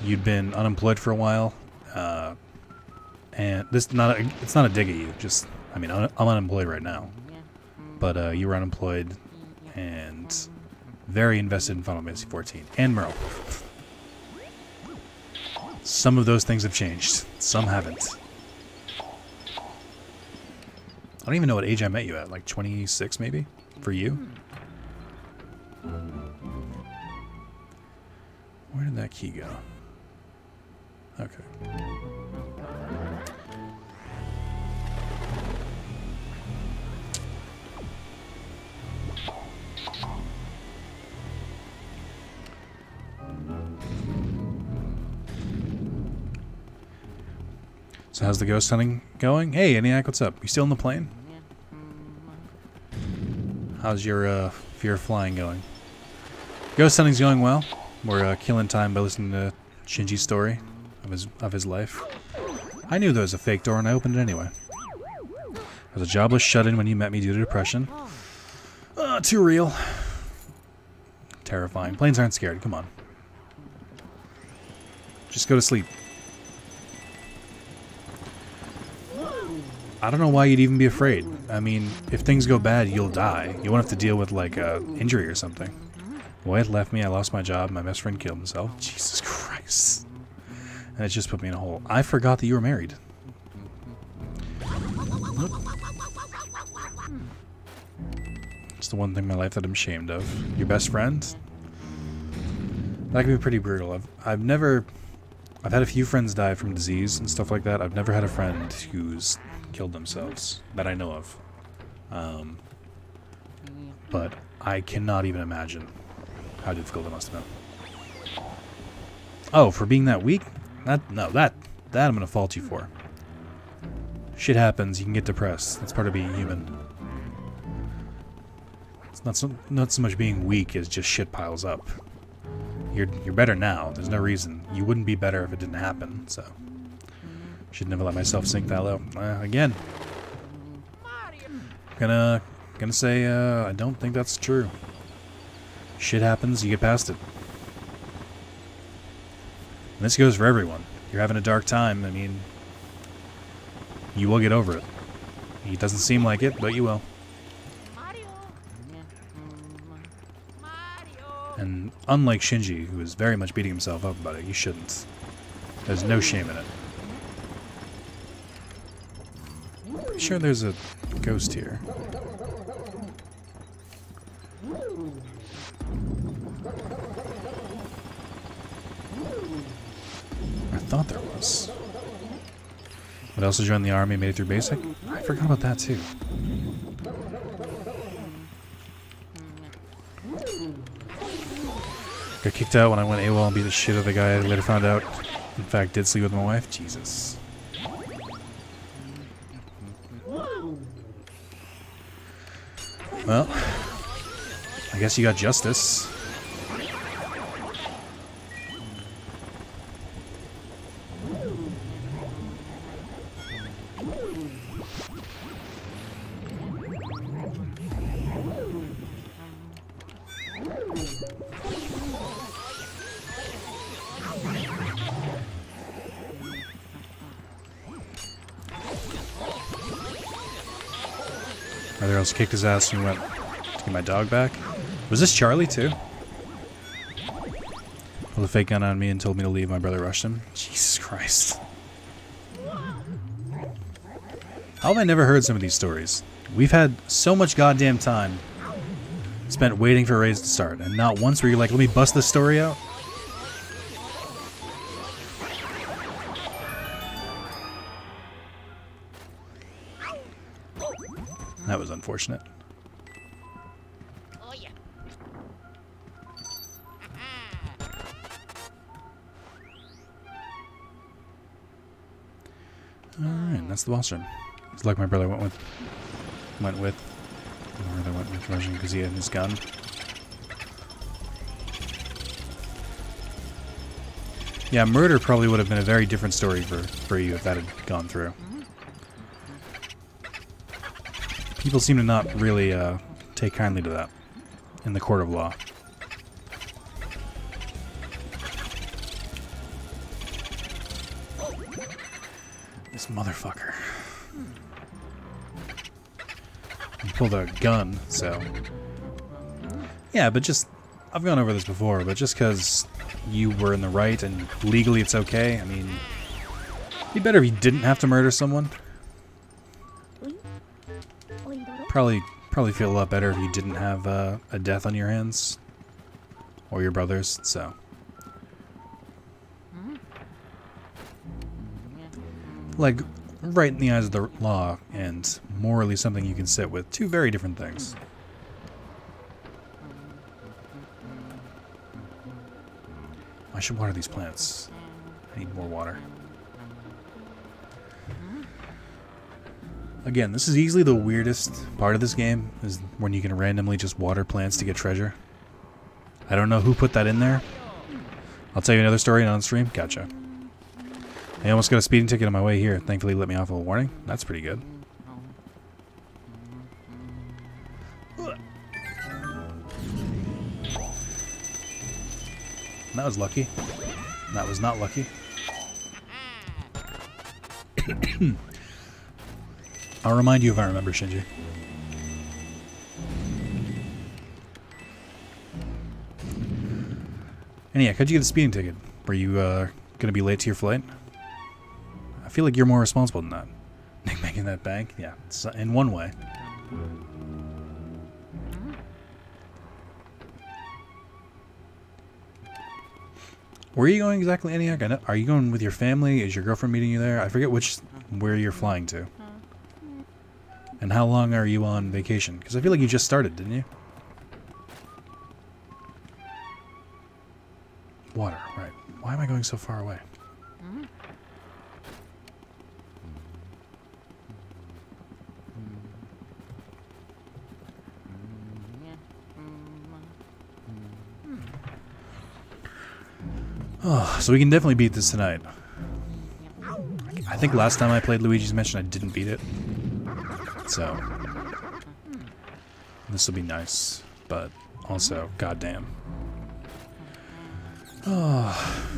you'd been unemployed for a while, and it's not a dig at you. Just, I mean, I'm unemployed right now, but you were unemployed and very invested in Final Fantasy 14 and Merle. Some of those things have changed. Some haven't. I don't even know what age I met you at. Like 26, maybe? For you? Where did that key go? Okay. So how's the ghost hunting going? Hey, ENIAC, what's up? You still on the plane? How's your fear of flying going? Ghost hunting's going well. We're killing time by listening to Shinji's story of his life. I knew there was a fake door and I opened it anyway. I was a jobless shut-in when you met me due to depression. Too real. Terrifying. Planes aren't scared. Come on. Just go to sleep. I don't know why you'd even be afraid. I mean, if things go bad, you'll die. You won't have to deal with, like, a injury or something. Wyatt left me, I lost my job, my best friend killed himself. Jesus Christ. And it just put me in a hole. I forgot that you were married. It's the one thing in my life that I'm ashamed of. Your best friend? That can be pretty brutal. I've had a few friends die from disease and stuff like that. I've never had a friend who's killed themselves that I know of. But I cannot even imagine how difficult it must have been. Oh, for being that weak? That I'm gonna fault you for. Shit happens, you can get depressed. That's part of being human. It's not so much being weak as just shit piles up. You're better now. There's no reason. You wouldn't be better if it didn't happen, so. Should never let myself sink that low. Again. Gonna say, I don't think that's true. Shit happens, you get past it. And this goes for everyone. You're having a dark time, I mean, you will get over it. It doesn't seem like it, but you will. And unlike Shinji, who is very much beating himself up about it, you shouldn't. There's no shame in it. Pretty sure there's a ghost here. I thought there was. But I also joined the army, made it through basic. I forgot about that too. Got kicked out when I went AWOL and beat the shit out of the guy I later found out, in fact, did sleep with my wife. Jesus. Well, I guess you got justice. Brother else kicked his ass and went to get my dog back. Was this Charlie too? Pulled a fake gun on me and told me to leave. My brother rushed him. Jesus Christ. How have I never heard some of these stories? We've had so much goddamn time spent waiting for raids to start, and not once were you like, let me bust this story out? That was unfortunate. Oh yeah. Alright, that's the boss room. It's like my brother went with my brother went with Russian because he had his gun. Yeah, murder probably would have been a very different story for you if that had gone through. People seem to not really take kindly to that in the court of law. This motherfucker. He pulled a gun, so... Yeah, but just... I've gone over this before, but just because you were in the right and legally it's okay, I mean... It'd be better if you didn't have to murder someone. Probably feel a lot better if you didn't have a death on your hands. Or your brother's, so... Like, right in the eyes of the law, and morally something you can sit with. Two very different things. I should water these plants. I need more water. Again, this is easily the weirdest part of this game, is when you can randomly just water plants to get treasure. I don't know who put that in there. I'll tell you another story on stream. Gotcha. I almost got a speeding ticket on my way here. Thankfully, let me off with a warning. That's pretty good. That was lucky. That was not lucky. I'll remind you if I remember, Shinji. And yeah, how'd you get a speeding ticket? Were you gonna be late to your flight? I feel like you're more responsible than that. Nick making that bank? Yeah, it's, in one way. Where are you going exactly, Antioch? I know, are you going with your family? Is your girlfriend meeting you there? I forget where you're flying to. And how long are you on vacation? Because I feel like you just started, didn't you? Water, right. Why am I going so far away? Oh, so we can definitely beat this tonight. I think last time I played Luigi's Mansion I didn't beat it. So this will be nice, but also goddamn. Oh.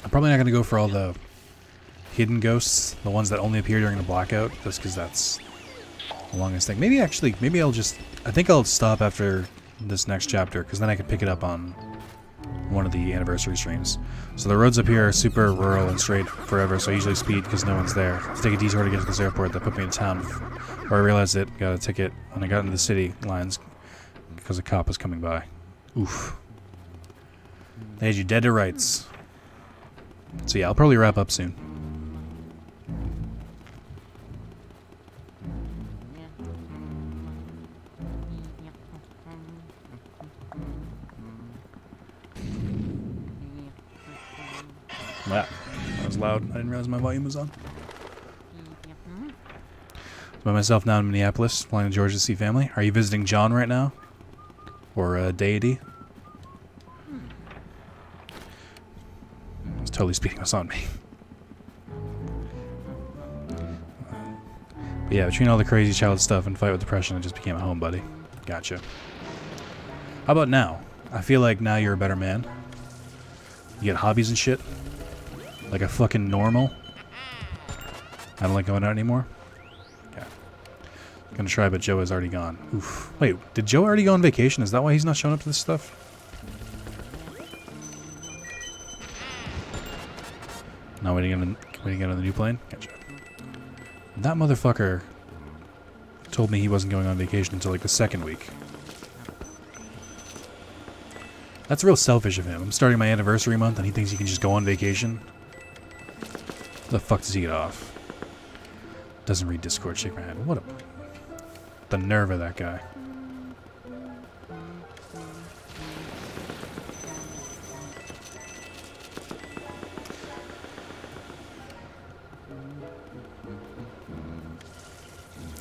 I'm probably not gonna go for all the hidden ghosts, the ones that only appear during the blackout, just because that's the longest thing. Maybe actually, maybe I'll just, I think I'll stop after this next chapter, because then I can pick it up on one of the anniversary streams. So the roads up here are super rural and straight forever, so I usually speed because no one's there. To take a detour to get to this airport that put me in town, where I realized it, got a ticket when I got into the city lines because a cop was coming by. Oof. They had you dead to rights. So yeah, I'll probably wrap up soon. Wow, that was loud. I didn't realize my volume was on. By myself now in Minneapolis, flying to Georgia to see family. Are you visiting John right now? Or Deity? I was totally speeding this on me. But yeah, between all the crazy child stuff and fight with depression, I just became a home buddy. Gotcha. How about now? I feel like now you're a better man. You get hobbies and shit. Like a fucking normal. I don't like going out anymore. Okay. Gonna try, but Joe is already gone. Oof. Wait, did Joe already go on vacation? Is that why he's not showing up to this stuff? No, waiting on the new plane? Gotcha. That motherfucker told me he wasn't going on vacation until like the second week. That's real selfish of him. I'm starting my anniversary month and he thinks he can just go on vacation. Where the fuck does he get off? Doesn't read Discord, shake my head. What a... The nerve of that guy.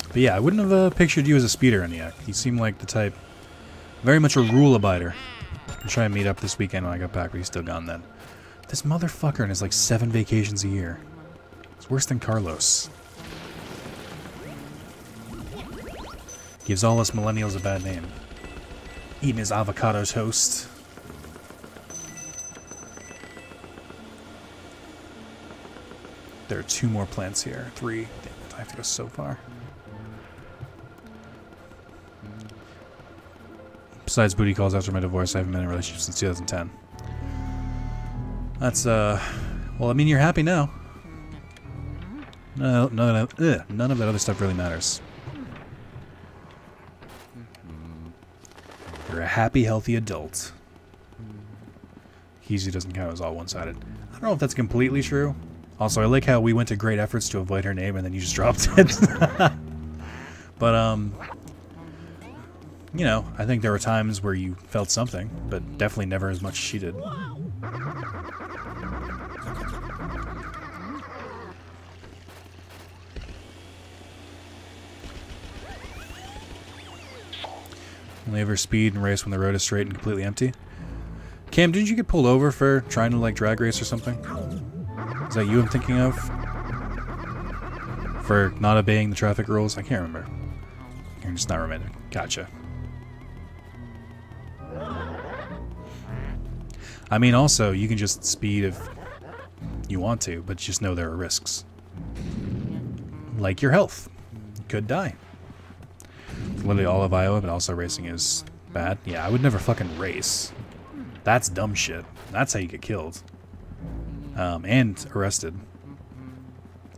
But yeah, I wouldn't have pictured you as a speeder, ENIAC. You seem like the type... Very much a rule abider. I'm trying to meet up this weekend when I got back, but he's still gone then. This motherfucker and his like 7 vacations a year. It's worse than Carlos. Gives all us millennials a bad name. Eating his avocado toast. There are 2 more plants here. 3. Damn it, I have to go so far. Besides booty calls after my divorce, I haven't been in a relationship since 2010. That's, well, I mean, you're happy now. No, none of that other stuff really matters. You're a happy, healthy adult. Easy doesn't count as all one-sided. I don't know if that's completely true. Also, I like how we went to great efforts to avoid her name and then you just dropped it. But, you know, I think there were times where you felt something, but definitely never as much as she did. Only ever speed and race when the road is straight and completely empty. Cam, didn't you get pulled over for trying to, like, drag race or something? Is that you I'm thinking of? For not obeying the traffic rules? I can't remember. I'm just not remembering. Gotcha. I mean, also, you can just speed if you want to, but just know there are risks. Like your health. You could die. It's literally all of Iowa, but also racing is bad. Yeah, I would never fucking race. That's dumb shit. That's how you get killed. And arrested.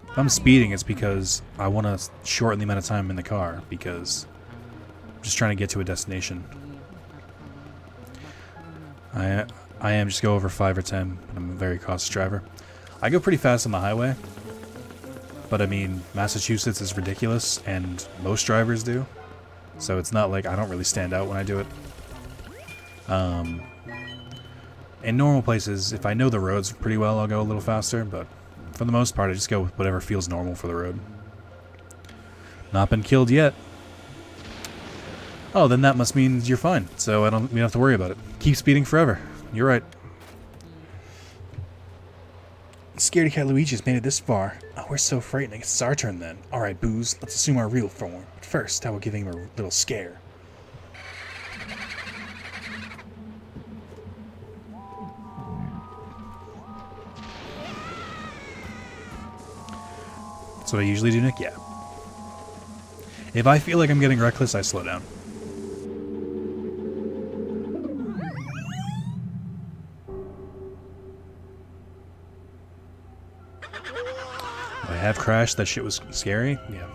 If I'm speeding, it's because I want to shorten the amount of time I'm in the car, because I'm just trying to get to a destination. I am just go over 5 or 10, but I'm a very cautious driver. I go pretty fast on the highway, but I mean, Massachusetts is ridiculous, and most drivers do. So it's not like I don't really stand out when I do it. In normal places, if I know the roads pretty well, I'll go a little faster, but for the most part, I just go with whatever feels normal for the road. Not been killed yet. Oh, then that must mean you're fine, so we don't have to worry about it. Keep speeding forever. You're right. Scaredy Cat Luigi's made it this far. Oh, we're so frightening. It's our turn then. Alright, Booze, let's assume our real form. But first, how about giving him a little scare? That's what I usually do, Nick? Yeah. If I feel like I'm getting reckless, I slow down. I have crashed. That shit was scary. Yeah.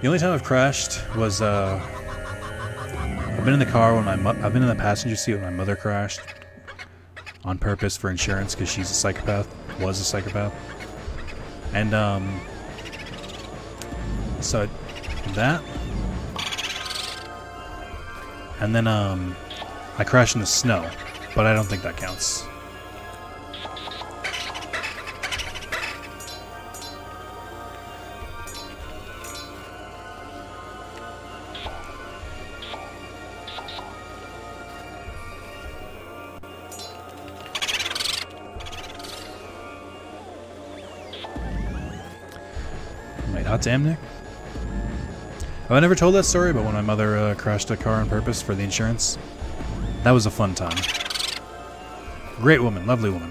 The only time I've crashed was I've been in the car when I've been in the passenger seat when my mother crashed on purpose for insurance because she's a psychopath. Was a psychopath. And so that, and then I crashed in the snow, but I don't think that counts. Wait, hot damn, Nick? Have I never told that story about when my mother crashed a car on purpose for the insurance? That was a fun time. Great woman, lovely woman.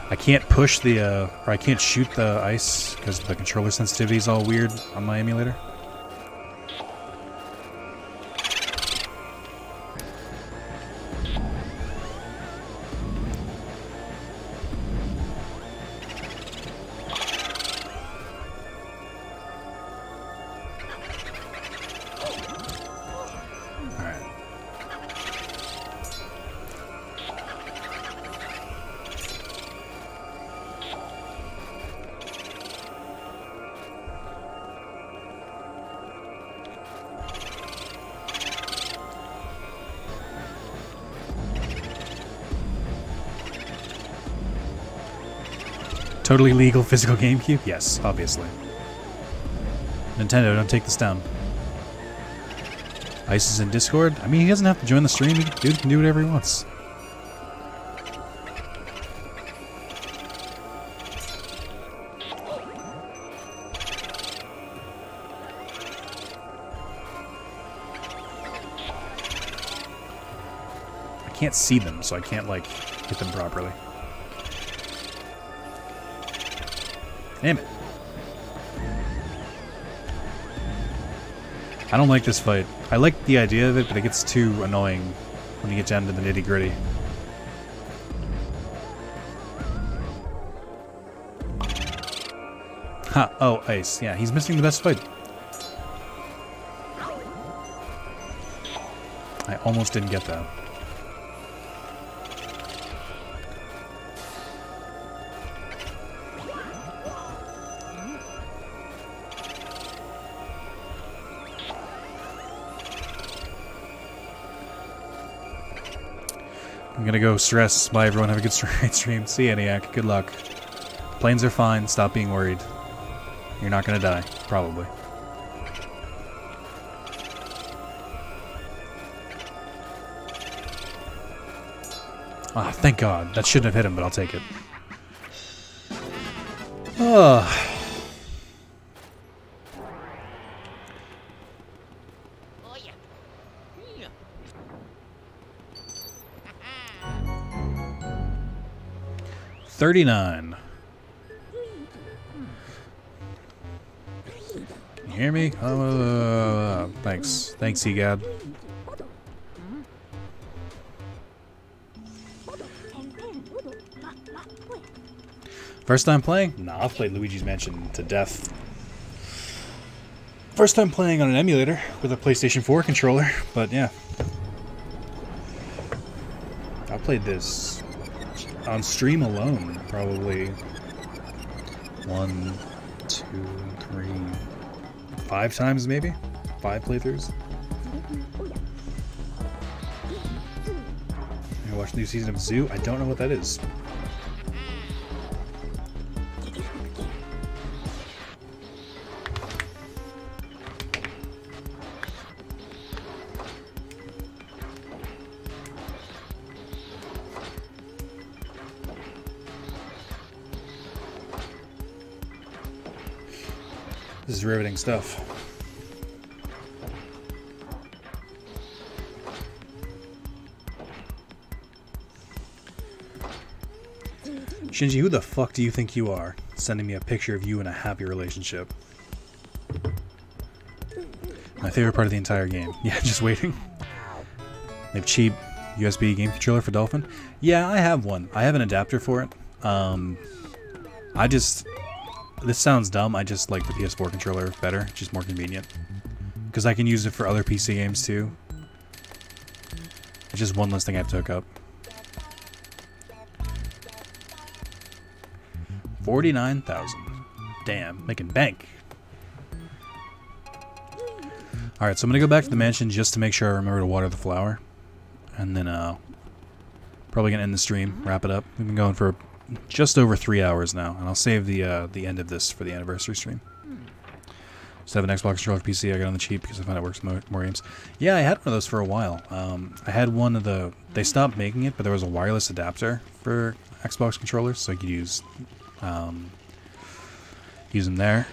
I can't push the, or I can't shoot the ice because the controller sensitivity is all weird on my emulator. Totally legal physical GameCube? Yes, obviously. Nintendo, don't take this down. Ice is in Discord? I mean, he doesn't have to join the stream. Dude can do whatever he wants. I can't see them, so I can't, like, hit them properly. Damn it. I don't like this fight. I like the idea of it, but it gets too annoying when you get down to the nitty-gritty. Ha! Oh, ice. Yeah, he's missing the best fight. I almost didn't get that. I'm gonna go stress. Bye everyone, have a good stream. See you, Eniac. Good luck. Planes are fine, stop being worried. You're not gonna die, probably. Ah, thank God. That shouldn't have hit him, but I'll take it. Ugh. Oh yeah. 39. You hear me? Thanks. Thanks, Egad. First time playing? Nah, I've played Luigi's Mansion to death. First time playing on an emulator with a PlayStation 4 controller, but yeah. I played this on stream alone, probably 1, 2, 3, 5 times maybe? 5 playthroughs. I watched the new season of Zoo. I don't know what that is. This is riveting stuff. Shinji, who the fuck do you think you are? Sending me a picture of you in a happy relationship. My favorite part of the entire game. Yeah, just waiting. They have cheap USB game controller for Dolphin. Yeah, I have one. I have an adapter for it. This sounds dumb, I just like the PS4 controller better, it's just more convenient. Because I can use it for other PC games too. It's just one less thing I have to hook up. 49,000. Damn, making bank. Alright, so I'm gonna go back to the mansion just to make sure I remember to water the flower. And then, probably gonna end the stream, wrap it up. We've been going for just over 3 hours now, and I'll save the end of this for the anniversary stream. Just have an Xbox controller for PC. I got on the cheap because I found it works more games. Yeah, I had one of those for a while. I had one of the... They stopped making it, but there was a wireless adapter for Xbox controllers, so I could use them there.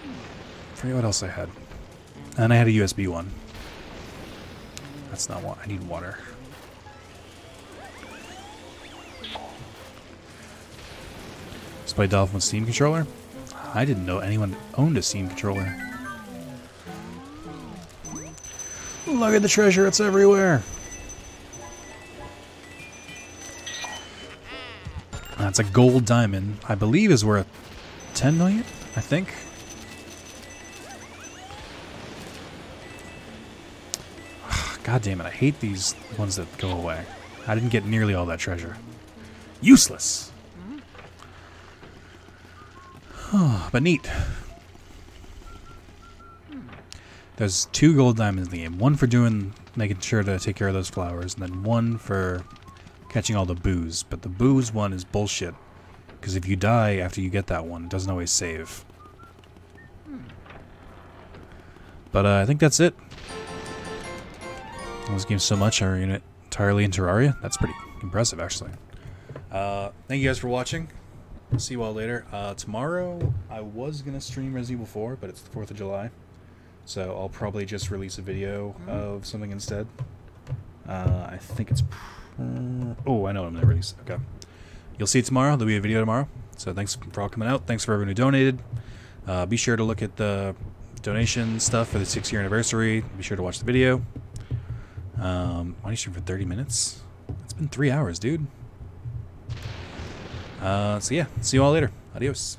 I forget what else I had. And I had a USB one. That's not what I need. Water. play Dolphin with Steam controller? I didn't know anyone owned a Steam controller. Look at the treasure, it's everywhere! That's a gold diamond. I believe is worth 10 million, I think. God damn it, I hate these ones that go away. I didn't get nearly all that treasure. Useless! But neat. There's 2 gold diamonds in the game. One for making sure to take care of those flowers, and then one for catching all the booze. But the booze one is bullshit. Because if you die after you get that one, it doesn't always save. But I think that's it. This game so much, I ran it entirely in Terraria. That's pretty impressive, actually. Thank you guys for watching. See you all later. Tomorrow, I was going to stream Resident Evil 4, but it's the 4th of July. So I'll probably just release a video of something instead. I think it's... oh, I know what I'm going to release. Okay. You'll see it tomorrow. There'll be a video tomorrow. So thanks for all coming out. Thanks for everyone who donated. Be sure to look at the donation stuff for the 6-year anniversary. Be sure to watch the video. Why do you stream for 30 minutes? It's been 3 hours, dude. So yeah, see you all later. Adios.